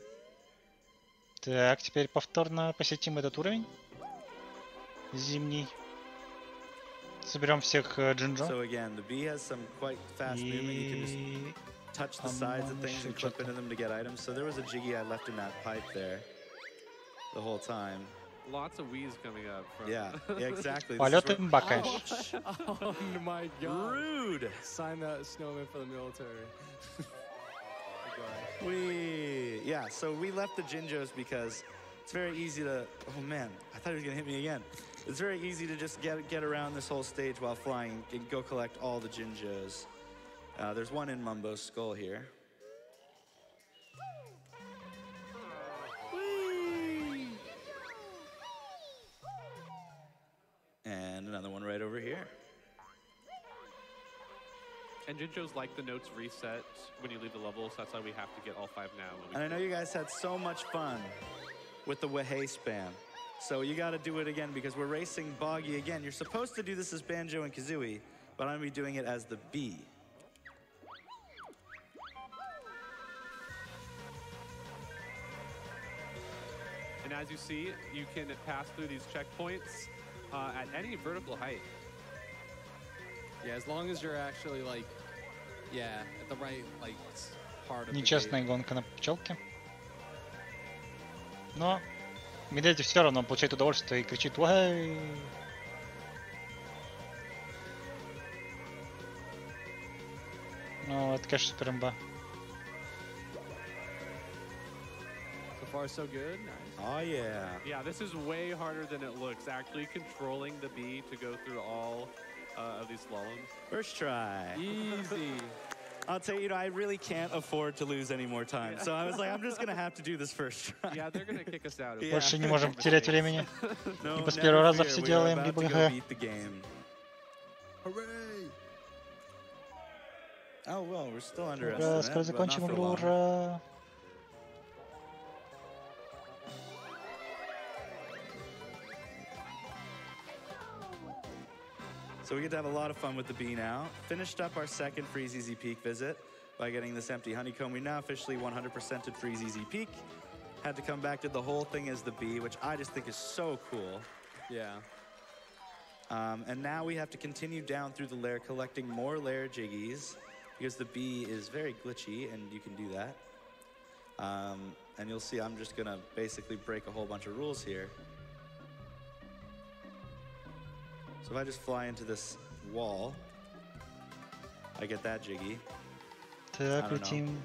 Так, теперь повторно посетим этот уровень. Зимний. Соберем всех джинджо. So again, the B has some quite fast movement. You can just touch the sides of things and clip into them to get items. So there was a jiggy I left in that pipe there the whole time. Lots of wheeze coming up. Yeah, exactly. Полет имба, конечно. Oh my God. Rude. Sign that snowman for the military. Yeah, so we left the Jinjos because it's very easy to, oh man, I thought he was gonna hit me again. It's very easy to just get around this whole stage while flying and go collect all the Jinjos. There's one in Mumbo's skull here. And another one right over here. And Jinjo's like the notes reset when you leave the level, so that's why we have to get all 5 now. And I know you guys had so much fun with the Wahey spam. So you gotta do it again because we're racing Boggy again. You're supposed to do this as Banjo and Kazooie, but I'm gonna be doing it as the B. And as you see, you can pass through these checkpoints at any vertical height. Yeah, as long as you're actually like, yeah, at the right like part of Нечестная гонка на пчелке. Но Медведев все равно получает удовольствие и кричит «Уэй!». Ну, это, конечно, супер имба. So far, so good. Nice. Oh, yeah. Yeah, this is way harder than it looks. Actually controlling the B to go through all of these slaloms. First try. Easy. I'll tell you, I really can't afford to lose any more time. So I was like, I'm just going to have to do this first try. Yeah, they're going to kick us out. Больше не можем терять времени. Либо с первого раза все делаем, либо Hooray! Oh, well, we're still under Ура, скоро закончим игру, ура! So we get to have a lot of fun with the B now. Finished up our second Freeze Easy Peak visit by getting this empty honeycomb. We now officially 100%ed Freeze Easy Peak. Had to come back to the whole thing as the B, which I just think is so cool. Yeah. And now we have to continue down through the lair, collecting more lair jiggies, because the B is very glitchy, and you can do that. And you'll see I'm just gonna basically break a whole bunch of rules here. So if I just fly into this wall, I get that jiggy. Так, летим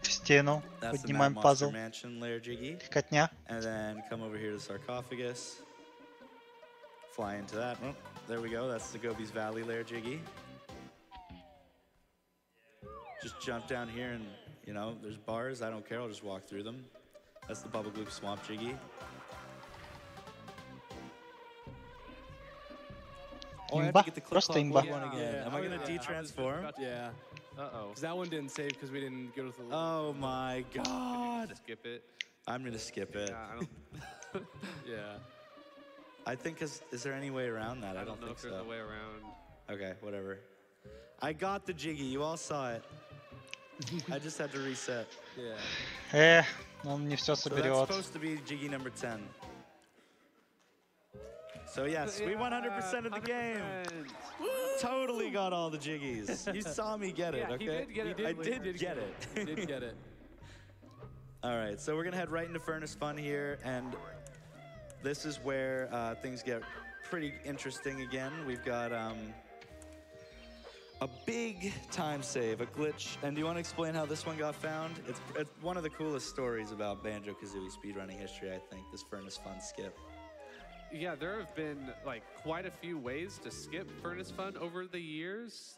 в стену, поднимаем пазл. Легкотня. And then come over here to the sarcophagus. Fly into that. Oh, there we go. That's the Gobi's Valley lair jiggy. Just jump down here and, you know, there's bars. I don't care. I'll just walk through them. That's the Bubble Gloop Swamp jiggy. Oh, I have to get the Просто имба. one again. Am I gonna de-transform? Yeah. Uh-oh. Because that one didn't save because we didn't go to the... Oh my God. Skip it. I'm gonna skip it. Yeah, I don't... Yeah. I think, is there any way around that? I don't know think if there's so. a way around. Okay, whatever. I got the jiggy. You all saw it. I just had to reset. Yeah. Он не все So соберет. that's supposed to be jiggy number 10. So yes, we 100% of the game. Totally got all the jiggies. You saw me get it, okay? He did get it. I did get it. Did get it. All right, so we're gonna head right into Furnace Fun here, and this is where things get pretty interesting again. We've got a big time save, a glitch. And do you want to explain how this one got found? It's one of the coolest stories about Banjo-Kazooie speedrunning history, I think, this Furnace Fun skip. Yeah, there have been like quite a few ways to skip Furnace Fun over the years.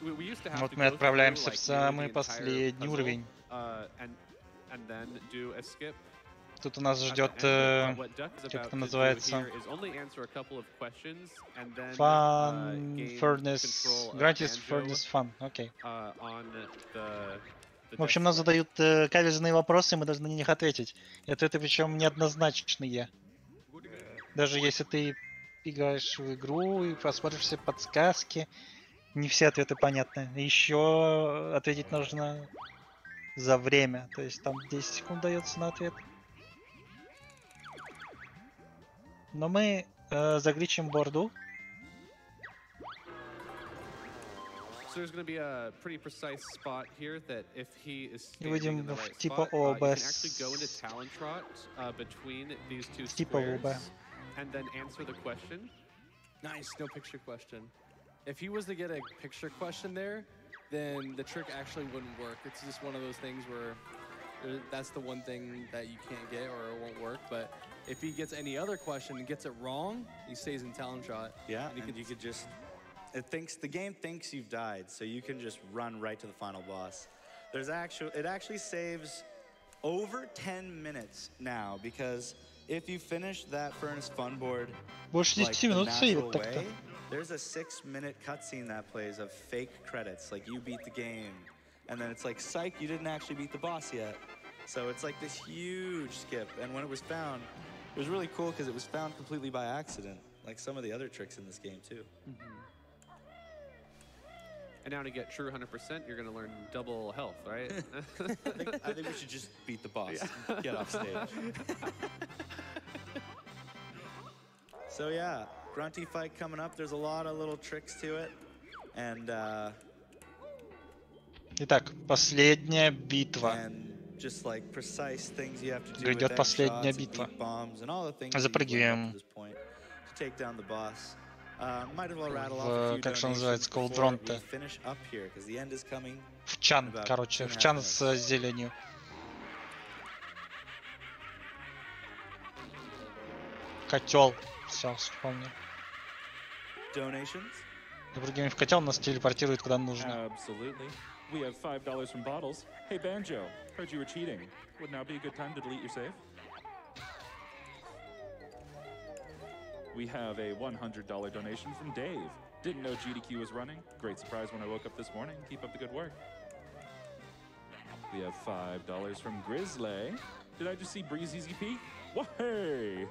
We used to have Вот to мы go отправляемся through, в like, самый the entire последний puzzle, уровень. And then do a skip. Тут у нас ждет, как это называется, Fun Furnace, Gratis Furnace Fun, окей. В общем, нам задают каверзные вопросы, и мы должны на них ответить. И ответы причем неоднозначные. Даже если ты играешь в игру и посмотришь все подсказки, не все ответы понятны. Еще ответить нужно за время, то есть там 10 секунд дается на ответ. Но мы загличим борду. So there's going to be a pretty precise spot here that if he is Выйдем standing in the в right типа spot, you ОБ. can actually go into Talon Trot between these two Типа squares ОБ. and then answer the question. Nice, no picture question. If he was to get a picture question there, then the trick actually wouldn't work. It's just one of those things where that's the one thing that you can't get or it won't work. But if he gets any other question and gets it wrong, he stays in Talon Trot. Yeah, and you could just... the game thinks you've died, so you can just run right to the final boss. It actually saves over 10 minutes now, because if you finish that Furnace Fun board like the natural way, there's a 6-minute cutscene that plays of fake credits, like you beat the game, and then it's like, psych, you didn't actually beat the boss yet. So it's like this huge skip, and when it was found, it was really cool because it was found completely by accident, like some of the other tricks in this game too. And now to get true 100%, you're going to learn double health, right? I think we should just beat the boss. Yeah. Get off stage. So yeah, grunty fight coming up. There's a lot of little tricks to it. And Итак, последняя битва. And just like precise things you have to do Грядет with последняя shots, битва. bombs, and all the things Запрыгиваем. to this point to take down the boss. Might as well rattle off a few Как же называется, before we Колдрон-то? finish up here, because the end is coming. В чан, короче, в чан с зеленью. Котел. Все, вспомнил. Donations? Запрыгиваем в котел, нас телепортирует куда нужно. Absolutely. We have $5 from bottles. Hey Banjo, heard you were cheating. Would now be a good time to delete your save? We have a $100 donation from Dave. Didn't know GDQ was running. Great surprise when I woke up this morning. Keep up the good work. We have $5 from Grizzly. Did I just see Breezy Peak? Hey!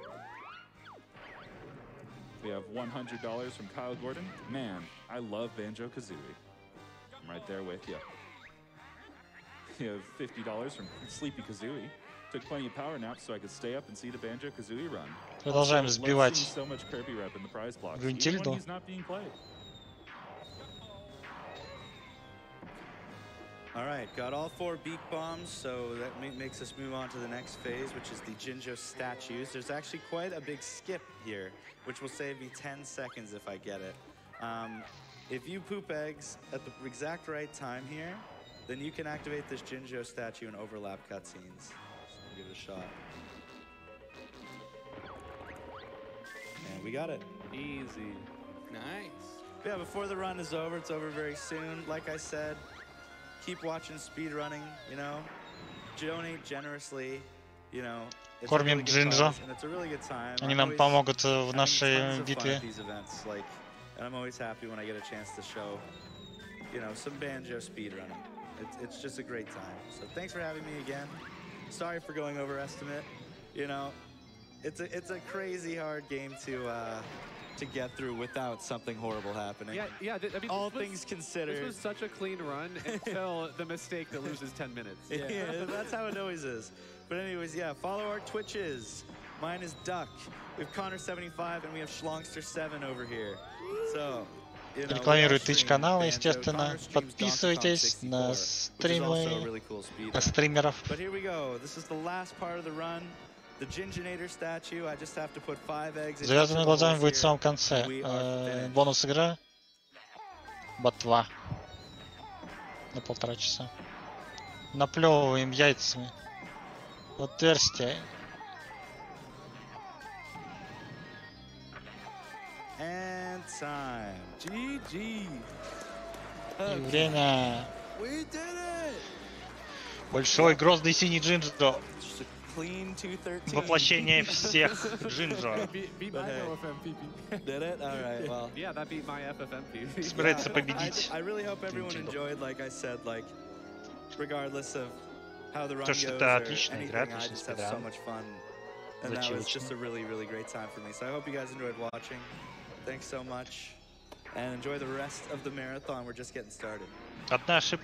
We have $100 from Kyle Gordon. Man, I love Banjo-Kazooie. I'm right there with you. We have $50 from Sleepy Kazooie. Took plenty of power naps so I could stay up and see the Banjo-Kazooie run. Продолжаем сбивать so much Kirby rep in the prize blocks, Гвинтильду. even when he's not being played. All right, got all 4 beak bombs, so that makes us move on to the next phase, which is the Jinjo statues. There's actually quite a big skip here, which will save me 10 seconds if I get it. If you poop eggs at the exact right time here, then you can activate this Jinjo statue and overlap cutscenes. So give it a shot. And we got it. Easy. Nice. Yeah, before the run is over, it's over very soon. Like I said, keep watching speedrunning, you know, donate generously, you know. Кормим Джинджо. Они нам помогут в нашей битве. And I'm always happy when I get a chance to show, you know, some Banjo speedrunning. It's just a great time. So thanks for having me again. Sorry for going over estimate. You know, it's a crazy hard game to get through without something horrible happening. Yeah. I mean, all things considered, this was such a clean run until the mistake that loses 10 minutes. Yeah, that's how it always is. But anyways, yeah, follow our Twitches. Mine is Duck. We have Connor75 and we have Schlongster7 over here. So, рекламирую Twitch каналы, естественно. Подписывайтесь на стримы, на стримеров. But here we go. This is the last part of the run. The Ginginator statue. I just have to put 5 eggs. Завязанными глазами будет в самом конце. Бонус игра. Ботва. На 1,5 часа. Наплевываем яйцами. Отверстие. And time. GG. И время. We did it. Большой грозный синий Джинджо. Clean 213. Воплощение всех Джинджо. Beat my No FFM PP. Did it? All right. Well. Yeah, that beat my FFM PP. Собирается победить. I really hope everyone enjoyed. Like I said, like regardless of how the run goes or anything, I just have so much fun, and that was just a really great time for me. So I hope you guys enjoyed watching. Thanks so much, and enjoy the rest of the marathon. We're just getting started. Одна ошибка.